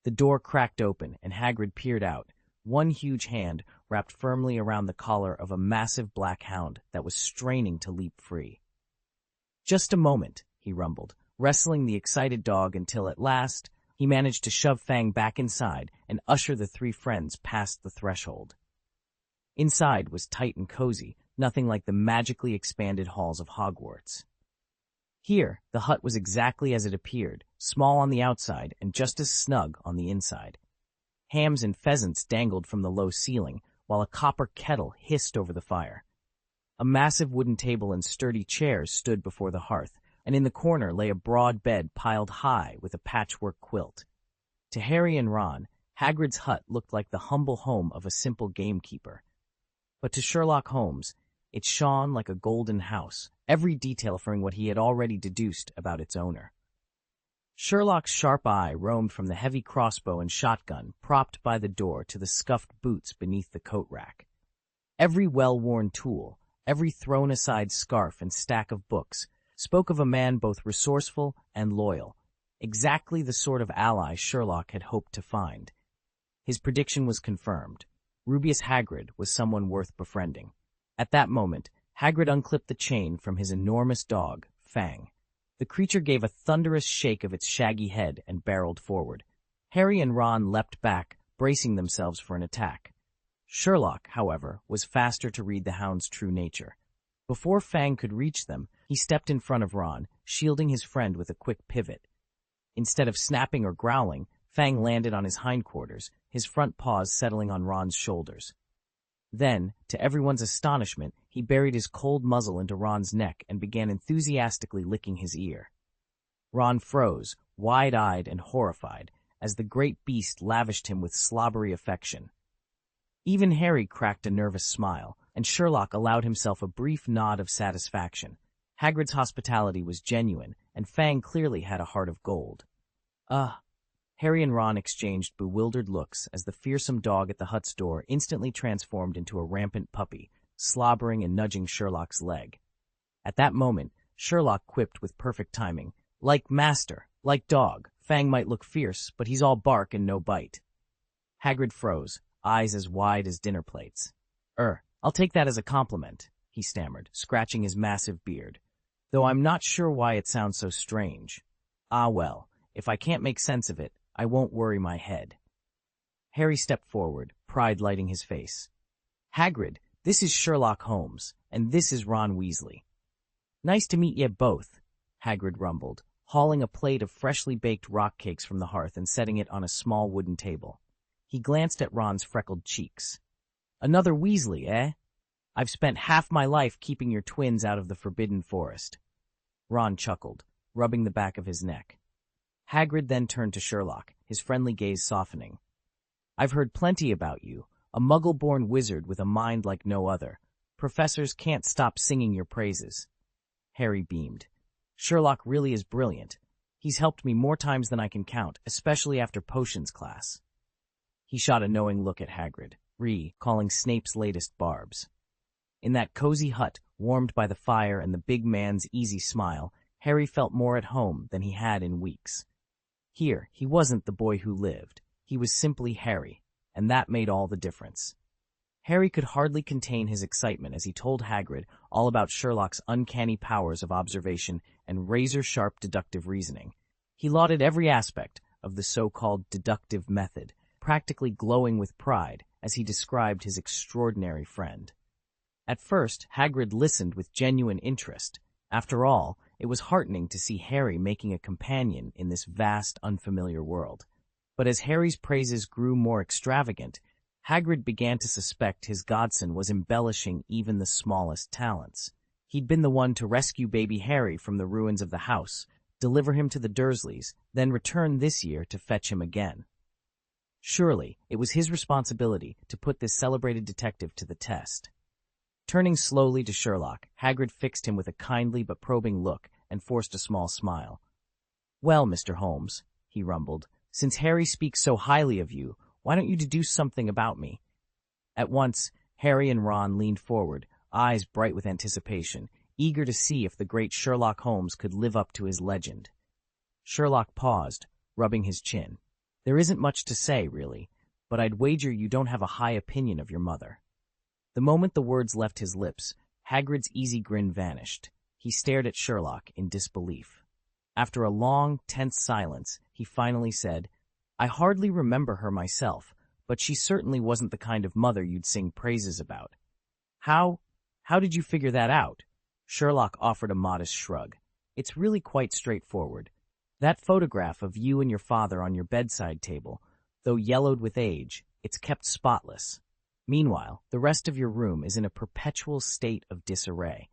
The door cracked open, and Hagrid peered out, one huge hand wrapped firmly around the collar of a massive black hound that was straining to leap free. "Just a moment," he rumbled, wrestling the excited dog until at last he managed to shove Fang back inside and usher the 3 friends past the threshold. Inside was tight and cozy, nothing like the magically expanded halls of Hogwarts. Here, the hut was exactly as it appeared, small on the outside and just as snug on the inside. Hams and pheasants dangled from the low ceiling, while a copper kettle hissed over the fire. A massive wooden table and sturdy chairs stood before the hearth, and in the corner lay a broad bed piled high with a patchwork quilt. To Harry and Ron, Hagrid's hut looked like the humble home of a simple gamekeeper. But to Sherlock Holmes, it shone like a golden house, every detail affirming what he had already deduced about its owner. Sherlock's sharp eye roamed from the heavy crossbow and shotgun propped by the door to the scuffed boots beneath the coat rack. Every well-worn tool, every thrown-aside scarf and stack of books, spoke of a man both resourceful and loyal, exactly the sort of ally Sherlock had hoped to find. His prediction was confirmed. Rubeus Hagrid was someone worth befriending. At that moment, Hagrid unclipped the chain from his enormous dog, Fang. The creature gave a thunderous shake of its shaggy head and barreled forward. Harry and Ron leapt back, bracing themselves for an attack. Sherlock, however, was faster to read the hound's true nature. Before Fang could reach them, he stepped in front of Ron, shielding his friend with a quick pivot. Instead of snapping or growling, Fang landed on his hindquarters, his front paws settling on Ron's shoulders. Then, to everyone's astonishment, he buried his cold muzzle into Ron's neck and began enthusiastically licking his ear. Ron froze, wide-eyed and horrified, as the great beast lavished him with slobbery affection. Even Harry cracked a nervous smile, and Sherlock allowed himself a brief nod of satisfaction. Hagrid's hospitality was genuine, and Fang clearly had a heart of gold. Harry and Ron exchanged bewildered looks as the fearsome dog at the hut's door instantly transformed into a rampant puppy, slobbering and nudging Sherlock's leg. At that moment, Sherlock quipped with perfect timing, "Like master, like dog, Fang might look fierce, but he's all bark and no bite." Hagrid froze, eyes as wide as dinner plates. I'll take that as a compliment," he stammered, scratching his massive beard, "though I'm not sure why it sounds so strange. Ah well, if I can't make sense of it, I won't worry my head." Harry stepped forward, pride lighting his face. "Hagrid, this is Sherlock Holmes, and this is Ron Weasley." "Nice to meet ye both," Hagrid rumbled, hauling a plate of freshly baked rock cakes from the hearth and setting it on a small wooden table. He glanced at Ron's freckled cheeks. "Another Weasley, eh? I've spent half my life keeping your twins out of the Forbidden Forest." Ron chuckled, rubbing the back of his neck. Hagrid then turned to Sherlock, his friendly gaze softening. "I've heard plenty about you, a muggle-born wizard with a mind like no other. Professors can't stop singing your praises." Harry beamed. "Sherlock really is brilliant. He's helped me more times than I can count, especially after potions class." He shot a knowing look at Hagrid, recalling Snape's latest barbs. In that cozy hut, warmed by the fire and the big man's easy smile, Harry felt more at home than he had in weeks. Here, he wasn't the boy who lived. He was simply Harry, and that made all the difference. Harry could hardly contain his excitement as he told Hagrid all about Sherlock's uncanny powers of observation and razor-sharp deductive reasoning. He lauded every aspect of the so-called deductive method, practically glowing with pride as he described his extraordinary friend. At first, Hagrid listened with genuine interest. After all, it was heartening to see Harry making a companion in this vast, unfamiliar world. But as Harry's praises grew more extravagant, Hagrid began to suspect his godson was embellishing even the smallest talents. He'd been the one to rescue baby Harry from the ruins of the house, deliver him to the Dursleys, then return this year to fetch him again. Surely, it was his responsibility to put this celebrated detective to the test. Turning slowly to Sherlock, Hagrid fixed him with a kindly but probing look and forced a small smile. "Well, Mr. Holmes," he rumbled, "since Harry speaks so highly of you, why don't you deduce something about me?" At once, Harry and Ron leaned forward, eyes bright with anticipation, eager to see if the great Sherlock Holmes could live up to his legend. Sherlock paused, rubbing his chin. "There isn't much to say, really, but I'd wager you don't have a high opinion of your mother." The moment the words left his lips, Hagrid's easy grin vanished. He stared at Sherlock in disbelief. After a long, tense silence, he finally said, "I hardly remember her myself, but she certainly wasn't the kind of mother you'd sing praises about." How did you figure that out?" Sherlock offered a modest shrug. "It's really quite straightforward. That photograph of you and your father on your bedside table, though yellowed with age, it's kept spotless. Meanwhile, the rest of your room is in a perpetual state of disarray.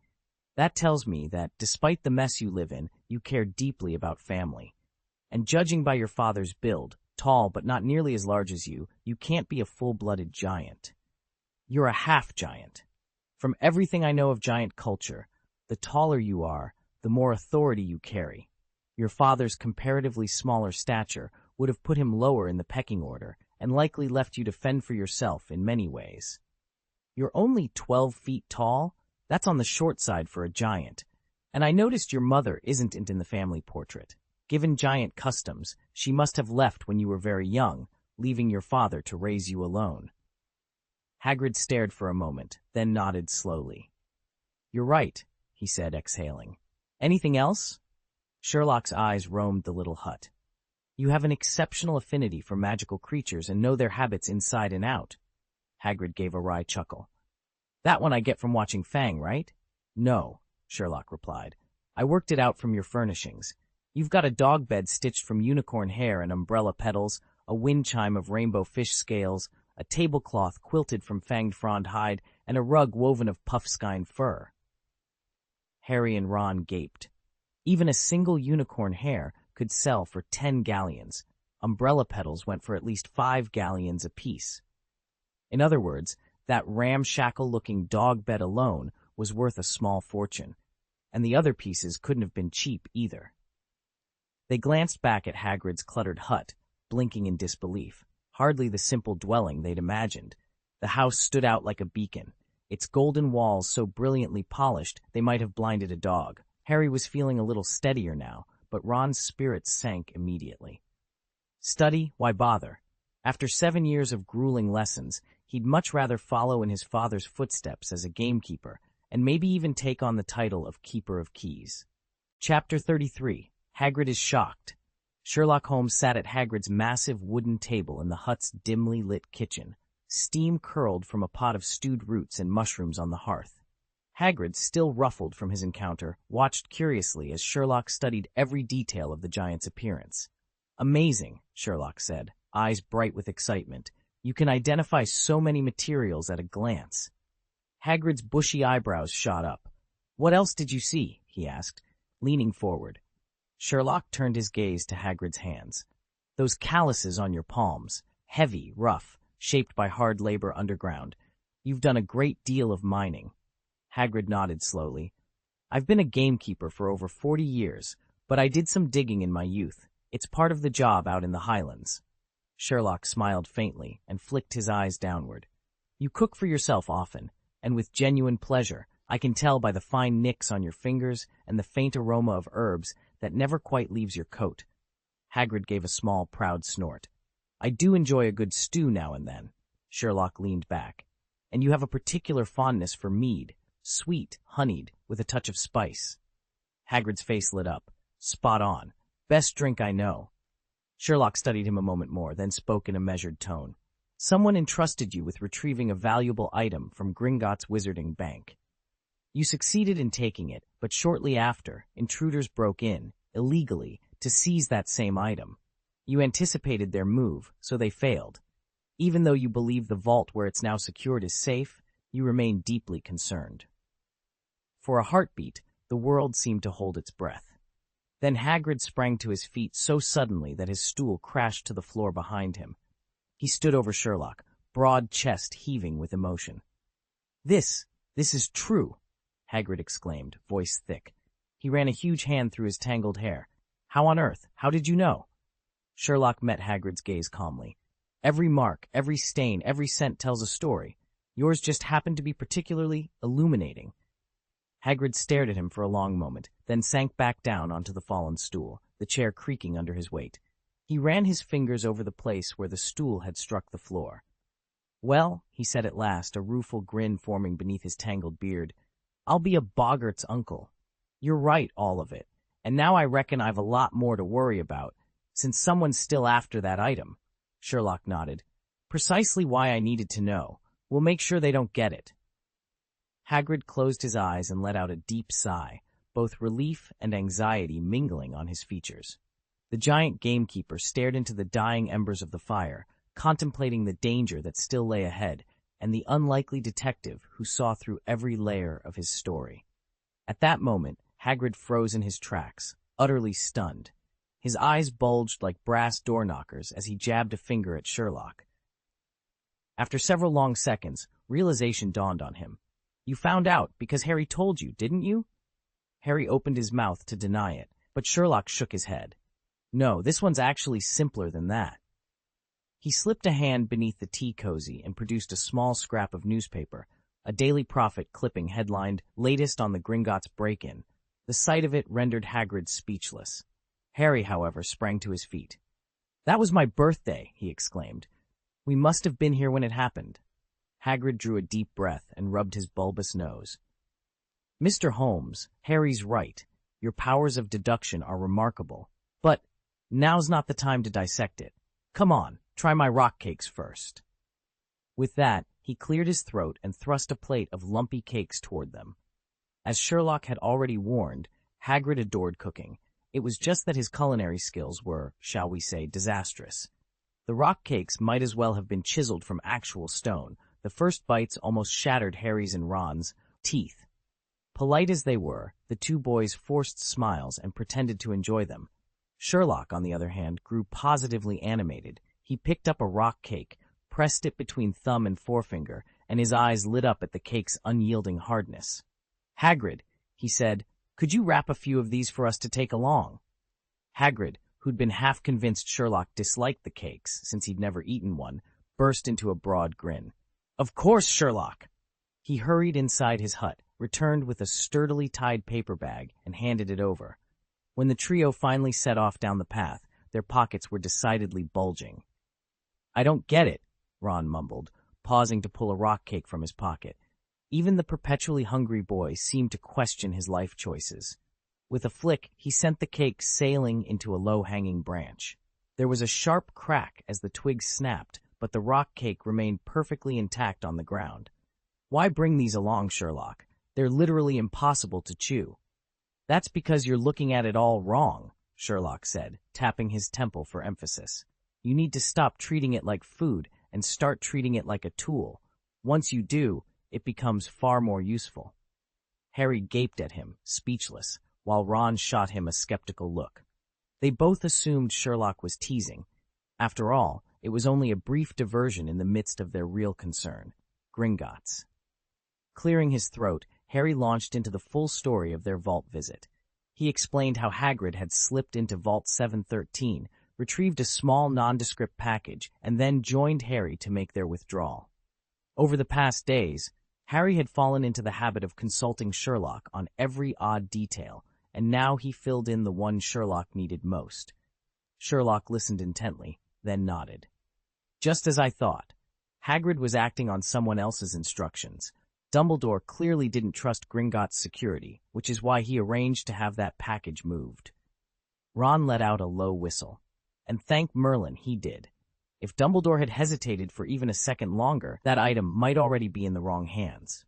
That tells me that, despite the mess you live in, you care deeply about family. And judging by your father's build, tall but not nearly as large as you can't be a full-blooded giant. You're a half-giant. From everything I know of giant culture, the taller you are, the more authority you carry. Your father's comparatively smaller stature would have put him lower in the pecking order, and likely left you to fend for yourself in many ways. You're only 12 feet tall? That's on the short side for a giant. And I noticed your mother isn't in the family portrait. Given giant customs, she must have left when you were very young, leaving your father to raise you alone." Hagrid stared for a moment, then nodded slowly. "You're right," he said, exhaling. "Anything else?" Sherlock's eyes roamed the little hut. "You have an exceptional affinity for magical creatures and know their habits inside and out." Hagrid gave a wry chuckle. "That one I get from watching Fang, right?" "No," Sherlock replied. "I worked it out from your furnishings. You've got a dog bed stitched from unicorn hair and umbrella petals, a wind chime of rainbow fish scales, a tablecloth quilted from fanged frond hide, and a rug woven of puffskein fur." Harry and Ron gaped. Even a single unicorn hair could sell for 10 galleons. Umbrella petals went for at least 5 galleons apiece. In other words, that ramshackle-looking dog bed alone was worth a small fortune, and the other pieces couldn't have been cheap either. They glanced back at Hagrid's cluttered hut, blinking in disbelief. Hardly the simple dwelling they'd imagined. The house stood out like a beacon, its golden walls so brilliantly polished they might have blinded a dog. Harry was feeling a little steadier now, but Ron's spirits sank immediately. Study? Why bother? After 7 years of grueling lessons, he'd much rather follow in his father's footsteps as a gamekeeper, and maybe even take on the title of Keeper of Keys. Chapter 33. Hagrid is shocked. Sherlock Holmes sat at Hagrid's massive wooden table in the hut's dimly lit kitchen. Steam curled from a pot of stewed roots and mushrooms on the hearth. Hagrid, still ruffled from his encounter, watched curiously as Sherlock studied every detail of the giant's appearance. "Amazing," Sherlock said, eyes bright with excitement. "You can identify so many materials at a glance." Hagrid's bushy eyebrows shot up. "What else did you see?" he asked, leaning forward. Sherlock turned his gaze to Hagrid's hands. "Those calluses on your palms, heavy, rough, shaped by hard labor underground. You've done a great deal of mining." Hagrid nodded slowly. "I've been a gamekeeper for over 40 years, but I did some digging in my youth. It's part of the job out in the Highlands." Sherlock smiled faintly and flicked his eyes downward. "You cook for yourself often, and with genuine pleasure. I can tell by the fine nicks on your fingers and the faint aroma of herbs that never quite leaves your coat." Hagrid gave a small, proud snort. "I do enjoy a good stew now and then." Sherlock leaned back. "And you have a particular fondness for mead, sweet, honeyed, with a touch of spice." Hagrid's face lit up. "Spot on. Best drink I know." Sherlock studied him a moment more, then spoke in a measured tone. "Someone entrusted you with retrieving a valuable item from Gringotts Wizarding Bank. You succeeded in taking it, but shortly after, intruders broke in, illegally, to seize that same item. You anticipated their move, so they failed. Even though you believe the vault where it's now secured is safe, you remain deeply concerned." For a heartbeat, the world seemed to hold its breath. Then Hagrid sprang to his feet so suddenly that his stool crashed to the floor behind him. He stood over Sherlock, broad chest heaving with emotion. This is true," Hagrid exclaimed, voice thick. He ran a huge hand through his tangled hair. "How on earth? How did you know?" Sherlock met Hagrid's gaze calmly. "Every mark, every stain, every scent tells a story. Yours just happened to be particularly illuminating." Hagrid stared at him for a long moment, then sank back down onto the fallen stool, the chair creaking under his weight. He ran his fingers over the place where the stool had struck the floor. "Well," he said at last, a rueful grin forming beneath his tangled beard, "I'll be a boggart's uncle. You're right, all of it. And now I reckon I've a lot more to worry about, since someone's still after that item." Sherlock nodded. "Precisely why I needed to know. We'll make sure they don't get it." Hagrid closed his eyes and let out a deep sigh, both relief and anxiety mingling on his features. The giant gamekeeper stared into the dying embers of the fire, contemplating the danger that still lay ahead, and the unlikely detective who saw through every layer of his story. At that moment, Hagrid froze in his tracks, utterly stunned. His eyes bulged like brass door knockers as he jabbed a finger at Sherlock. After several long seconds, realization dawned on him. "You found out because Harry told you, didn't you?" Harry opened his mouth to deny it, but Sherlock shook his head. "No, this one's actually simpler than that." He slipped a hand beneath the tea cozy and produced a small scrap of newspaper, a Daily Prophet clipping headlined, "Latest on the Gringotts Break-In." The sight of it rendered Hagrid speechless. Harry, however, sprang to his feet. "That was my birthday," he exclaimed. "We must have been here when it happened." Hagrid drew a deep breath and rubbed his bulbous nose. "Mr. Holmes, Harry's right. Your powers of deduction are remarkable. But now's not the time to dissect it. Come on, try my rock cakes first." With that, he cleared his throat and thrust a plate of lumpy cakes toward them. As Sherlock had already warned, Hagrid adored cooking. It was just that his culinary skills were, shall we say, disastrous. The rock cakes might as well have been chiseled from actual stone. The first bites almost shattered Harry's and Ron's teeth. Polite as they were, the two boys forced smiles and pretended to enjoy them. Sherlock, on the other hand, grew positively animated. He picked up a rock cake, pressed it between thumb and forefinger, and his eyes lit up at the cake's unyielding hardness. "Hagrid," he said, "could you wrap a few of these for us to take along?" Hagrid, who'd been half convinced Sherlock disliked the cakes since he'd never eaten one, burst into a broad grin. "Of course, Sherlock!" He hurried inside his hut, returned with a sturdily tied paper bag, and handed it over. When the trio finally set off down the path, their pockets were decidedly bulging. "I don't get it," Ron mumbled, pausing to pull a rock cake from his pocket. Even the perpetually hungry boy seemed to question his life choices. With a flick, he sent the cake sailing into a low-hanging branch. There was a sharp crack as the twig snapped, but the rock cake remained perfectly intact on the ground. "Why bring these along, Sherlock? They're literally impossible to chew." "That's because you're looking at it all wrong," Sherlock said, tapping his temple for emphasis. "You need to stop treating it like food and start treating it like a tool. Once you do, it becomes far more useful." Harry gaped at him, speechless, while Ron shot him a skeptical look. They both assumed Sherlock was teasing. After all, it was only a brief diversion in the midst of their real concern, Gringotts. Clearing his throat, Harry launched into the full story of their vault visit. He explained how Hagrid had slipped into Vault 713, retrieved a small nondescript package, and then joined Harry to make their withdrawal. Over the past days, Harry had fallen into the habit of consulting Sherlock on every odd detail, and now he filled in the one Sherlock needed most. Sherlock listened intently, then nodded. "Just as I thought. Hagrid was acting on someone else's instructions. Dumbledore clearly didn't trust Gringotts' security, which is why he arranged to have that package moved." Ron let out a low whistle. And thank Merlin he did. If Dumbledore had hesitated for even a second longer, that item might already be in the wrong hands.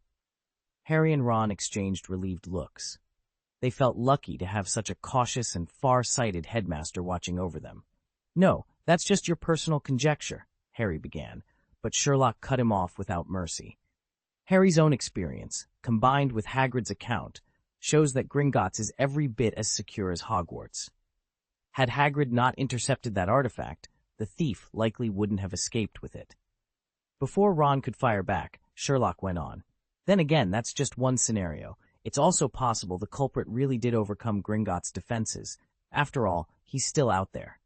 Harry and Ron exchanged relieved looks. They felt lucky to have such a cautious and far-sighted headmaster watching over them. "No, that's just your personal conjecture," Harry began, but Sherlock cut him off without mercy. Harry's own experience, combined with Hagrid's account, shows that Gringotts is every bit as secure as Hogwarts. Had Hagrid not intercepted that artifact, the thief likely wouldn't have escaped with it. Before Ron could fire back, Sherlock went on. "Then again, that's just one scenario. It's also possible the culprit really did overcome Gringotts' defenses. After all, he's still out there."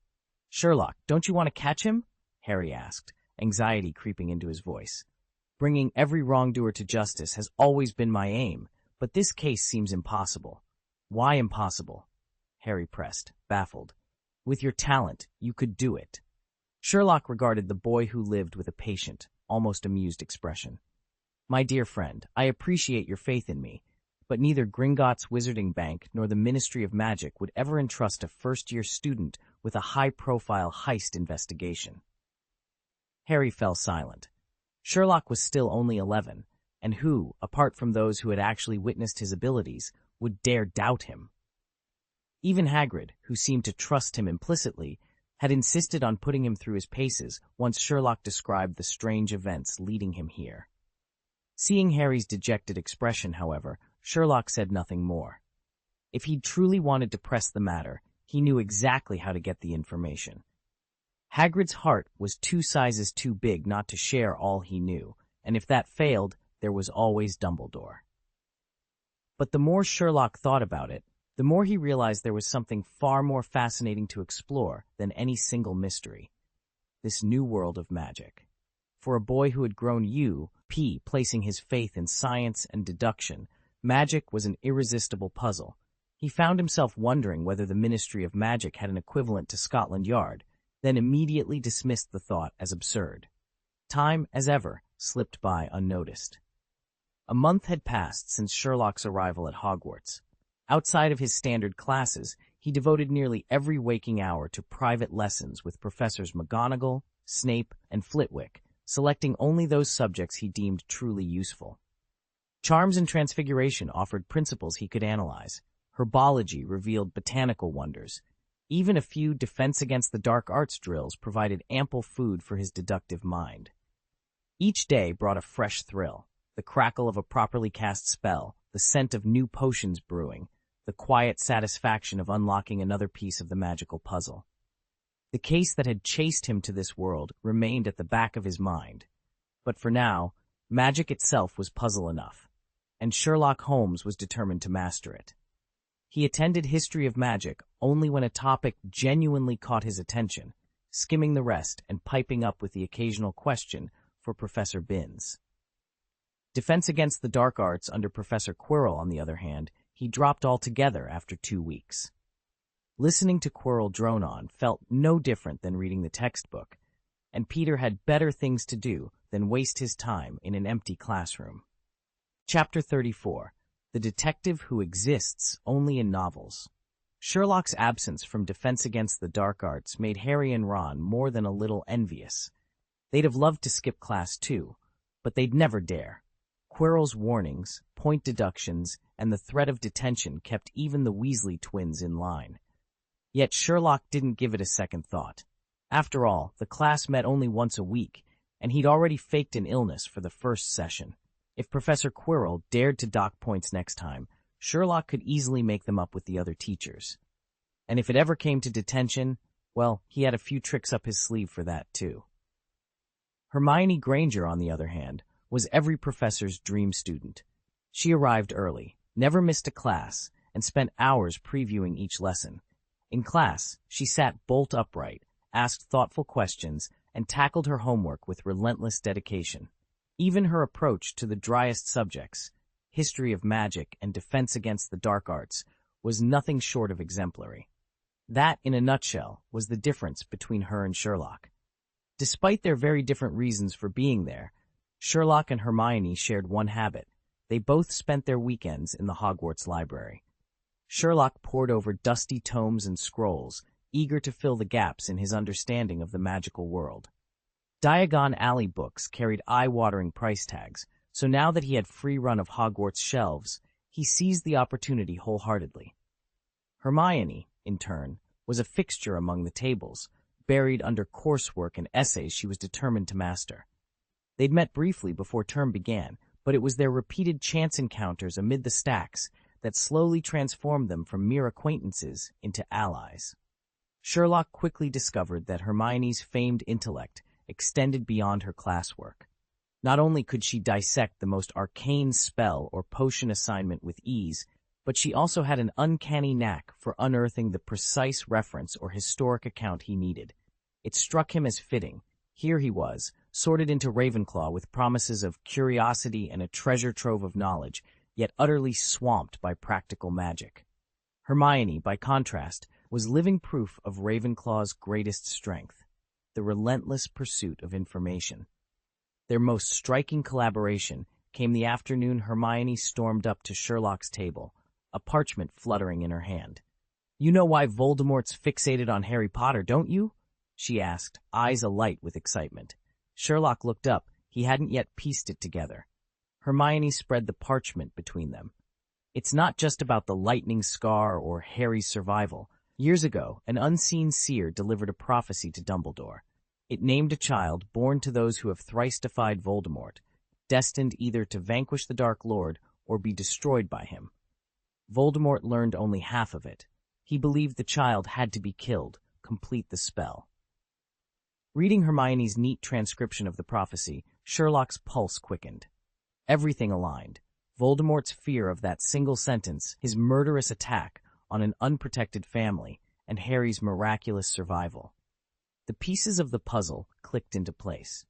"Sherlock, don't you want to catch him?" Harry asked, anxiety creeping into his voice. "Bringing every wrongdoer to justice has always been my aim, but this case seems impossible." "Why impossible?" Harry pressed, baffled. "With your talent, you could do it." Sherlock regarded the boy who lived with a patient, almost amused expression. "My dear friend, I appreciate your faith in me, but neither Gringotts' Wizarding Bank nor the Ministry of Magic would ever entrust a first-year student with a high-profile heist investigation." Harry fell silent. Sherlock was still only 11, and who, apart from those who had actually witnessed his abilities, would dare doubt him? Even Hagrid, who seemed to trust him implicitly, had insisted on putting him through his paces once Sherlock described the strange events leading him here. Seeing Harry's dejected expression, however, Sherlock said nothing more. If he'd truly wanted to press the matter, he knew exactly how to get the information. Hagrid's heart was 2 sizes too big not to share all he knew, and if that failed, there was always Dumbledore. But the more Sherlock thought about it, the more he realized there was something far more fascinating to explore than any single mystery. This new world of magic. For a boy who had grown placing his faith in science and deduction, magic was an irresistible puzzle. He found himself wondering whether the Ministry of Magic had an equivalent to Scotland Yard, then immediately dismissed the thought as absurd. Time, as ever, slipped by unnoticed. A month had passed since Sherlock's arrival at Hogwarts. Outside of his standard classes, he devoted nearly every waking hour to private lessons with Professors McGonagall, Snape, and Flitwick, selecting only those subjects he deemed truly useful. Charms and Transfiguration offered principles he could analyze. Herbology revealed botanical wonders. Even a few Defense Against the Dark Arts drills provided ample food for his deductive mind. Each day brought a fresh thrill, the crackle of a properly cast spell, the scent of new potions brewing, the quiet satisfaction of unlocking another piece of the magical puzzle. The case that had chased him to this world remained at the back of his mind. But for now, magic itself was puzzle enough, and Sherlock Holmes was determined to master it. He attended History of Magic only when a topic genuinely caught his attention, skimming the rest and piping up with the occasional question for Professor Binns. Defense Against the Dark Arts under Professor Quirrell, on the other hand, he dropped altogether after 2 weeks. Listening to Quirrell drone on felt no different than reading the textbook, and Peter had better things to do than waste his time in an empty classroom. Chapter 34. The Detective Who Exists Only in Novels. Sherlock's absence from Defense Against the Dark Arts made Harry and Ron more than a little envious. They'd have loved to skip class too, but they'd never dare. Quirrell's warnings, point deductions, and the threat of detention kept even the Weasley twins in line. Yet Sherlock didn't give it a second thought. After all, the class met only once a week, and he'd already faked an illness for the first session. If Professor Quirrell dared to dock points next time, Sherlock could easily make them up with the other teachers. And if it ever came to detention, well, he had a few tricks up his sleeve for that too. Hermione Granger, on the other hand, was every professor's dream student. She arrived early, never missed a class, and spent hours previewing each lesson. In class, she sat bolt upright, asked thoughtful questions, and tackled her homework with relentless dedication. Even her approach to the driest subjects, History of Magic and Defense Against the Dark Arts, was nothing short of exemplary. That, in a nutshell, was the difference between her and Sherlock. Despite their very different reasons for being there, Sherlock and Hermione shared one habit. They both spent their weekends in the Hogwarts library. Sherlock pored over dusty tomes and scrolls, eager to fill the gaps in his understanding of the magical world. Diagon Alley books carried eye-watering price tags, so now that he had free run of Hogwarts shelves, he seized the opportunity wholeheartedly. Hermione, in turn, was a fixture among the tables, buried under coursework and essays she was determined to master. They'd met briefly before term began, but it was their repeated chance encounters amid the stacks that slowly transformed them from mere acquaintances into allies. Sherlock quickly discovered that Hermione's famed intellect extended beyond her classwork. Not only could she dissect the most arcane spell or potion assignment with ease, but she also had an uncanny knack for unearthing the precise reference or historic account he needed. It struck him as fitting. Here he was, sorted into Ravenclaw with promises of curiosity and a treasure trove of knowledge, yet utterly swamped by practical magic. Hermione, by contrast, was living proof of Ravenclaw's greatest strength, the relentless pursuit of information. Their most striking collaboration came the afternoon Hermione stormed up to Sherlock's table, a parchment fluttering in her hand. "You know why Voldemort's fixated on Harry Potter, don't you?" she asked, eyes alight with excitement. Sherlock looked up. He hadn't yet pieced it together. Hermione spread the parchment between them. "It's not just about the lightning scar or Harry's survival. Years ago, an unseen seer delivered a prophecy to Dumbledore. It named a child born to those who have thrice defied Voldemort, destined either to vanquish the Dark Lord or be destroyed by him. Voldemort learned only half of it. He believed the child had to be killed, complete the spell." Reading Hermione's neat transcription of the prophecy, Sherlock's pulse quickened. Everything aligned. Voldemort's fear of that single sentence, his murderous attack on an unprotected family, and Harry's miraculous survival. The pieces of the puzzle clicked into place.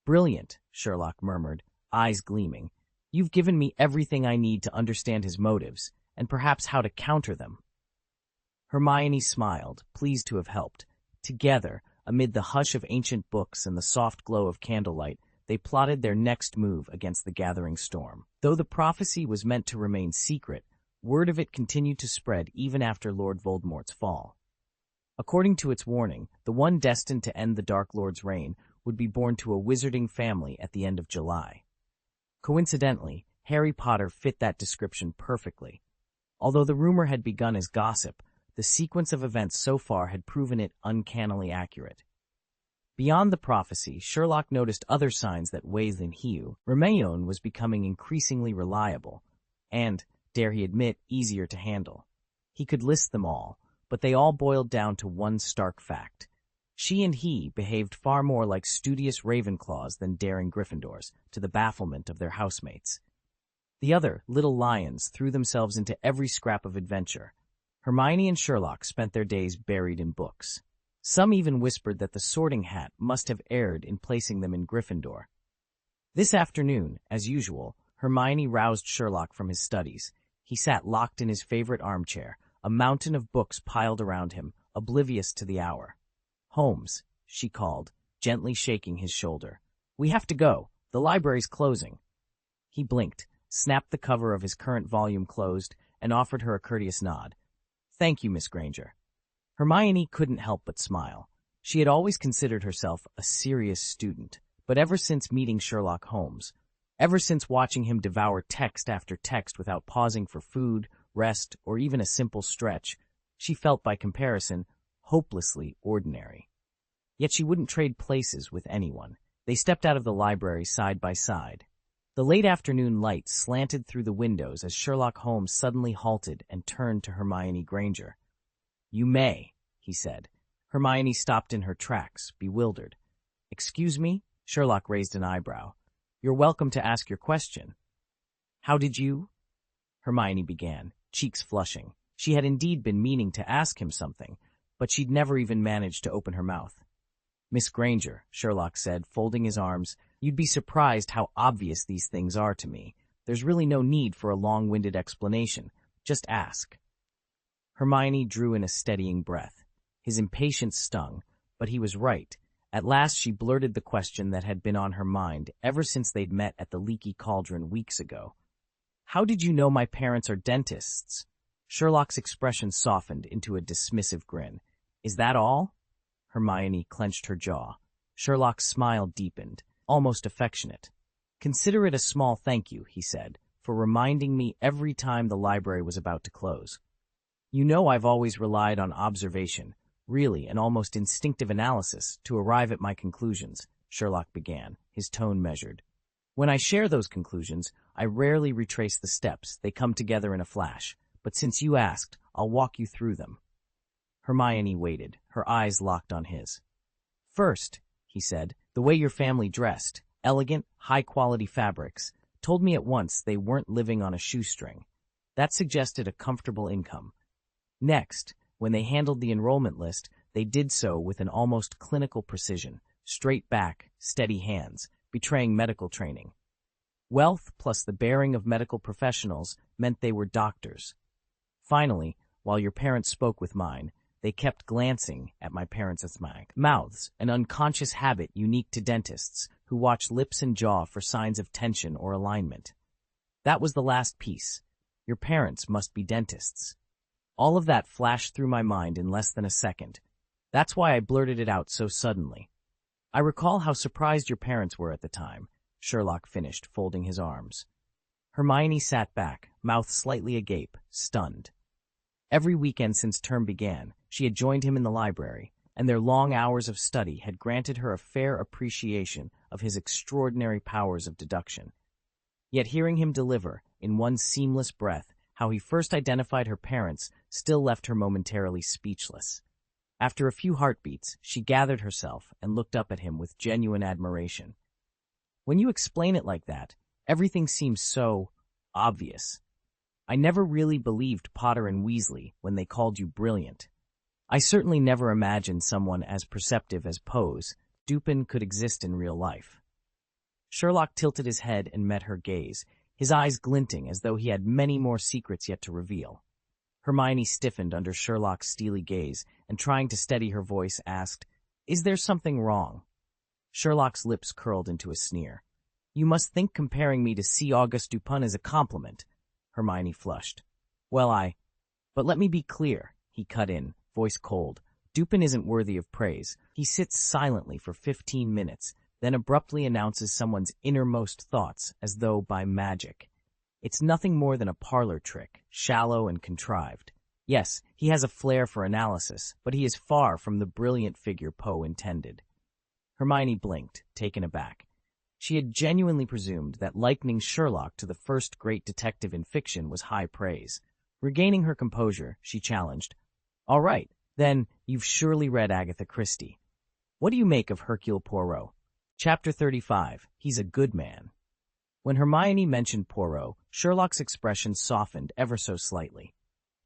"Brilliant," Sherlock murmured, eyes gleaming. "You've given me everything I need to understand his motives, and perhaps how to counter them. Hermione smiled, pleased to have helped. Together, amid the hush of ancient books and the soft glow of candlelight, they plotted their next move against the gathering storm. Though the prophecy was meant to remain secret, word of it continued to spread even after Lord Voldemort's fall. According to its warning, the one destined to end the Dark Lord's reign would be born to a wizarding family at the end of July. Coincidentally, Harry Potter fit that description perfectly. Although the rumor had begun as gossip, the sequence of events so far had proven it uncannily accurate. Beyond the prophecy, Sherlock noticed other signs that Weasley and Hugh, Hermione was becoming increasingly reliable, and, dare he admit, easier to handle. He could list them all, but they all boiled down to one stark fact. She and he behaved far more like studious Ravenclaws than daring Gryffindors, to the bafflement of their housemates. The other, little lions, threw themselves into every scrap of adventure. Hermione and Sherlock spent their days buried in books. Some even whispered that the Sorting Hat must have erred in placing them in Gryffindor. This afternoon, as usual, Hermione roused Sherlock from his studies. He sat locked in his favorite armchair, a mountain of books piled around him, oblivious to the hour. "Holmes," she called, gently shaking his shoulder. "We have to go. The library's closing." He blinked, snapped the cover of his current volume closed, and offered her a courteous nod. "Thank you, Miss Granger." Hermione couldn't help but smile. She had always considered herself a serious student, but ever since meeting Sherlock Holmes, ever since watching him devour text after text without pausing for food, rest, or even a simple stretch, she felt by comparison hopelessly ordinary. Yet she wouldn't trade places with anyone. They stepped out of the library side by side. The late afternoon light slanted through the windows as Sherlock Holmes suddenly halted and turned to Hermione Granger. "You may," he said. Hermione stopped in her tracks, bewildered. "Excuse me?" Sherlock raised an eyebrow. "You're welcome to ask your question." "How did you—" Hermione began, cheeks flushing. She had indeed been meaning to ask him something, but she'd never even managed to open her mouth. "Miss Granger," Sherlock said, folding his arms, "you'd be surprised how obvious these things are to me. There's really no need for a long-winded explanation. Just ask." Hermione drew in a steadying breath. His impatience stung, but he was right. At last she blurted the question that had been on her mind ever since they'd met at the Leaky Cauldron weeks ago. "How did you know my parents are dentists?" Sherlock's expression softened into a dismissive grin. "Is that all?" Hermione clenched her jaw. Sherlock's smile deepened, almost affectionate. "Consider it a small thank you," he said, "for reminding me every time the library was about to close. You know I've always relied on observation, really an almost instinctive analysis, to arrive at my conclusions," Sherlock began, his tone measured. "When I share those conclusions, I rarely retrace the steps. They come together in a flash. But since you asked, I'll walk you through them." Hermione waited, her eyes locked on his. "First," he said, "the way your family dressed, elegant, high-quality fabrics, told me at once they weren't living on a shoestring. That suggested a comfortable income. Next, when they handled the enrollment list, they did so with an almost clinical precision, straight back, steady hands, betraying medical training. Wealth plus the bearing of medical professionals meant they were doctors. Finally, while your parents spoke with mine, they kept glancing at my parents' mouths, an unconscious habit unique to dentists who watch lips and jaw for signs of tension or alignment. That was the last piece. Your parents must be dentists." All of that flashed through my mind in less than a second. That's why I blurted it out so suddenly. "I recall how surprised your parents were at the time," Sherlock finished, folding his arms. Hermione sat back, mouth slightly agape, stunned. Every weekend since term began, she had joined him in the library, and their long hours of study had granted her a fair appreciation of his extraordinary powers of deduction. Yet hearing him deliver, in one seamless breath, how he first identified her parents still left her momentarily speechless. After a few heartbeats, she gathered herself and looked up at him with genuine admiration. "When you explain it like that, everything seems so obvious. I never really believed Potter and Weasley when they called you brilliant. I certainly never imagined someone as perceptive as Poe's Dupin could exist in real life." Sherlock tilted his head and met her gaze, his eyes glinting as though he had many more secrets yet to reveal. Hermione stiffened under Sherlock's steely gaze and, trying to steady her voice, asked, "Is there something wrong?" Sherlock's lips curled into a sneer. "You must think comparing me to C. Auguste Dupin is a compliment." Hermione flushed. But let me be clear," he cut in, voice cold. "Dupin isn't worthy of praise. He sits silently for 15 minutes, then abruptly announces someone's innermost thoughts as though by magic. It's nothing more than a parlor trick, shallow and contrived. Yes, he has a flair for analysis, but he is far from the brilliant figure Poe intended." Hermione blinked, taken aback. She had genuinely presumed that likening Sherlock to the first great detective in fiction was high praise. Regaining her composure, she challenged, "All right, then you've surely read Agatha Christie. What do you make of Hercule Poirot?" Chapter 35. He's a Good Man. When Hermione mentioned Poirot, Sherlock's expression softened ever so slightly.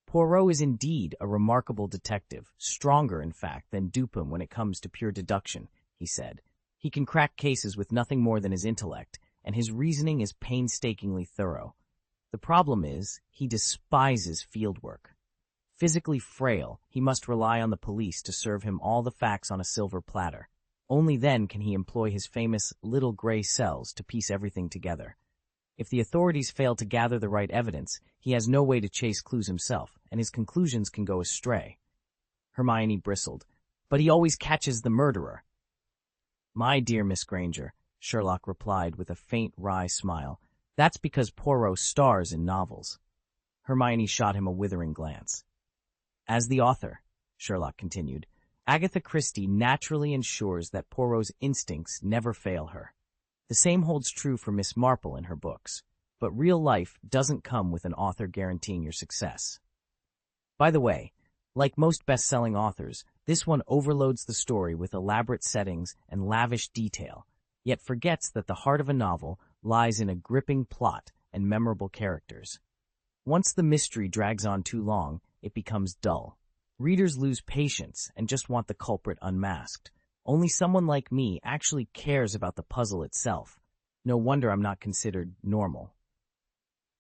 "Poirot is indeed a remarkable detective, stronger, in fact, than Dupin when it comes to pure deduction," he said. "He can crack cases with nothing more than his intellect, and his reasoning is painstakingly thorough. The problem is, he despises fieldwork. Physically frail, he must rely on the police to serve him all the facts on a silver platter. Only then can he employ his famous little gray cells to piece everything together. If the authorities fail to gather the right evidence, he has no way to chase clues himself, and his conclusions can go astray." Hermione bristled. "But he always catches the murderer." "My dear Miss Granger," Sherlock replied with a faint wry smile, "that's because Poirot stars in novels." Hermione shot him a withering glance. "As the author," Sherlock continued, "Agatha Christie naturally ensures that Poirot's instincts never fail her. The same holds true for Miss Marple in her books, but real life doesn't come with an author guaranteeing your success. By the way, like most best-selling authors, this one overloads the story with elaborate settings and lavish detail, yet forgets that the heart of a novel lies in a gripping plot and memorable characters. Once the mystery drags on too long, it becomes dull. Readers lose patience and just want the culprit unmasked. Only someone like me actually cares about the puzzle itself. No wonder I'm not considered normal."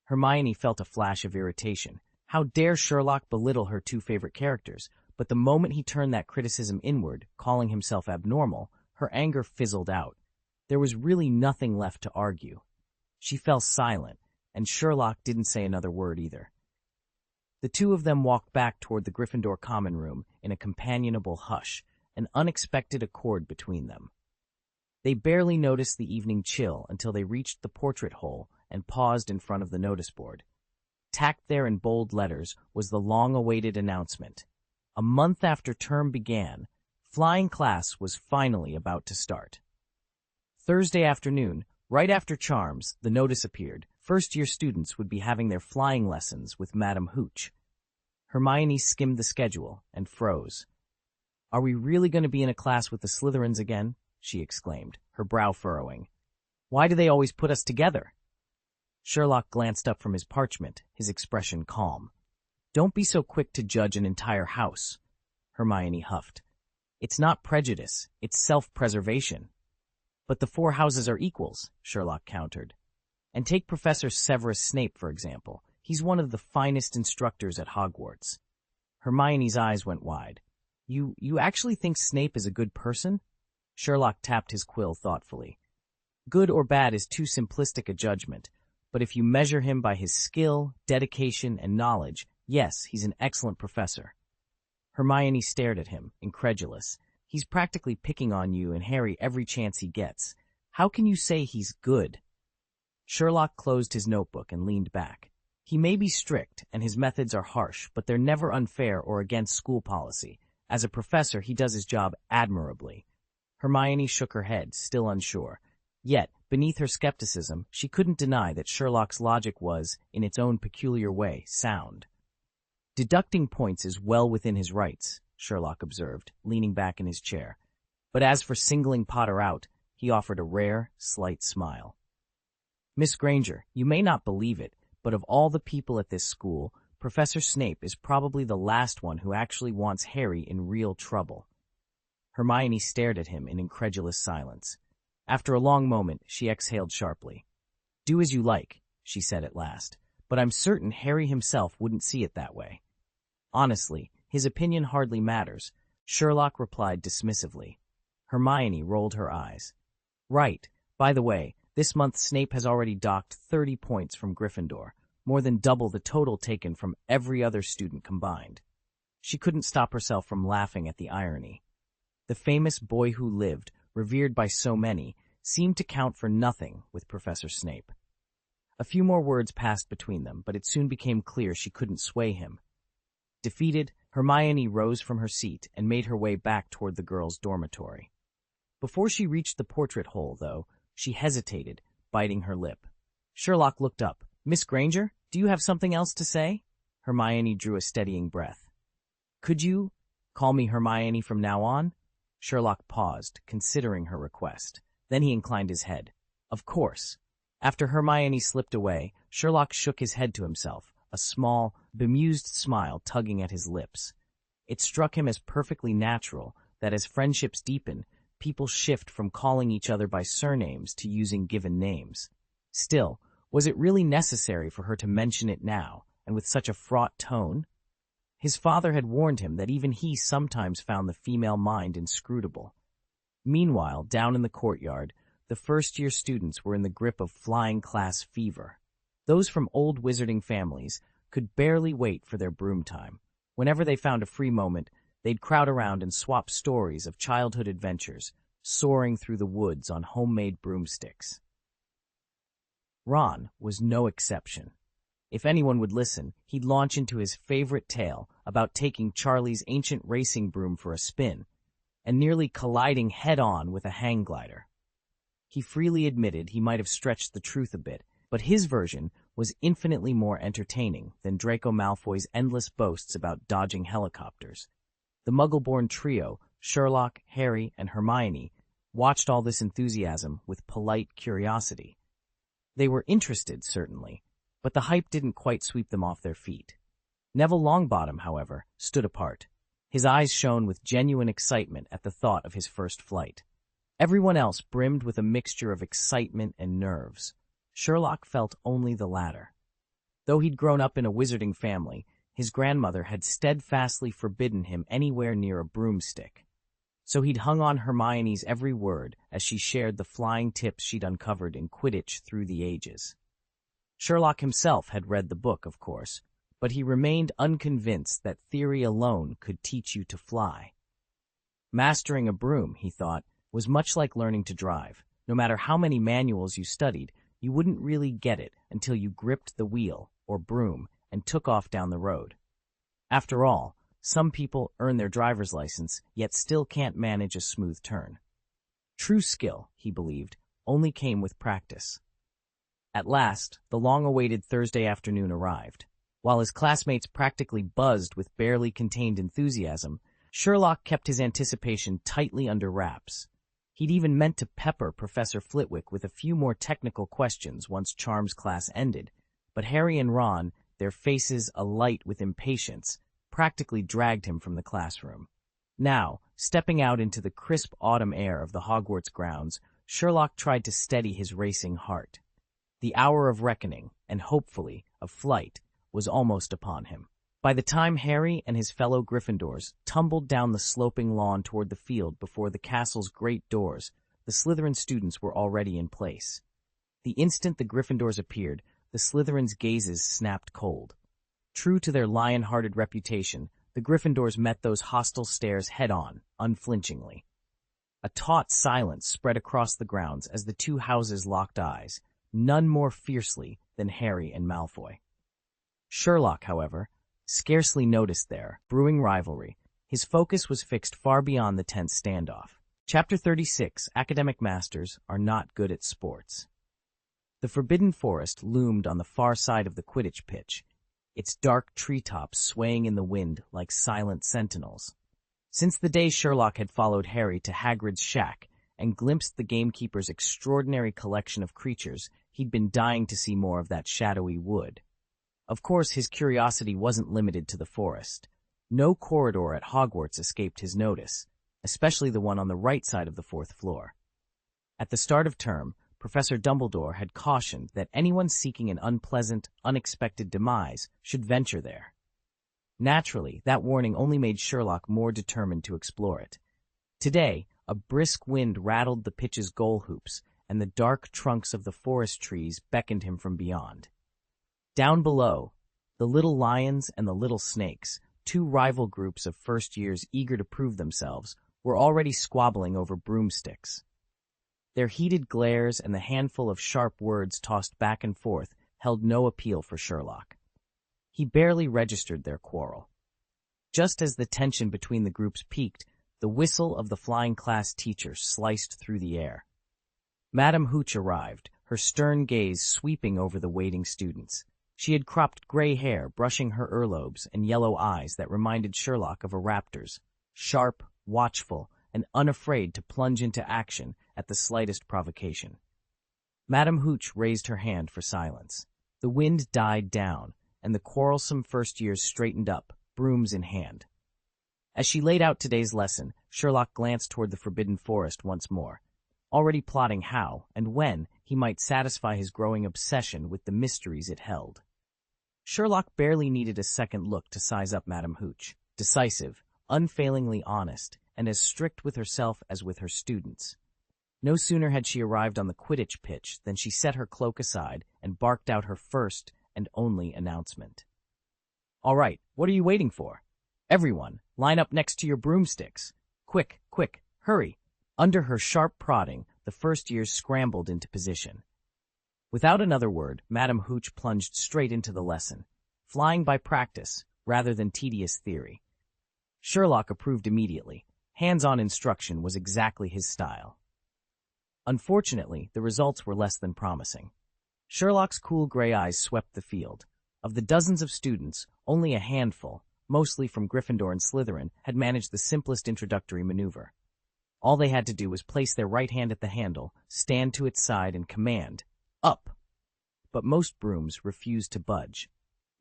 Hermione felt a flash of irritation. How dare Sherlock belittle her two favorite characters? But the moment he turned that criticism inward, calling himself abnormal, her anger fizzled out. There was really nothing left to argue. She fell silent, and Sherlock didn't say another word either. The two of them walked back toward the Gryffindor common room in a companionable hush, an unexpected accord between them. They barely noticed the evening chill until they reached the portrait hole and paused in front of the notice board. Tacked there in bold letters was the long-awaited announcement. A month after term began, flying class was finally about to start. Thursday afternoon, right after charms, the notice appeared. First-year students would be having their flying lessons with Madame Hooch. Hermione skimmed the schedule and froze. "Are we really going to be in a class with the Slytherins again?" she exclaimed, her brow furrowing. "Why do they always put us together?" Sherlock glanced up from his parchment, his expression calm. "Don't be so quick to judge an entire house," Hermione huffed. "It's not prejudice, it's self-preservation." "But the four houses are equals," Sherlock countered. "And take Professor Severus Snape, for example. He's one of the finest instructors at Hogwarts." Hermione's eyes went wide. You actually think Snape is a good person?" Sherlock tapped his quill thoughtfully. "Good or bad is too simplistic a judgment, but if you measure him by his skill, dedication, and knowledge, yes, he's an excellent professor." Hermione stared at him, incredulous. "He's practically picking on you and Harry every chance he gets. How can you say he's good?" Sherlock closed his notebook and leaned back. "He may be strict, and his methods are harsh, but they're never unfair or against school policy. As a professor, he does his job admirably." Hermione shook her head, still unsure. Yet, beneath her skepticism, she couldn't deny that Sherlock's logic was, in its own peculiar way, sound. "Deducting points is well within his rights," Sherlock observed, leaning back in his chair. But as for singling Potter out, he offered a rare, slight smile. "Miss Granger, you may not believe it, but of all the people at this school, Professor Snape is probably the last one who actually wants Harry in real trouble." Hermione stared at him in incredulous silence. After a long moment, she exhaled sharply. "Do as you like," she said at last, but I'm certain Harry himself wouldn't see it that way. Honestly, his opinion hardly matters, Sherlock replied dismissively. Hermione rolled her eyes. Right. By the way, this month Snape has already docked 30 points from Gryffindor, more than double the total taken from every other student combined. She couldn't stop herself from laughing at the irony. The famous boy who lived, revered by so many, seemed to count for nothing with Professor Snape. A few more words passed between them, but it soon became clear she couldn't sway him. Defeated, Hermione rose from her seat and made her way back toward the girls' dormitory. Before she reached the portrait hole, though, she hesitated, biting her lip. Sherlock looked up. "Miss Granger, do you have something else to say?" Hermione drew a steadying breath. "Could you call me Hermione from now on?" Sherlock paused, considering her request. Then he inclined his head. "Of course." After Hermione slipped away, Sherlock shook his head to himself, a small, bemused smile tugging at his lips. It struck him as perfectly natural that as friendships deepen, people shift from calling each other by surnames to using given names. Still, was it really necessary for her to mention it now, and with such a fraught tone? His father had warned him that even he sometimes found the female mind inscrutable. Meanwhile, down in the courtyard, the first-year students were in the grip of flying class fever. Those from old wizarding families could barely wait for their broom time. Whenever they found a free moment, they'd crowd around and swap stories of childhood adventures, soaring through the woods on homemade broomsticks. Ron was no exception. If anyone would listen, he'd launch into his favorite tale about taking Charlie's ancient racing broom for a spin and nearly colliding head-on with a hang glider. He freely admitted he might have stretched the truth a bit, but his version was infinitely more entertaining than Draco Malfoy's endless boasts about dodging helicopters. The Muggle-born trio, Sherlock, Harry, and Hermione, watched all this enthusiasm with polite curiosity. They were interested, certainly, but the hype didn't quite sweep them off their feet. Neville Longbottom, however, stood apart. His eyes shone with genuine excitement at the thought of his first flight. Everyone else brimmed with a mixture of excitement and nerves. Sherlock felt only the latter. Though he'd grown up in a wizarding family, his grandmother had steadfastly forbidden him anywhere near a broomstick. So he'd hung on Hermione's every word as she shared the flying tips she'd uncovered in Quidditch through the ages. Sherlock himself had read the book, of course, but he remained unconvinced that theory alone could teach you to fly. Mastering a broom, he thought, was much like learning to drive. No matter how many manuals you studied, you wouldn't really get it until you gripped the wheel, or broom, and took off down the road. After all, some people earn their driver's license, yet still can't manage a smooth turn. True skill, he believed, only came with practice. At last, the long-awaited Thursday afternoon arrived. While his classmates practically buzzed with barely contained enthusiasm, Sherlock kept his anticipation tightly under wraps. He'd even meant to pepper Professor Flitwick with a few more technical questions once Charms class ended, but Harry and Ron, their faces alight with impatience, practically dragged him from the classroom. Now, stepping out into the crisp autumn air of the Hogwarts grounds, Sherlock tried to steady his racing heart. The hour of reckoning, and hopefully of flight, was almost upon him. By the time Harry and his fellow Gryffindors tumbled down the sloping lawn toward the field before the castle's great doors, the Slytherin students were already in place. The instant the Gryffindors appeared, the Slytherins' gazes snapped cold. True to their lion-hearted reputation, the Gryffindors met those hostile stares head-on, unflinchingly. A taut silence spread across the grounds as the two houses locked eyes, none more fiercely than Harry and Malfoy. Sherlock, however, scarcely noticed their brewing rivalry. His focus was fixed far beyond the tense standoff. Chapter 36, Academic Masters Are Not Good at Sports. The Forbidden Forest loomed on the far side of the Quidditch pitch, its dark treetops swaying in the wind like silent sentinels. Since the day Sherlock had followed Harry to Hagrid's shack and glimpsed the gamekeeper's extraordinary collection of creatures, he'd been dying to see more of that shadowy wood. Of course, his curiosity wasn't limited to the forest. No corridor at Hogwarts escaped his notice, especially the one on the right side of the fourth floor. At the start of term, Professor Dumbledore had cautioned that anyone seeking an unpleasant, unexpected demise should venture there. Naturally, that warning only made Sherlock more determined to explore it. Today, a brisk wind rattled the pitch's goal hoops, and the dark trunks of the forest trees beckoned him from beyond. Down below, the little lions and the little snakes, two rival groups of first years eager to prove themselves, were already squabbling over broomsticks. Their heated glares and the handful of sharp words tossed back and forth held no appeal for Sherlock. He barely registered their quarrel. Just as the tension between the groups peaked, the whistle of the flying class teacher sliced through the air. Madame Hooch arrived, her stern gaze sweeping over the waiting students. She had cropped gray hair, brushing her earlobes, and yellow eyes that reminded Sherlock of a raptor's, sharp, watchful, and unafraid to plunge into action at the slightest provocation. Madame Hooch raised her hand for silence. The wind died down, and the quarrelsome first years straightened up, brooms in hand. As she laid out today's lesson, Sherlock glanced toward the forbidden forest once more, already plotting how and when he might satisfy his growing obsession with the mysteries it held. Sherlock barely needed a second look to size up Madame Hooch, decisive, unfailingly honest, and as strict with herself as with her students. No sooner had she arrived on the Quidditch pitch than she set her cloak aside and barked out her first and only announcement. "All right, what are you waiting for? Everyone, line up next to your broomsticks. Quick, quick, hurry." Under her sharp prodding, the first years scrambled into position. Without another word, Madame Hooch plunged straight into the lesson, flying by practice rather than tedious theory. Sherlock approved immediately. Hands-on instruction was exactly his style. Unfortunately, the results were less than promising. Sherlock's cool gray eyes swept the field. Of the dozens of students, only a handful, mostly from Gryffindor and Slytherin, had managed the simplest introductory maneuver. All they had to do was place their right hand at the handle, stand to its side, and command, "Up!" But most brooms refused to budge.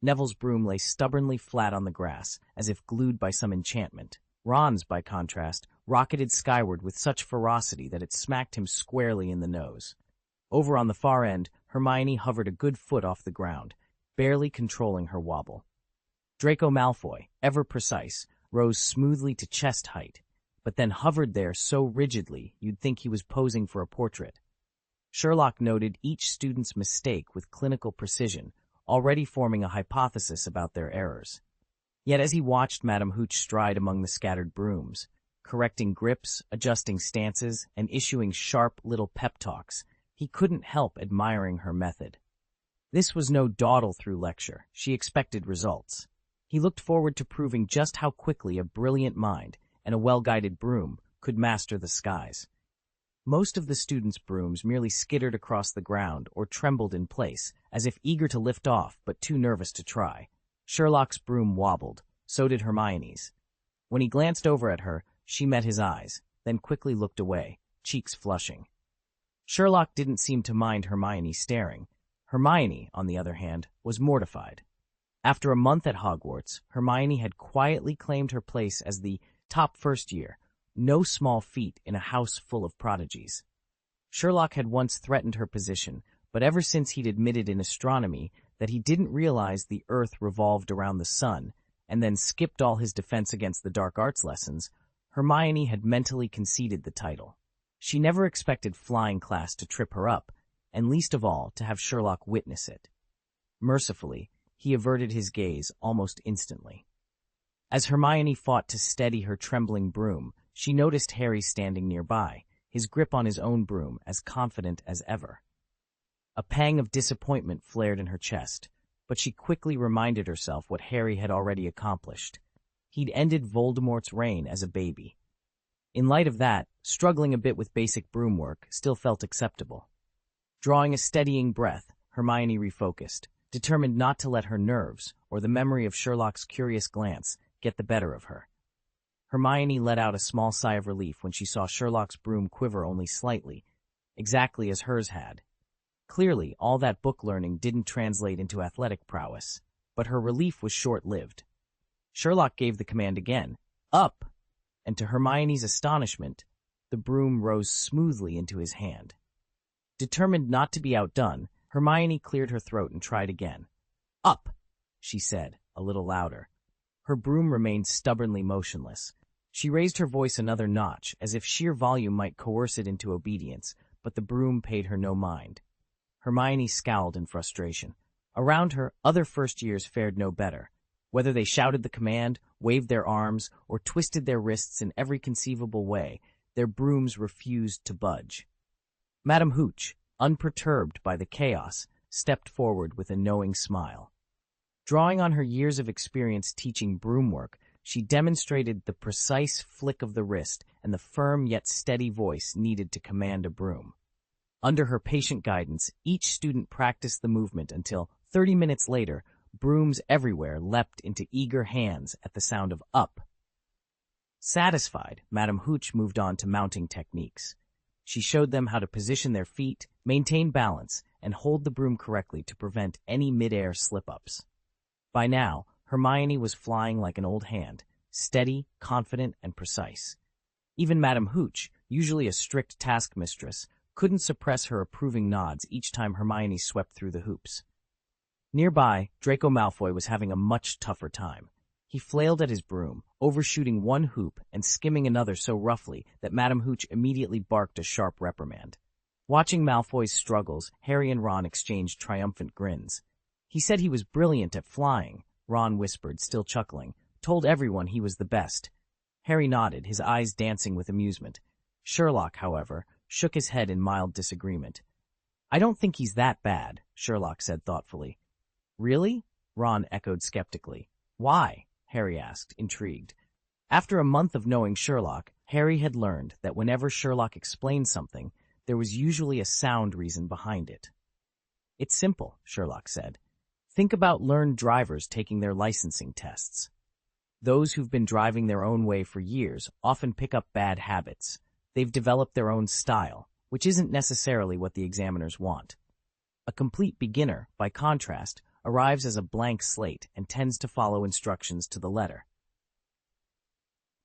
Neville's broom lay stubbornly flat on the grass, as if glued by some enchantment. Ron's, by contrast, rocketed skyward with such ferocity that it smacked him squarely in the nose. Over on the far end, Hermione hovered a good foot off the ground, barely controlling her wobble. Draco Malfoy, ever precise, rose smoothly to chest height, but then hovered there so rigidly you'd think he was posing for a portrait. Sherlock noted each student's mistake with clinical precision, already forming a hypothesis about their errors. Yet as he watched Madame Hooch stride among the scattered brooms, correcting grips, adjusting stances, and issuing sharp little pep talks, he couldn't help admiring her method. This was no dawdle-through lecture. She expected results. He looked forward to proving just how quickly a brilliant mind and a well-guided broom could master the skies. Most of the students' brooms merely skittered across the ground or trembled in place, as if eager to lift off but too nervous to try. Sherlock's broom wobbled, so did Hermione's. When he glanced over at her, she met his eyes, then quickly looked away, cheeks flushing. Sherlock didn't seem to mind Hermione staring. Hermione, on the other hand, was mortified. After a month at Hogwarts, Hermione had quietly claimed her place as the top first year, no small feat in a house full of prodigies. Sherlock had once threatened her position, but ever since he'd admitted in astronomy that he didn't realize the Earth revolved around the sun, and then skipped all his defense against the dark arts lessons, Hermione had mentally conceded the title. She never expected flying class to trip her up, and least of all to have Sherlock witness it. Mercifully, he averted his gaze almost instantly. As Hermione fought to steady her trembling broom, she noticed Harry standing nearby, his grip on his own broom as confident as ever. A pang of disappointment flared in her chest, but she quickly reminded herself what Harry had already accomplished. He'd ended Voldemort's reign as a baby. In light of that, struggling a bit with basic broom work still felt acceptable. Drawing a steadying breath, Hermione refocused, determined not to let her nerves, or the memory of Sherlock's curious glance, get the better of her. Hermione let out a small sigh of relief when she saw Sherlock's broom quiver only slightly, exactly as hers had. Clearly, all that book learning didn't translate into athletic prowess, but her relief was short-lived. Sherlock gave the command again, "Up!" and to Hermione's astonishment, the broom rose smoothly into his hand. Determined not to be outdone, Hermione cleared her throat and tried again. "Up," she said, a little louder. Her broom remained stubbornly motionless. She raised her voice another notch, as if sheer volume might coerce it into obedience, but the broom paid her no mind. Hermione scowled in frustration. Around her, other first-years fared no better. Whether they shouted the command, waved their arms, or twisted their wrists in every conceivable way, their brooms refused to budge. Madame Hooch, unperturbed by the chaos, stepped forward with a knowing smile. Drawing on her years of experience teaching broom work, she demonstrated the precise flick of the wrist and the firm yet steady voice needed to command a broom. Under her patient guidance, each student practiced the movement until, 30 minutes later, brooms everywhere leapt into eager hands at the sound of "up." Satisfied, Madame Hooch moved on to mounting techniques. She showed them how to position their feet, maintain balance, and hold the broom correctly to prevent any mid-air slip-ups. By now, Hermione was flying like an old hand, steady, confident, and precise. Even Madame Hooch, usually a strict taskmistress, couldn't suppress her approving nods each time Hermione swept through the hoops. Nearby, Draco Malfoy was having a much tougher time. He flailed at his broom, overshooting one hoop and skimming another so roughly that Madame Hooch immediately barked a sharp reprimand. Watching Malfoy's struggles, Harry and Ron exchanged triumphant grins. "He said he was brilliant at flying," Ron whispered, still chuckling. "Told everyone he was the best." Harry nodded, his eyes dancing with amusement. Sherlock, however, shook his head in mild disagreement. "I don't think he's that bad," Sherlock said thoughtfully. "Really?" Ron echoed skeptically. "Why?" Harry asked, intrigued. After a month of knowing Sherlock, Harry had learned that whenever Sherlock explained something, there was usually a sound reason behind it. "It's simple," Sherlock said. "Think about learned drivers taking their licensing tests. Those who've been driving their own way for years often pick up bad habits. They've developed their own style, which isn't necessarily what the examiners want. A complete beginner, by contrast, arrives as a blank slate and tends to follow instructions to the letter."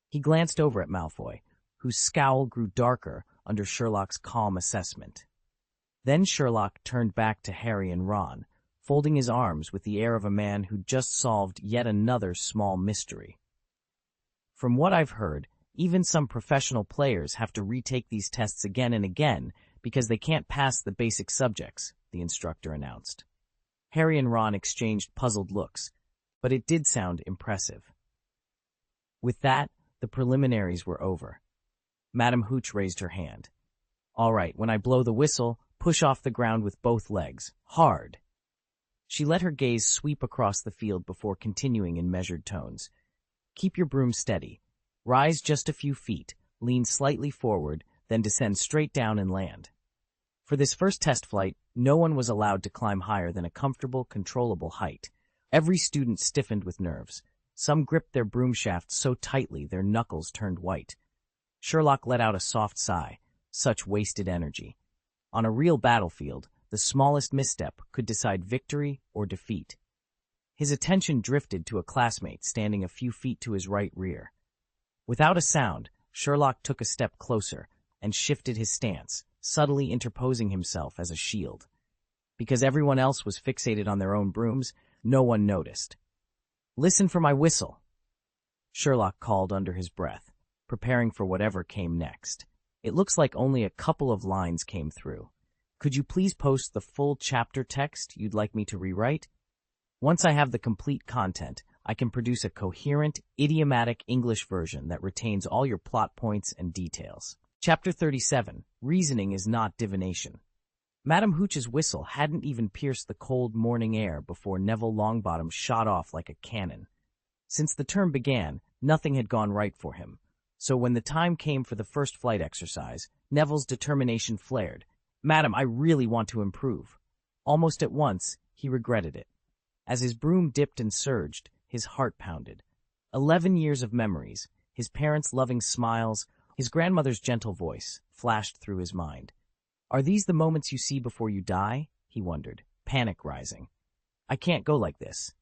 He glanced over at Malfoy, whose scowl grew darker under Sherlock's calm assessment. Then Sherlock turned back to Harry and Ron, folding his arms with the air of a man who'd just solved yet another small mystery. "From what I've heard, even some professional players have to retake these tests again and again because they can't pass the basic subjects," the instructor announced. Harry and Ron exchanged puzzled looks, but it did sound impressive. With that, the preliminaries were over. Madame Hooch raised her hand. "All right, when I blow the whistle, push off the ground with both legs. Hard." She let her gaze sweep across the field before continuing in measured tones. "Keep your broom steady. Rise just a few feet, lean slightly forward, then descend straight down and land." For this first test flight, no one was allowed to climb higher than a comfortable, controllable height. Every student stiffened with nerves. Some gripped their broom shafts so tightly their knuckles turned white. Sherlock let out a soft sigh. Such wasted energy. On a real battlefield, the smallest misstep could decide victory or defeat. His attention drifted to a classmate standing a few feet to his right rear. Without a sound, Sherlock took a step closer and shifted his stance, subtly interposing himself as a shield. Because everyone else was fixated on their own brooms, no one noticed. "Listen for my whistle," Sherlock called under his breath, preparing for whatever came next. "It looks like only a couple of lines came through. Could you please post the full chapter text you'd like me to rewrite? Once I have the complete content, I can produce a coherent, idiomatic English version that retains all your plot points and details." Chapter 37, Reasoning is Not Divination. Madame Hooch's whistle hadn't even pierced the cold morning air before Neville Longbottom shot off like a cannon. Since the term began, nothing had gone right for him. So when the time came for the first flight exercise, Neville's determination flared. "Madam, I really want to improve." Almost at once, he regretted it. As his broom dipped and surged, his heart pounded. 11 years of memories, his parents' loving smiles, his grandmother's gentle voice, flashed through his mind. "Are these the moments you see before you die?" he wondered, panic rising. "I can't go like this."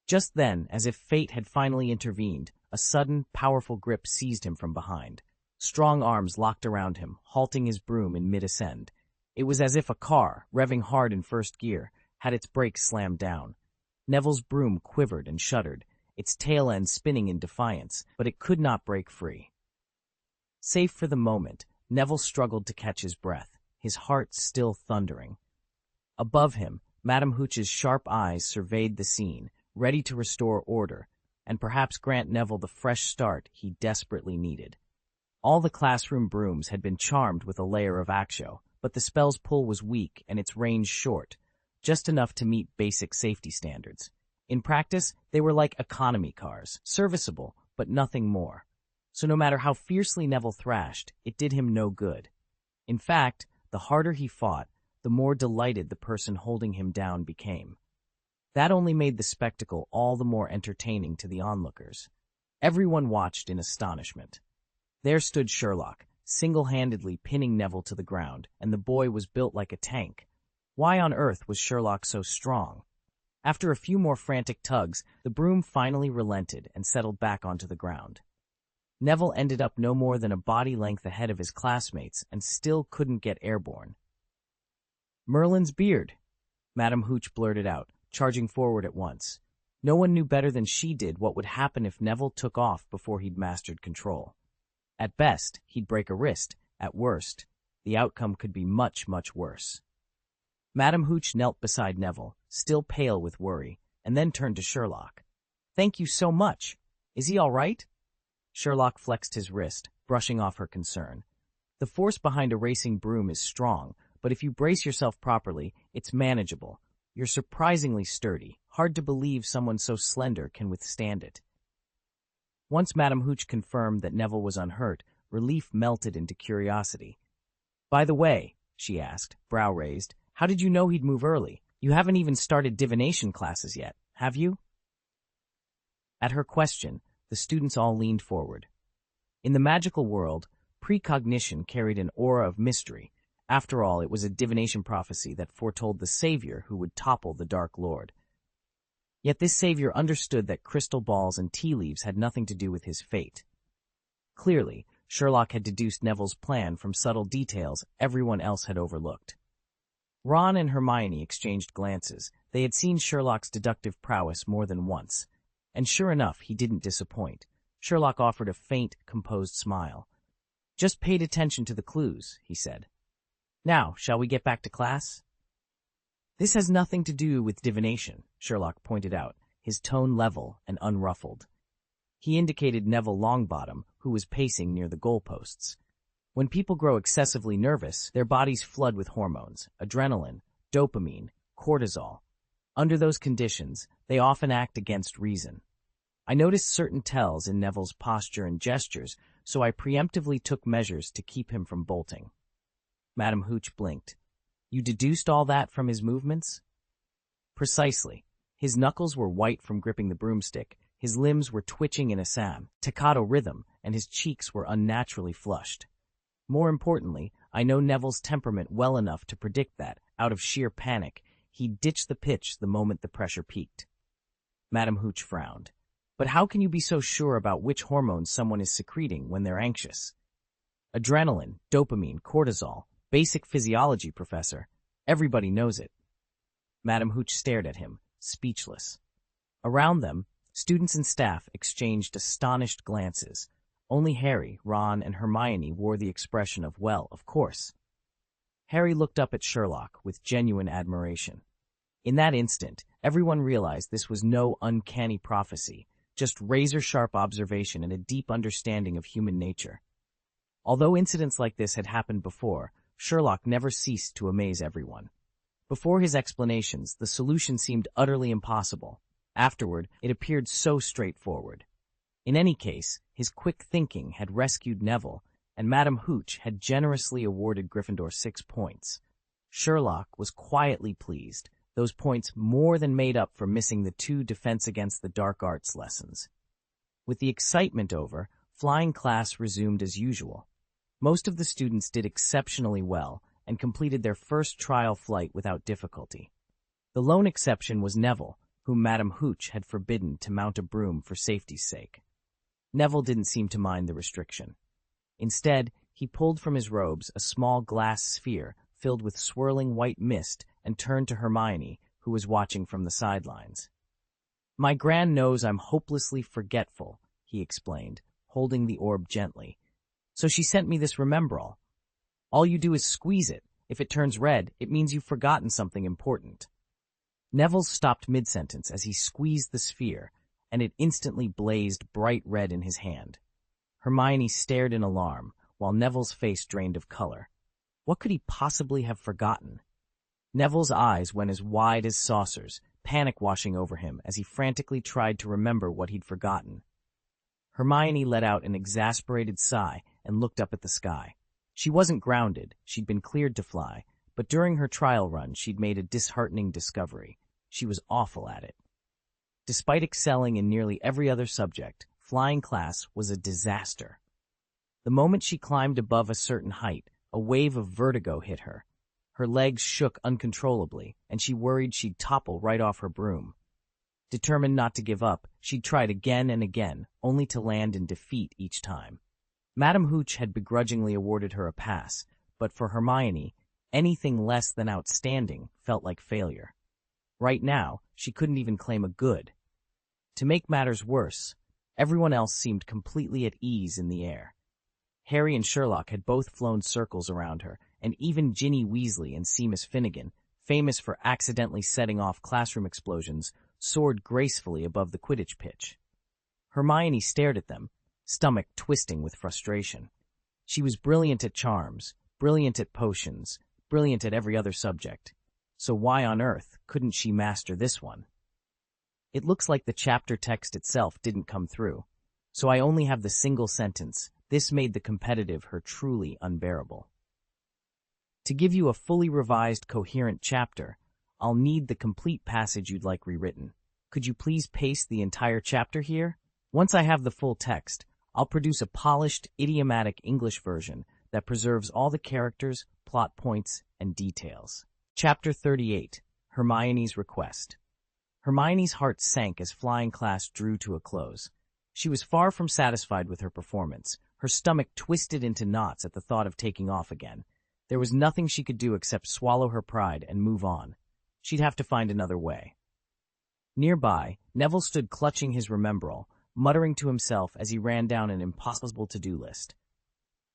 Just then, as if fate had finally intervened, a sudden, powerful grip seized him from behind. Strong arms locked around him, halting his broom in mid-ascend. It was as if a car, revving hard in first gear, had its brakes slammed down. Neville's broom quivered and shuddered, its tail end spinning in defiance, but it could not break free. Safe for the moment, Neville struggled to catch his breath, his heart still thundering. Above him, Madame Hooch's sharp eyes surveyed the scene, ready to restore order, and perhaps grant Neville the fresh start he desperately needed. All the classroom brooms had been charmed with a layer of accio, but the spell's pull was weak and its range short, just enough to meet basic safety standards. In practice, they were like economy cars, serviceable, but nothing more. So no matter how fiercely Neville thrashed, it did him no good. In fact, the harder he fought, the more delighted the person holding him down became. That only made the spectacle all the more entertaining to the onlookers. Everyone watched in astonishment. There stood Sherlock, single-handedly pinning Neville to the ground, and the boy was built like a tank. Why on earth was Sherlock so strong? After a few more frantic tugs, the broom finally relented and settled back onto the ground. Neville ended up no more than a body length ahead of his classmates and still couldn't get airborne. "Merlin's beard," Madame Hooch blurted out, charging forward at once. No one knew better than she did what would happen if Neville took off before he'd mastered control. At best, he'd break a wrist. At worst, the outcome could be much, much worse. Madame Hooch knelt beside Neville, still pale with worry, and then turned to Sherlock. "Thank you so much. Is he all right?" Sherlock flexed his wrist, brushing off her concern. "The force behind a racing broom is strong, but if you brace yourself properly, it's manageable. You're surprisingly sturdy. Hard to believe someone so slender can withstand it." Once Madame Hooch confirmed that Neville was unhurt, relief melted into curiosity. "By the way," she asked, brow raised, "how did you know he'd move early? You haven't even started divination classes yet, have you?" At her question, the students all leaned forward. In the magical world, precognition carried an aura of mystery. After all, it was a divination prophecy that foretold the savior who would topple the Dark Lord. Yet this savior understood that crystal balls and tea leaves had nothing to do with his fate. Clearly, Sherlock had deduced Neville's plan from subtle details everyone else had overlooked. Ron and Hermione exchanged glances. They had seen Sherlock's deductive prowess more than once. And sure enough, he didn't disappoint. Sherlock offered a faint, composed smile. "Just paid attention to the clues," he said. "Now, shall we get back to class?" "This has nothing to do with divination," Sherlock pointed out, his tone level and unruffled. He indicated Neville Longbottom, who was pacing near the goalposts. "When people grow excessively nervous, their bodies flood with hormones, adrenaline, dopamine, cortisol. Under those conditions, they often act against reason. I noticed certain tells in Neville's posture and gestures, so I preemptively took measures to keep him from bolting." Madame Hooch blinked. "You deduced all that from his movements?" "Precisely. His knuckles were white from gripping the broomstick, his limbs were twitching in a staccato rhythm, and his cheeks were unnaturally flushed. More importantly, I know Neville's temperament well enough to predict that, out of sheer panic, he'd ditch the pitch the moment the pressure peaked." Madame Hooch frowned. "But how can you be so sure about which hormones someone is secreting when they're anxious?" "Adrenaline, dopamine, cortisol. Basic physiology, Professor. Everybody knows it." Madame Hooch stared at him, speechless. Around them, students and staff exchanged astonished glances. Only Harry, Ron, and Hermione wore the expression of, "Well, of course." Harry looked up at Sherlock with genuine admiration. In that instant, everyone realized this was no uncanny prophecy, just razor-sharp observation and a deep understanding of human nature. Although incidents like this had happened before, Sherlock never ceased to amaze everyone. Before his explanations, the solution seemed utterly impossible. Afterward, it appeared so straightforward. In any case, his quick thinking had rescued Neville, and Madame Hooch had generously awarded Gryffindor 6 points. Sherlock was quietly pleased. Those points more than made up for missing the 2 Defense Against the Dark Arts lessons. With the excitement over, flying class resumed as usual. Most of the students did exceptionally well and completed their first trial flight without difficulty. The lone exception was Neville, whom Madame Hooch had forbidden to mount a broom for safety's sake. Neville didn't seem to mind the restriction. Instead, he pulled from his robes a small glass sphere filled with swirling white mist and turned to Hermione, who was watching from the sidelines. "My Gran knows I'm hopelessly forgetful," he explained, holding the orb gently. "So she sent me this remembrall. All you do is squeeze it. If it turns red, it means you've forgotten something important." Neville stopped mid-sentence as he squeezed the sphere, and it instantly blazed bright red in his hand. Hermione stared in alarm, while Neville's face drained of color. What could he possibly have forgotten? Neville's eyes went as wide as saucers, panic washing over him as he frantically tried to remember what he'd forgotten. Hermione let out an exasperated sigh and looked up at the sky. She wasn't grounded, she'd been cleared to fly, but during her trial run she'd made a disheartening discovery. She was awful at it. Despite excelling in nearly every other subject, flying class was a disaster. The moment she climbed above a certain height, a wave of vertigo hit her. Her legs shook uncontrollably, and she worried she'd topple right off her broom. Determined not to give up, she'd tried again and again, only to land in defeat each time. Madame Hooch had begrudgingly awarded her a pass, but for Hermione, anything less than outstanding felt like failure. Right now, she couldn't even claim a good. To make matters worse, everyone else seemed completely at ease in the air. Harry and Sherlock had both flown circles around her, and even Ginny Weasley and Seamus Finnegan, famous for accidentally setting off classroom explosions, soared gracefully above the Quidditch pitch. Hermione stared at them, stomach twisting with frustration. She was brilliant at charms, brilliant at potions, brilliant at every other subject. So why on earth couldn't she master this one? It looks like the chapter text itself didn't come through, so I only have the single sentence. This made the competitive her truly unbearable. To give you a fully revised, coherent chapter, I'll need the complete passage you'd like rewritten. Could you please paste the entire chapter here? Once I have the full text, I'll produce a polished, idiomatic English version that preserves all the characters, plot points, and details. Chapter 38, Hermione's Request. Hermione's heart sank as flying class drew to a close. She was far from satisfied with her performance. Her stomach twisted into knots at the thought of taking off again. There was nothing she could do except swallow her pride and move on. She'd have to find another way. Nearby, Neville stood clutching his remembrall, muttering to himself as he ran down an impossible to-do list.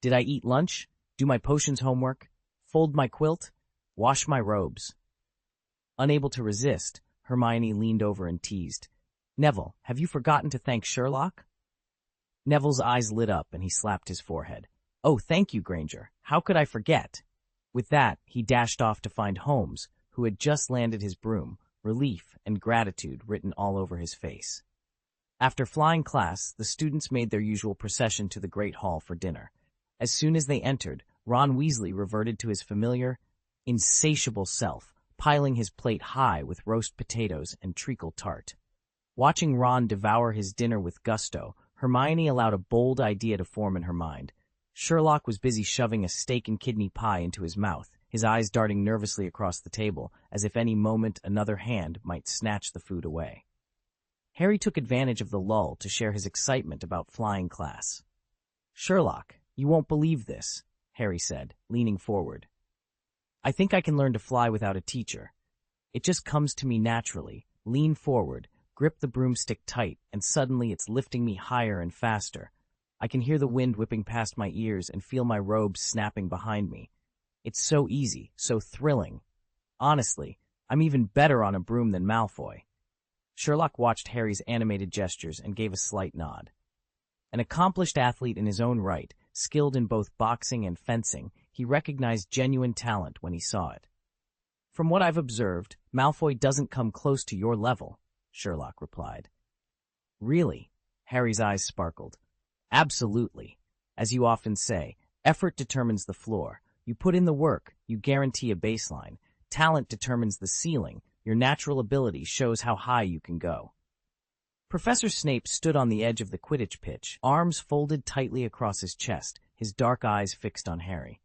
Did I eat lunch? Do my potions homework? Fold my quilt? Wash my robes? Unable to resist, Hermione leaned over and teased, "Neville, have you forgotten to thank Sherlock?" Neville's eyes lit up and he slapped his forehead. "Oh, thank you, Granger. How could I forget?" With that, he dashed off to find Holmes, who had just landed his broom, relief and gratitude written all over his face. After flying class, the students made their usual procession to the Great Hall for dinner. As soon as they entered, Ron Weasley reverted to his familiar, insatiable self, piling his plate high with roast potatoes and treacle tart. Watching Ron devour his dinner with gusto, Hermione allowed a bold idea to form in her mind. Sherlock was busy shoving a steak and kidney pie into his mouth, his eyes darting nervously across the table, as if any moment another hand might snatch the food away. Harry took advantage of the lull to share his excitement about flying class. "Sherlock, you won't believe this," Harry said, leaning forward. "I think I can learn to fly without a teacher. It just comes to me naturally. Lean forward, grip the broomstick tight, and suddenly it's lifting me higher and faster. I can hear the wind whipping past my ears and feel my robes snapping behind me. It's so easy, so thrilling. Honestly, I'm even better on a broom than Malfoy." Sherlock watched Harry's animated gestures and gave a slight nod. An accomplished athlete in his own right, skilled in both boxing and fencing, he recognized genuine talent when he saw it. "From what I've observed, Malfoy doesn't come close to your level," Sherlock replied. "Really?" Harry's eyes sparkled. "Absolutely. As you often say, effort determines the floor. You put in the work, you guarantee a baseline. Talent determines the ceiling. Your natural ability shows how high you can go." Professor Snape stood on the edge of the Quidditch pitch, arms folded tightly across his chest, his dark eyes fixed on Harry.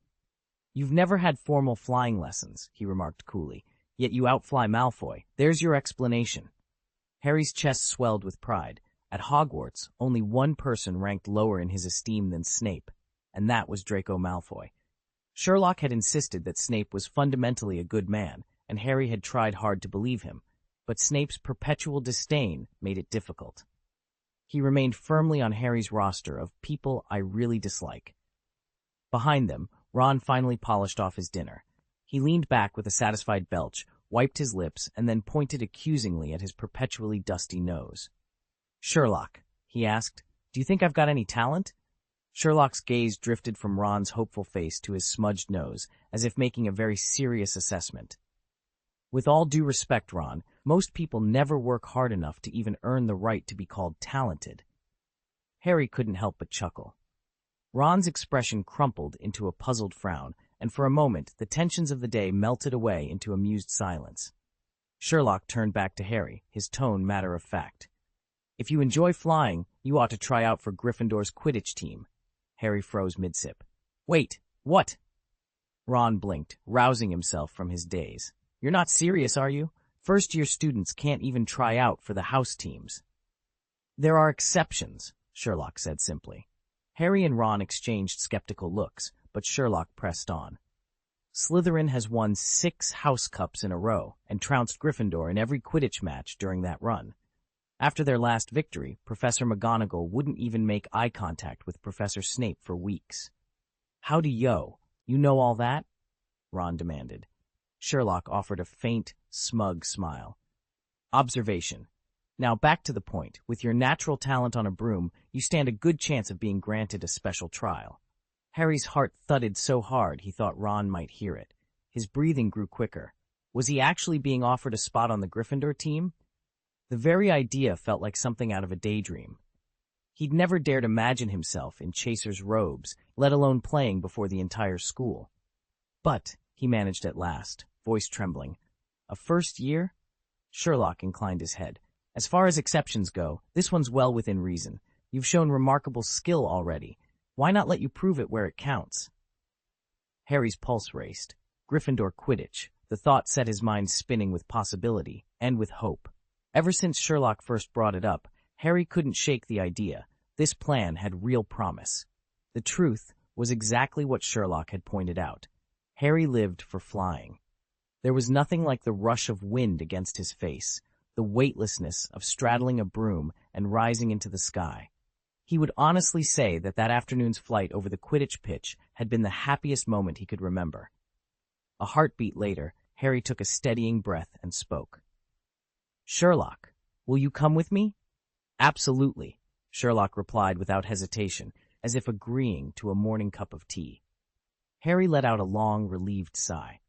"You've never had formal flying lessons," he remarked coolly, "yet you outfly Malfoy. There's your explanation." Harry's chest swelled with pride. At Hogwarts, only one person ranked lower in his esteem than Snape, and that was Draco Malfoy. Sherlock had insisted that Snape was fundamentally a good man, and Harry had tried hard to believe him, but Snape's perpetual disdain made it difficult. He remained firmly on Harry's roster of people I really dislike. Behind them, Ron finally polished off his dinner. He leaned back with a satisfied belch, wiped his lips, and then pointed accusingly at his perpetually dusty nose. "Sherlock," he asked, "do you think I've got any talent?" Sherlock's gaze drifted from Ron's hopeful face to his smudged nose, as if making a very serious assessment. "With all due respect, Ron, most people never work hard enough to even earn the right to be called talented." Harry couldn't help but chuckle. Ron's expression crumpled into a puzzled frown, and for a moment the tensions of the day melted away into amused silence. Sherlock turned back to Harry, his tone matter-of-fact. "If you enjoy flying, you ought to try out for Gryffindor's Quidditch team." Harry froze mid-sip. "Wait, what?" Ron blinked, rousing himself from his daze. "You're not serious, are you? First-year students can't even try out for the house teams." "There are exceptions," Sherlock said simply. Harry and Ron exchanged skeptical looks, but Sherlock pressed on. "Slytherin has won 6 House Cups in a row and trounced Gryffindor in every Quidditch match during that run. After their last victory, Professor McGonagall wouldn't even make eye contact with Professor Snape for weeks." "Howdy yo, you know all that?" Ron demanded. Sherlock offered a faint, smug smile. "Observation. Now back to the point. With your natural talent on a broom, you stand a good chance of being granted a special trial." Harry's heart thudded so hard he thought Ron might hear it. His breathing grew quicker. Was he actually being offered a spot on the Gryffindor team? The very idea felt like something out of a daydream. He'd never dared imagine himself in Chaser's robes, let alone playing before the entire school. "But," he managed at last, voice trembling, "a first year?" Sherlock inclined his head. "As far as exceptions go, this one's well within reason. You've shown remarkable skill already. Why not let you prove it where it counts?" Harry's pulse raced. Gryffindor Quidditch. The thought set his mind spinning with possibility and with hope. Ever since Sherlock first brought it up, Harry couldn't shake the idea. This plan had real promise. The truth was exactly what Sherlock had pointed out. Harry lived for flying. There was nothing like the rush of wind against his face, the weightlessness of straddling a broom and rising into the sky. He would honestly say that that afternoon's flight over the Quidditch pitch had been the happiest moment he could remember. A heartbeat later, Harry took a steadying breath and spoke. "Sherlock, will you come with me?" "Absolutely," Sherlock replied without hesitation, as if agreeing to a morning cup of tea. Harry let out a long, relieved sigh.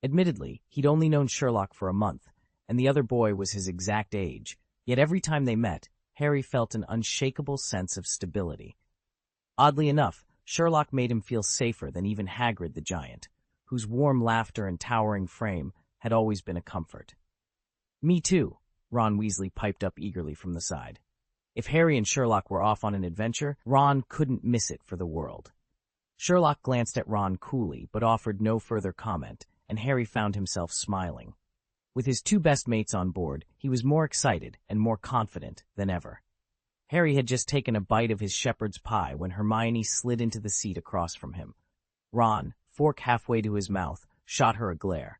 Admittedly, he'd only known Sherlock for a month, and the other boy was his exact age, yet every time they met, Harry felt an unshakable sense of stability. Oddly enough, Sherlock made him feel safer than even Hagrid the giant, whose warm laughter and towering frame had always been a comfort. "Me too," Ron Weasley piped up eagerly from the side. If Harry and Sherlock were off on an adventure, Ron couldn't miss it for the world. Sherlock glanced at Ron coolly, but offered no further comment, and Harry found himself smiling. With his 2 best mates on board, he was more excited and more confident than ever. Harry had just taken a bite of his shepherd's pie when Hermione slid into the seat across from him. Ron, fork halfway to his mouth, shot her a glare.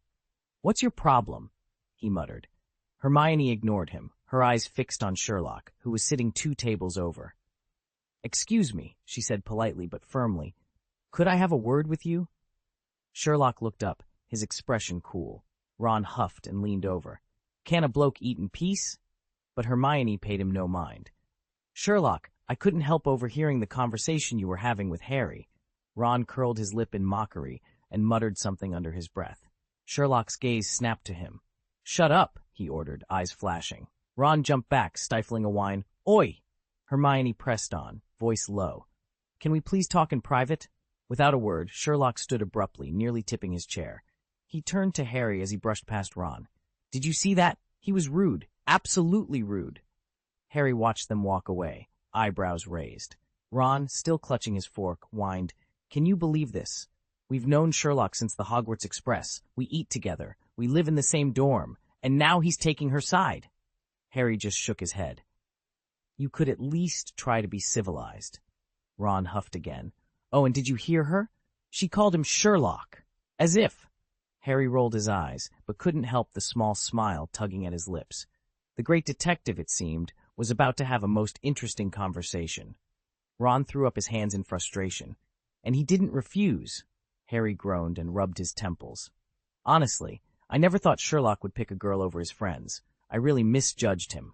"What's your problem?" he muttered. Hermione ignored him, her eyes fixed on Sherlock, who was sitting 2 tables over. "Excuse me," she said politely but firmly. "Could I have a word with you?" Sherlock looked up, his expression cool. Ron huffed and leaned over. "Can a bloke eat in peace?" But Hermione paid him no mind. "Sherlock, I couldn't help overhearing the conversation you were having with Harry." Ron curled his lip in mockery and muttered something under his breath. Sherlock's gaze snapped to him. "Shut up," he ordered, eyes flashing. Ron jumped back, stifling a whine. "Oi!" Hermione pressed on, voice low. "Can we please talk in private?" Without a word, Sherlock stood abruptly, nearly tipping his chair. He turned to Harry as he brushed past Ron. "Did you see that? He was rude. Absolutely rude." Harry watched them walk away, eyebrows raised. Ron, still clutching his fork, whined, "Can you believe this? We've known Sherlock since the Hogwarts Express. We eat together. We live in the same dorm. And now he's taking her side." Harry just shook his head. "You could at least try to be civilized." Ron huffed again. "Oh, and did you hear her? She called him Sherlock. As if. Harry rolled his eyes, but couldn't help the small smile tugging at his lips. The great detective, it seemed, was about to have a most interesting conversation. Ron threw up his hands in frustration. And he didn't refuse. Harry groaned and rubbed his temples. Honestly, I never thought Sherlock would pick a girl over his friends. I really misjudged him.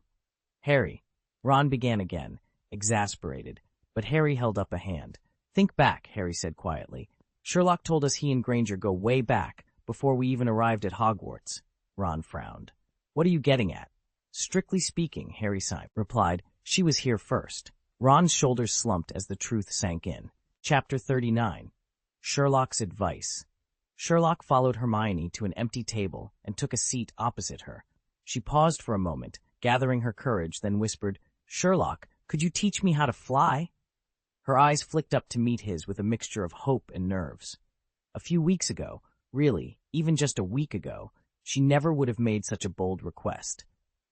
Harry, Ron began again, exasperated, but Harry held up a hand. Think back, Harry said quietly. Sherlock told us he and Granger go way back, before we even arrived at Hogwarts. Ron frowned. What are you getting at? Strictly speaking, Harry replied, she was here first. Ron's shoulders slumped as the truth sank in. Chapter 39. Sherlock's Advice. Sherlock followed Hermione to an empty table and took a seat opposite her. She paused for a moment, gathering her courage, then whispered, Sherlock, could you teach me how to fly? Her eyes flicked up to meet his with a mixture of hope and nerves. A few weeks ago, really, even just a week ago, she never would have made such a bold request.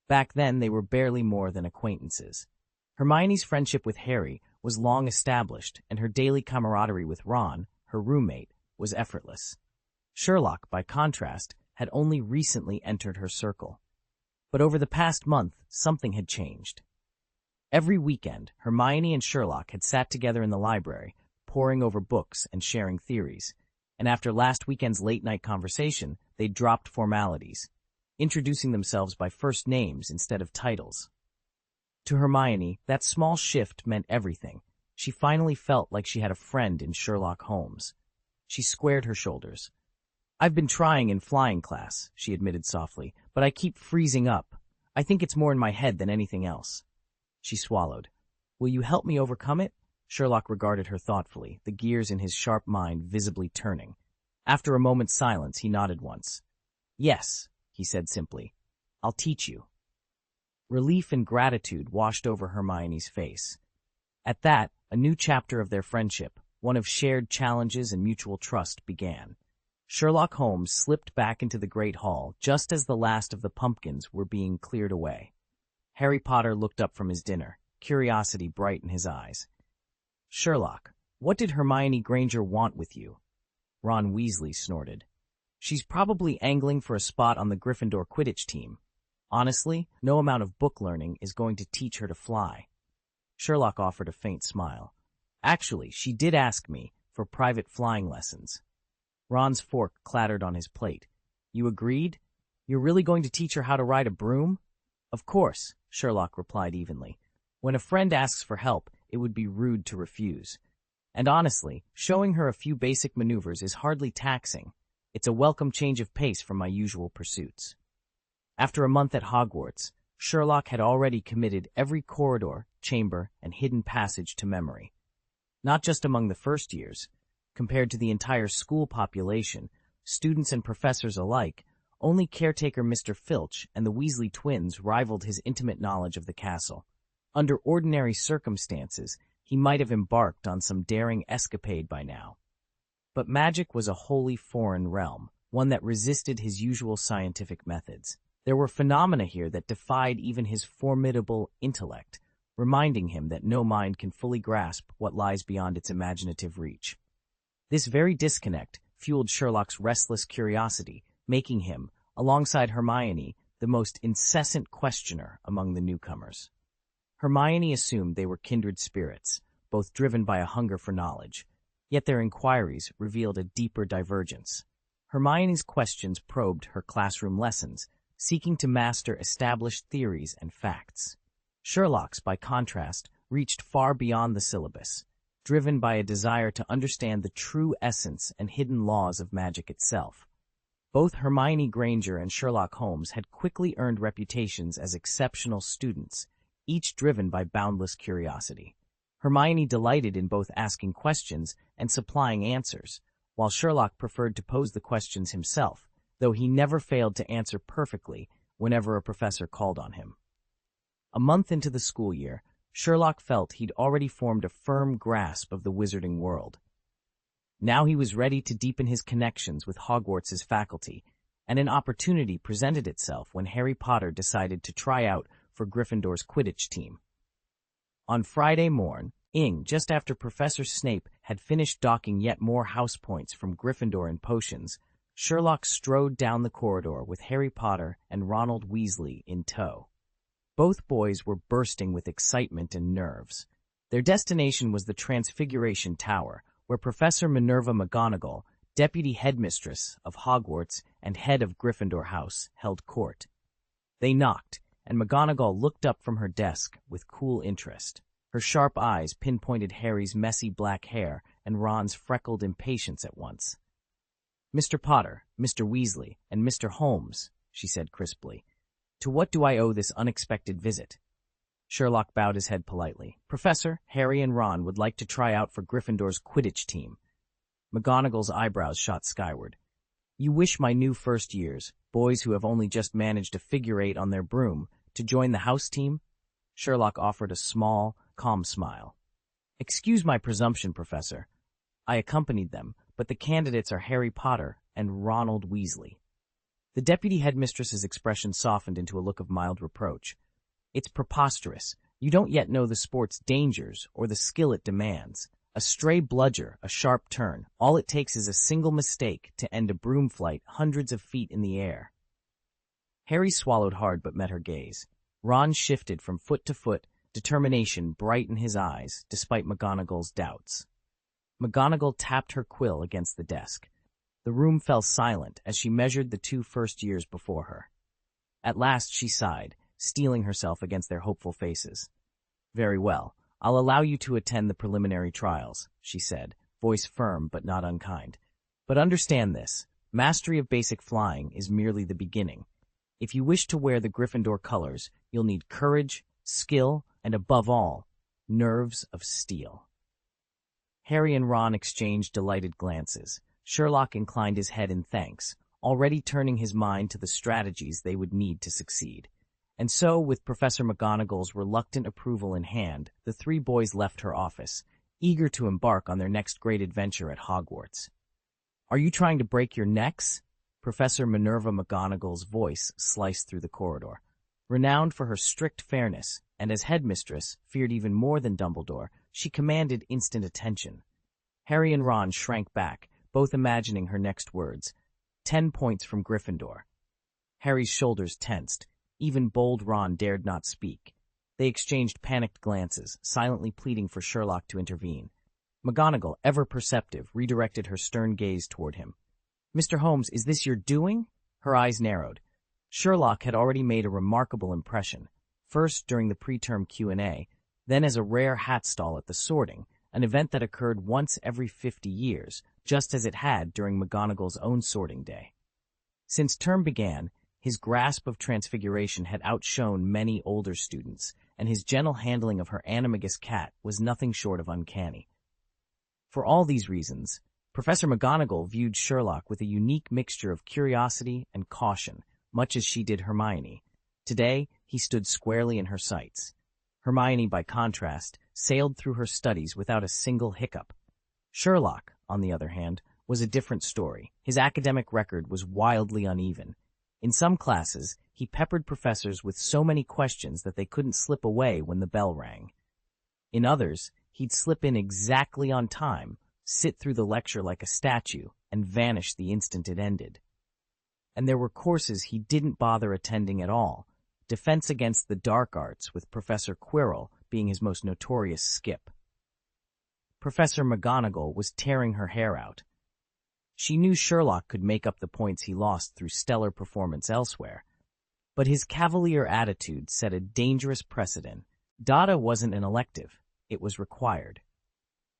Back then, they were barely more than acquaintances. Hermione's friendship with Harry was long established, and her daily camaraderie with Ron, her roommate, was effortless. Sherlock, by contrast, had only recently entered her circle. But over the past month, something had changed. Every weekend, Hermione and Sherlock had sat together in the library, poring over books and sharing theories. And after last weekend's late-night conversation, they dropped formalities, introducing themselves by first names instead of titles. To Hermione, that small shift meant everything. She finally felt like she had a friend in Sherlock Holmes. She squared her shoulders. I've been trying in flying class, she admitted softly, but I keep freezing up. I think it's more in my head than anything else. She swallowed. Will you help me overcome it? Sherlock regarded her thoughtfully, the gears in his sharp mind visibly turning. After a moment's silence, he nodded once. Yes, he said simply. I'll teach you. Relief and gratitude washed over Hermione's face. At that, a new chapter of their friendship, one of shared challenges and mutual trust, began. Sherlock Holmes slipped back into the Great Hall just as the last of the pumpkins were being cleared away. Harry Potter looked up from his dinner, curiosity bright in his eyes. Sherlock, what did Hermione Granger want with you? Ron Weasley snorted. She's probably angling for a spot on the Gryffindor Quidditch team. Honestly, no amount of book learning is going to teach her to fly. Sherlock offered a faint smile. Actually, she did ask me for private flying lessons. Ron's fork clattered on his plate. You agreed? You're really going to teach her how to ride a broom? Of course, Sherlock replied evenly. When a friend asks for help, it would be rude to refuse. And honestly, showing her a few basic maneuvers is hardly taxing. It's a welcome change of pace from my usual pursuits. After a month at Hogwarts, Sherlock had already committed every corridor, chamber, and hidden passage to memory. Not just among the first years. Compared to the entire school population, students and professors alike, only caretaker Mr. Filch and the Weasley twins rivaled his intimate knowledge of the castle. Under ordinary circumstances, he might have embarked on some daring escapade by now. But magic was a wholly foreign realm, one that resisted his usual scientific methods. There were phenomena here that defied even his formidable intellect, reminding him that no mind can fully grasp what lies beyond its imaginative reach. This very disconnect fueled Sherlock's restless curiosity, making him, alongside Hermione, the most incessant questioner among the newcomers. Hermione assumed they were kindred spirits, both driven by a hunger for knowledge, yet their inquiries revealed a deeper divergence. Hermione's questions probed her classroom lessons, seeking to master established theories and facts. Sherlock's, by contrast, reached far beyond the syllabus, driven by a desire to understand the true essence and hidden laws of magic itself. Both Hermione Granger and Sherlock Holmes had quickly earned reputations as exceptional students, each driven by boundless curiosity. Hermione delighted in both asking questions and supplying answers, while Sherlock preferred to pose the questions himself, though he never failed to answer perfectly whenever a professor called on him. A month into the school year, Sherlock felt he'd already formed a firm grasp of the wizarding world. Now he was ready to deepen his connections with Hogwarts' faculty, and an opportunity presented itself when Harry Potter decided to try out for Gryffindor's Quidditch team. On Friday morn, Just after Professor Snape had finished docking yet more house points from Gryffindor and potions, Sherlock strode down the corridor with Harry Potter and Ronald Weasley in tow. Both boys were bursting with excitement and nerves. Their destination was the Transfiguration Tower, where Professor Minerva McGonagall, Deputy Headmistress of Hogwarts and head of Gryffindor House, held court. They knocked, and McGonagall looked up from her desk with cool interest. Her sharp eyes pinpointed Harry's messy black hair and Ron's freckled impatience at once. "Mr. Potter, Mr. Weasley, and Mr. Holmes," she said crisply, "to what do I owe this unexpected visit?" Sherlock bowed his head politely. "Professor, Harry and Ron would like to try out for Gryffindor's Quidditch team." McGonagall's eyebrows shot skyward. "You wish my new first years, boys who have only just managed a figure eight on their broom, to join the house team?" Sherlock offered a small, calm smile. "Excuse my presumption, Professor. I accompanied them, but the candidates are Harry Potter and Ronald Weasley." The deputy headmistress's expression softened into a look of mild reproach. "It's preposterous. You don't yet know the sport's dangers or the skill it demands. A stray bludger, a sharp turn, all it takes is a single mistake to end a broom flight hundreds of feet in the air." Harry swallowed hard but met her gaze. Ron shifted from foot to foot, determination bright in his eyes, despite McGonagall's doubts. McGonagall tapped her quill against the desk. The room fell silent as she measured the two first years before her. At last she sighed, steeling herself against their hopeful faces. "Very well, I'll allow you to attend the preliminary trials," she said, voice firm but not unkind. "But understand this, mastery of basic flying is merely the beginning. If you wish to wear the Gryffindor colors, you'll need courage, skill, and above all, nerves of steel." Harry and Ron exchanged delighted glances. Sherlock inclined his head in thanks, already turning his mind to the strategies they would need to succeed. And so, with Professor McGonagall's reluctant approval in hand, the three boys left her office, eager to embark on their next great adventure at Hogwarts. "Are you trying to break your necks?" Professor Minerva McGonagall's voice sliced through the corridor. Renowned for her strict fairness, and as headmistress, feared even more than Dumbledore, she commanded instant attention. Harry and Ron shrank back, both imagining her next words. 10 points from Gryffindor. Harry's shoulders tensed. Even bold Ron dared not speak. They exchanged panicked glances, silently pleading for Sherlock to intervene. McGonagall, ever perceptive, redirected her stern gaze toward him. "Mr. Holmes, is this your doing?" Her eyes narrowed. Sherlock had already made a remarkable impression, first during the preterm Q&A, then as a rare hat stall at the sorting, an event that occurred once every 50 years, just as it had during McGonagall's own sorting day. Since term began, his grasp of Transfiguration had outshone many older students, and his gentle handling of her animagus cat was nothing short of uncanny. For all these reasons, Professor McGonagall viewed Sherlock with a unique mixture of curiosity and caution, much as she did Hermione. Today, he stood squarely in her sights. Hermione, by contrast, sailed through her studies without a single hiccup. Sherlock, on the other hand, was a different story. His academic record was wildly uneven. In some classes, he peppered professors with so many questions that they couldn't slip away when the bell rang. In others, he'd slip in exactly on time, sit through the lecture like a statue, and vanish the instant it ended. And there were courses he didn't bother attending at all, defense against the dark arts with Professor Quirrell being his most notorious skip. Professor McGonagall was tearing her hair out. She knew Sherlock could make up the points he lost through stellar performance elsewhere, but his cavalier attitude set a dangerous precedent. Data wasn't an elective, it was required.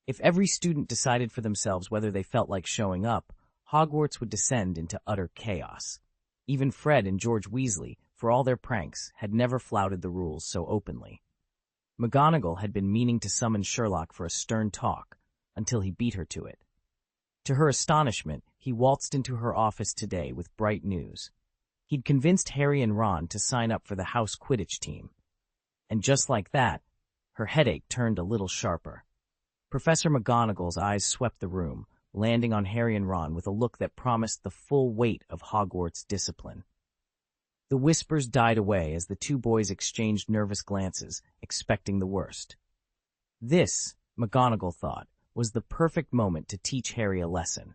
If every student decided for themselves whether they felt like showing up, Hogwarts would descend into utter chaos. Even Fred and George Weasley, for all their pranks, had never flouted the rules so openly. McGonagall had been meaning to summon Sherlock for a stern talk, until he beat her to it. To her astonishment, he waltzed into her office today with bright news. He'd convinced Harry and Ron to sign up for the house Quidditch team. And just like that, her headache turned a little sharper. Professor McGonagall's eyes swept the room, landing on Harry and Ron with a look that promised the full weight of Hogwarts discipline. The whispers died away as the two boys exchanged nervous glances, expecting the worst. This, McGonagall thought, was the perfect moment to teach Harry a lesson.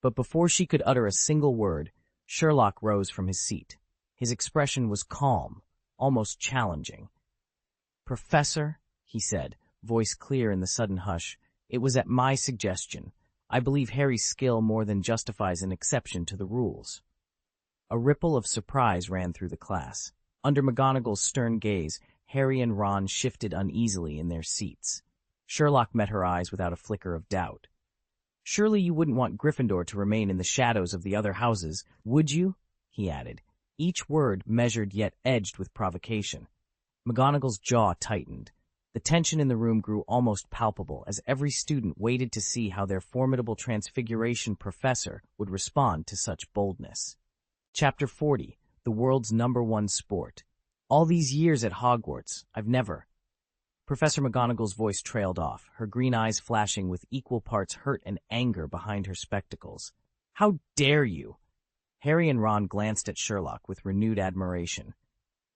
But before she could utter a single word, Sherlock rose from his seat. His expression was calm, almost challenging. "Professor," he said, voice clear in the sudden hush, "it was at my suggestion. I believe Harry's skill more than justifies an exception to the rules." A ripple of surprise ran through the class. Under McGonagall's stern gaze, Harry and Ron shifted uneasily in their seats. Sherlock met her eyes without a flicker of doubt. "Surely you wouldn't want Gryffindor to remain in the shadows of the other houses, would you?" he added, each word measured yet edged with provocation. McGonagall's jaw tightened. The tension in the room grew almost palpable as every student waited to see how their formidable Transfiguration professor would respond to such boldness. Chapter 40, The World's #1 Sport. "All these years at Hogwarts, I've never—" Professor McGonagall's voice trailed off, her green eyes flashing with equal parts hurt and anger behind her spectacles. "How dare you!" Harry and Ron glanced at Sherlock with renewed admiration.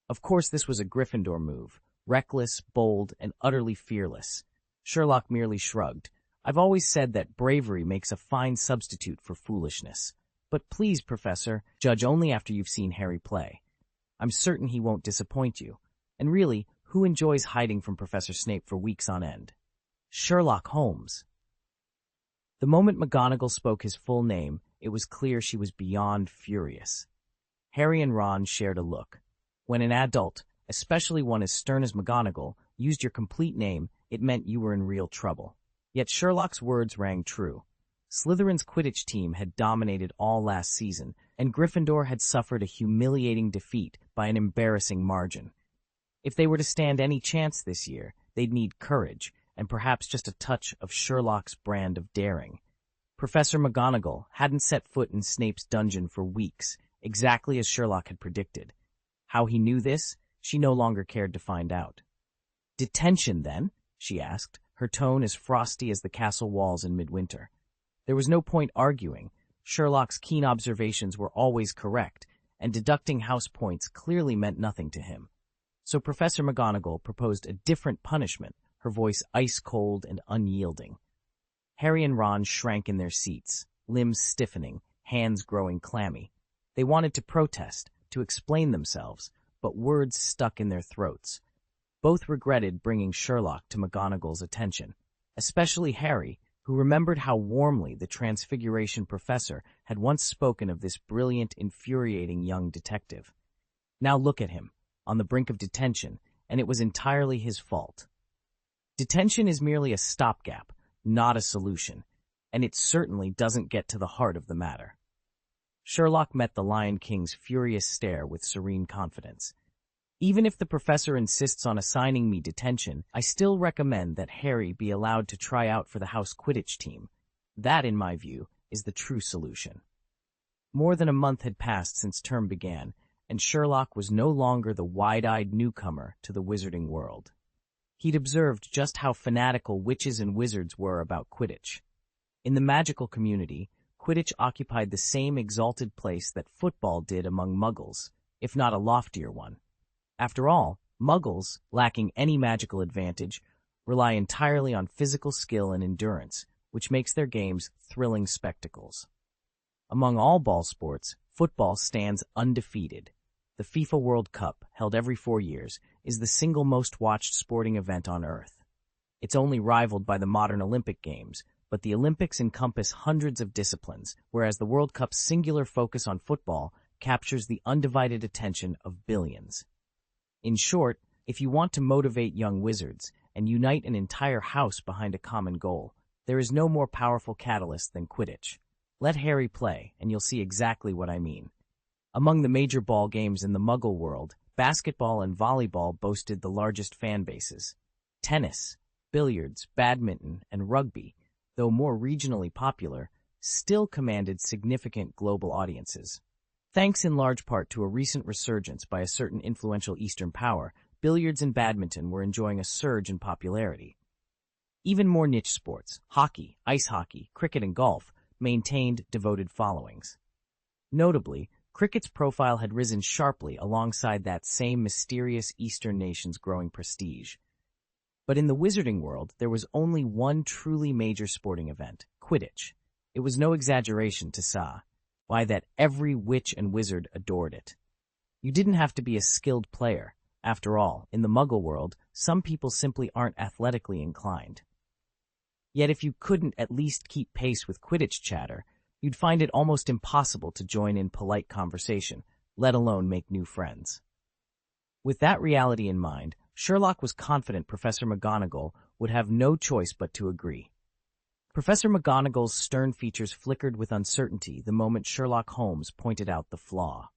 Of course this was a Gryffindor move, reckless, bold, and utterly fearless. Sherlock merely shrugged. "I've always said that bravery makes a fine substitute for foolishness. But please, Professor, judge only after you've seen Harry play. I'm certain he won't disappoint you. And really, who enjoys hiding from Professor Snape for weeks on end? Sherlock Holmes." The moment McGonagall spoke his full name, it was clear she was beyond furious. Harry and Ron shared a look. When an adult, especially one as stern as McGonagall, used your complete name, it meant you were in real trouble. Yet Sherlock's words rang true. Slytherin's Quidditch team had dominated all last season, and Gryffindor had suffered a humiliating defeat by an embarrassing margin. If they were to stand any chance this year, they'd need courage, and perhaps just a touch of Sherlock's brand of daring. Professor McGonagall hadn't set foot in Snape's dungeon for weeks, exactly as Sherlock had predicted. How he knew this, she no longer cared to find out. "Detention, then?" she asked, her tone as frosty as the castle walls in midwinter. There was no point arguing. Sherlock's keen observations were always correct, and deducting house points clearly meant nothing to him. So Professor McGonagall proposed a different punishment, her voice ice-cold and unyielding. Harry and Ron shrank in their seats, limbs stiffening, hands growing clammy. They wanted to protest, to explain themselves, but words stuck in their throats. Both regretted bringing Sherlock to McGonagall's attention, especially Harry, who remembered how warmly the Transfiguration professor had once spoken of this brilliant, infuriating young detective. Now look at him, on the brink of detention, and it was entirely his fault. Detention is merely a stopgap, not a solution, and it certainly doesn't get to the heart of the matter. Sherlock met the Lion King's furious stare with serene confidence. "Even if the professor insists on assigning me detention, I still recommend that Harry be allowed to try out for the house Quidditch team. That, in my view, is the true solution." More than a month had passed since term began, and Sherlock was no longer the wide-eyed newcomer to the wizarding world. He'd observed just how fanatical witches and wizards were about Quidditch. In the magical community, Quidditch occupied the same exalted place that football did among Muggles, if not a loftier one. After all, Muggles, lacking any magical advantage, rely entirely on physical skill and endurance, which makes their games thrilling spectacles. Among all ball sports, football stands undefeated. The FIFA World Cup, held every 4 years, is the single most watched sporting event on Earth. It's only rivaled by the modern Olympic Games, but the Olympics encompass hundreds of disciplines, whereas the World Cup's singular focus on football captures the undivided attention of billions. In short, if you want to motivate young wizards and unite an entire house behind a common goal, there is no more powerful catalyst than Quidditch. Let Harry play, and you'll see exactly what I mean. Among the major ball games in the Muggle world, basketball and volleyball boasted the largest fan bases. Tennis, billiards, badminton, and rugby, though more regionally popular, still commanded significant global audiences. Thanks in large part to a recent resurgence by a certain influential Eastern power, billiards and badminton were enjoying a surge in popularity. Even more niche sports, hockey, ice hockey, cricket, and golf, maintained devoted followings. Notably, cricket's profile had risen sharply alongside that same mysterious Eastern nation's growing prestige. But in the wizarding world, there was only one truly major sporting event, Quidditch. It was no exaggeration to say why that every witch and wizard adored it. You didn't have to be a skilled player. After all, in the Muggle world, some people simply aren't athletically inclined. Yet if you couldn't at least keep pace with Quidditch chatter, you'd find it almost impossible to join in polite conversation, let alone make new friends. With that reality in mind, Sherlock was confident Professor McGonagall would have no choice but to agree. Professor McGonagall's stern features flickered with uncertainty the moment Sherlock Holmes pointed out the flaw.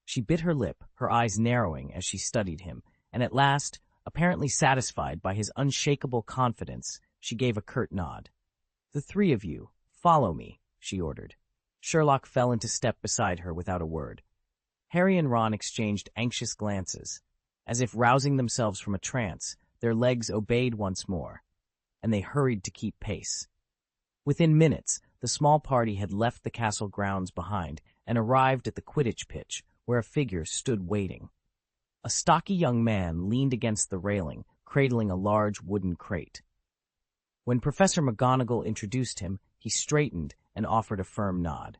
She bit her lip, her eyes narrowing as she studied him, and at last, apparently satisfied by his unshakable confidence, she gave a curt nod. "The three of you, follow me," she ordered. Sherlock fell into step beside her without a word. Harry and Ron exchanged anxious glances. As if rousing themselves from a trance, their legs obeyed once more, and they hurried to keep pace. Within minutes, the small party had left the castle grounds behind and arrived at the Quidditch pitch, where a figure stood waiting. A stocky young man leaned against the railing, cradling a large wooden crate. When Professor McGonagall introduced him, he straightened and offered a firm nod.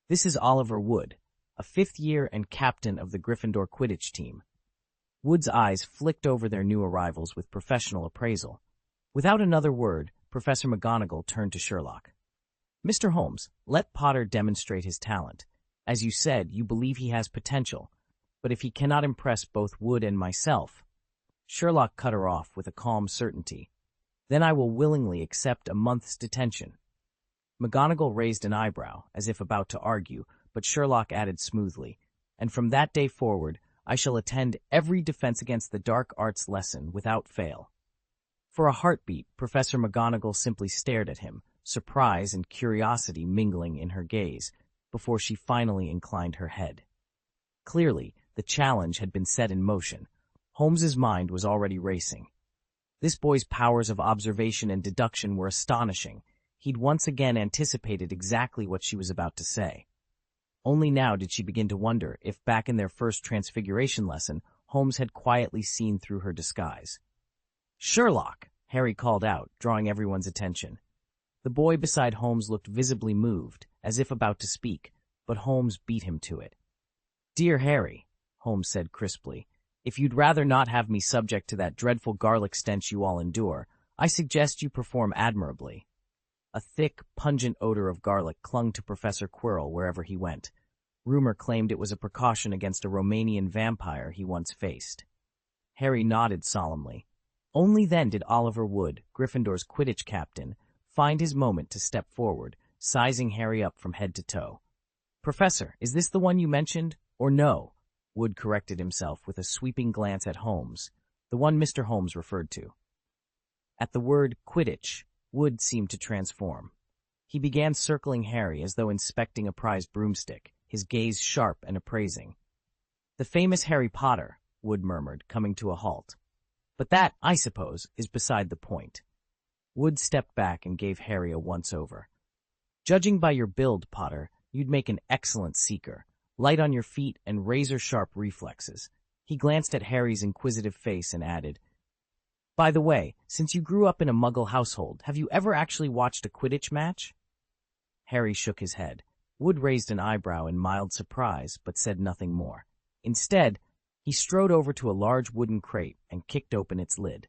"This is Oliver Wood, a fifth-year and captain of the Gryffindor Quidditch team." Wood's eyes flicked over their new arrivals with professional appraisal. Without another word, Professor McGonagall turned to Sherlock. "Mr. Holmes, let Potter demonstrate his talent. As you said, you believe he has potential, but if he cannot impress both Wood and myself—" Sherlock cut her off with a calm certainty. "Then I will willingly accept a month's detention." McGonagall raised an eyebrow, as if about to argue, but Sherlock added smoothly, "And from that day forward, I shall attend every Defense Against the Dark Arts lesson without fail." For a heartbeat, Professor McGonagall simply stared at him, surprise and curiosity mingling in her gaze, before she finally inclined her head. Clearly, the challenge had been set in motion. Holmes's mind was already racing. This boy's powers of observation and deduction were astonishing. He'd once again anticipated exactly what she was about to say. Only now did she begin to wonder if, back in their first transfiguration lesson, Holmes had quietly seen through her disguise. "Sherlock!" Harry called out, drawing everyone's attention. The boy beside Holmes looked visibly moved, as if about to speak, but Holmes beat him to it. "Dear Harry," Holmes said crisply, "if you'd rather not have me subject to that dreadful garlic stench you all endure, I suggest you perform admirably." A thick, pungent odor of garlic clung to Professor Quirrell wherever he went. Rumor claimed it was a precaution against a Romanian vampire he once faced. Harry nodded solemnly. Only then did Oliver Wood, Gryffindor's Quidditch captain, find his moment to step forward, sizing Harry up from head to toe. "Professor, is this the one you mentioned? Or no?" Wood corrected himself with a sweeping glance at Holmes, the one Mr. Holmes referred to. At the word Quidditch, Wood seemed to transform. He began circling Harry as though inspecting a prized broomstick, his gaze sharp and appraising. "The famous Harry Potter," Wood murmured, coming to a halt. "But that, I suppose, is beside the point." Wood stepped back and gave Harry a once-over. "Judging by your build, Potter, you'd make an excellent seeker, light on your feet and razor-sharp reflexes." He glanced at Harry's inquisitive face and added, "By the way, since you grew up in a Muggle household, have you ever actually watched a Quidditch match?" Harry shook his head. Wood raised an eyebrow in mild surprise, but said nothing more. Instead, he strode over to a large wooden crate and kicked open its lid.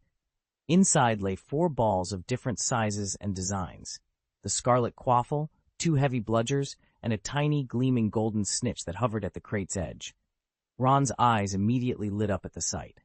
Inside lay 4 balls of different sizes and designs: the scarlet quaffle, 2 heavy bludgers, and a tiny, gleaming golden snitch that hovered at the crate's edge. Ron's eyes immediately lit up at the sight.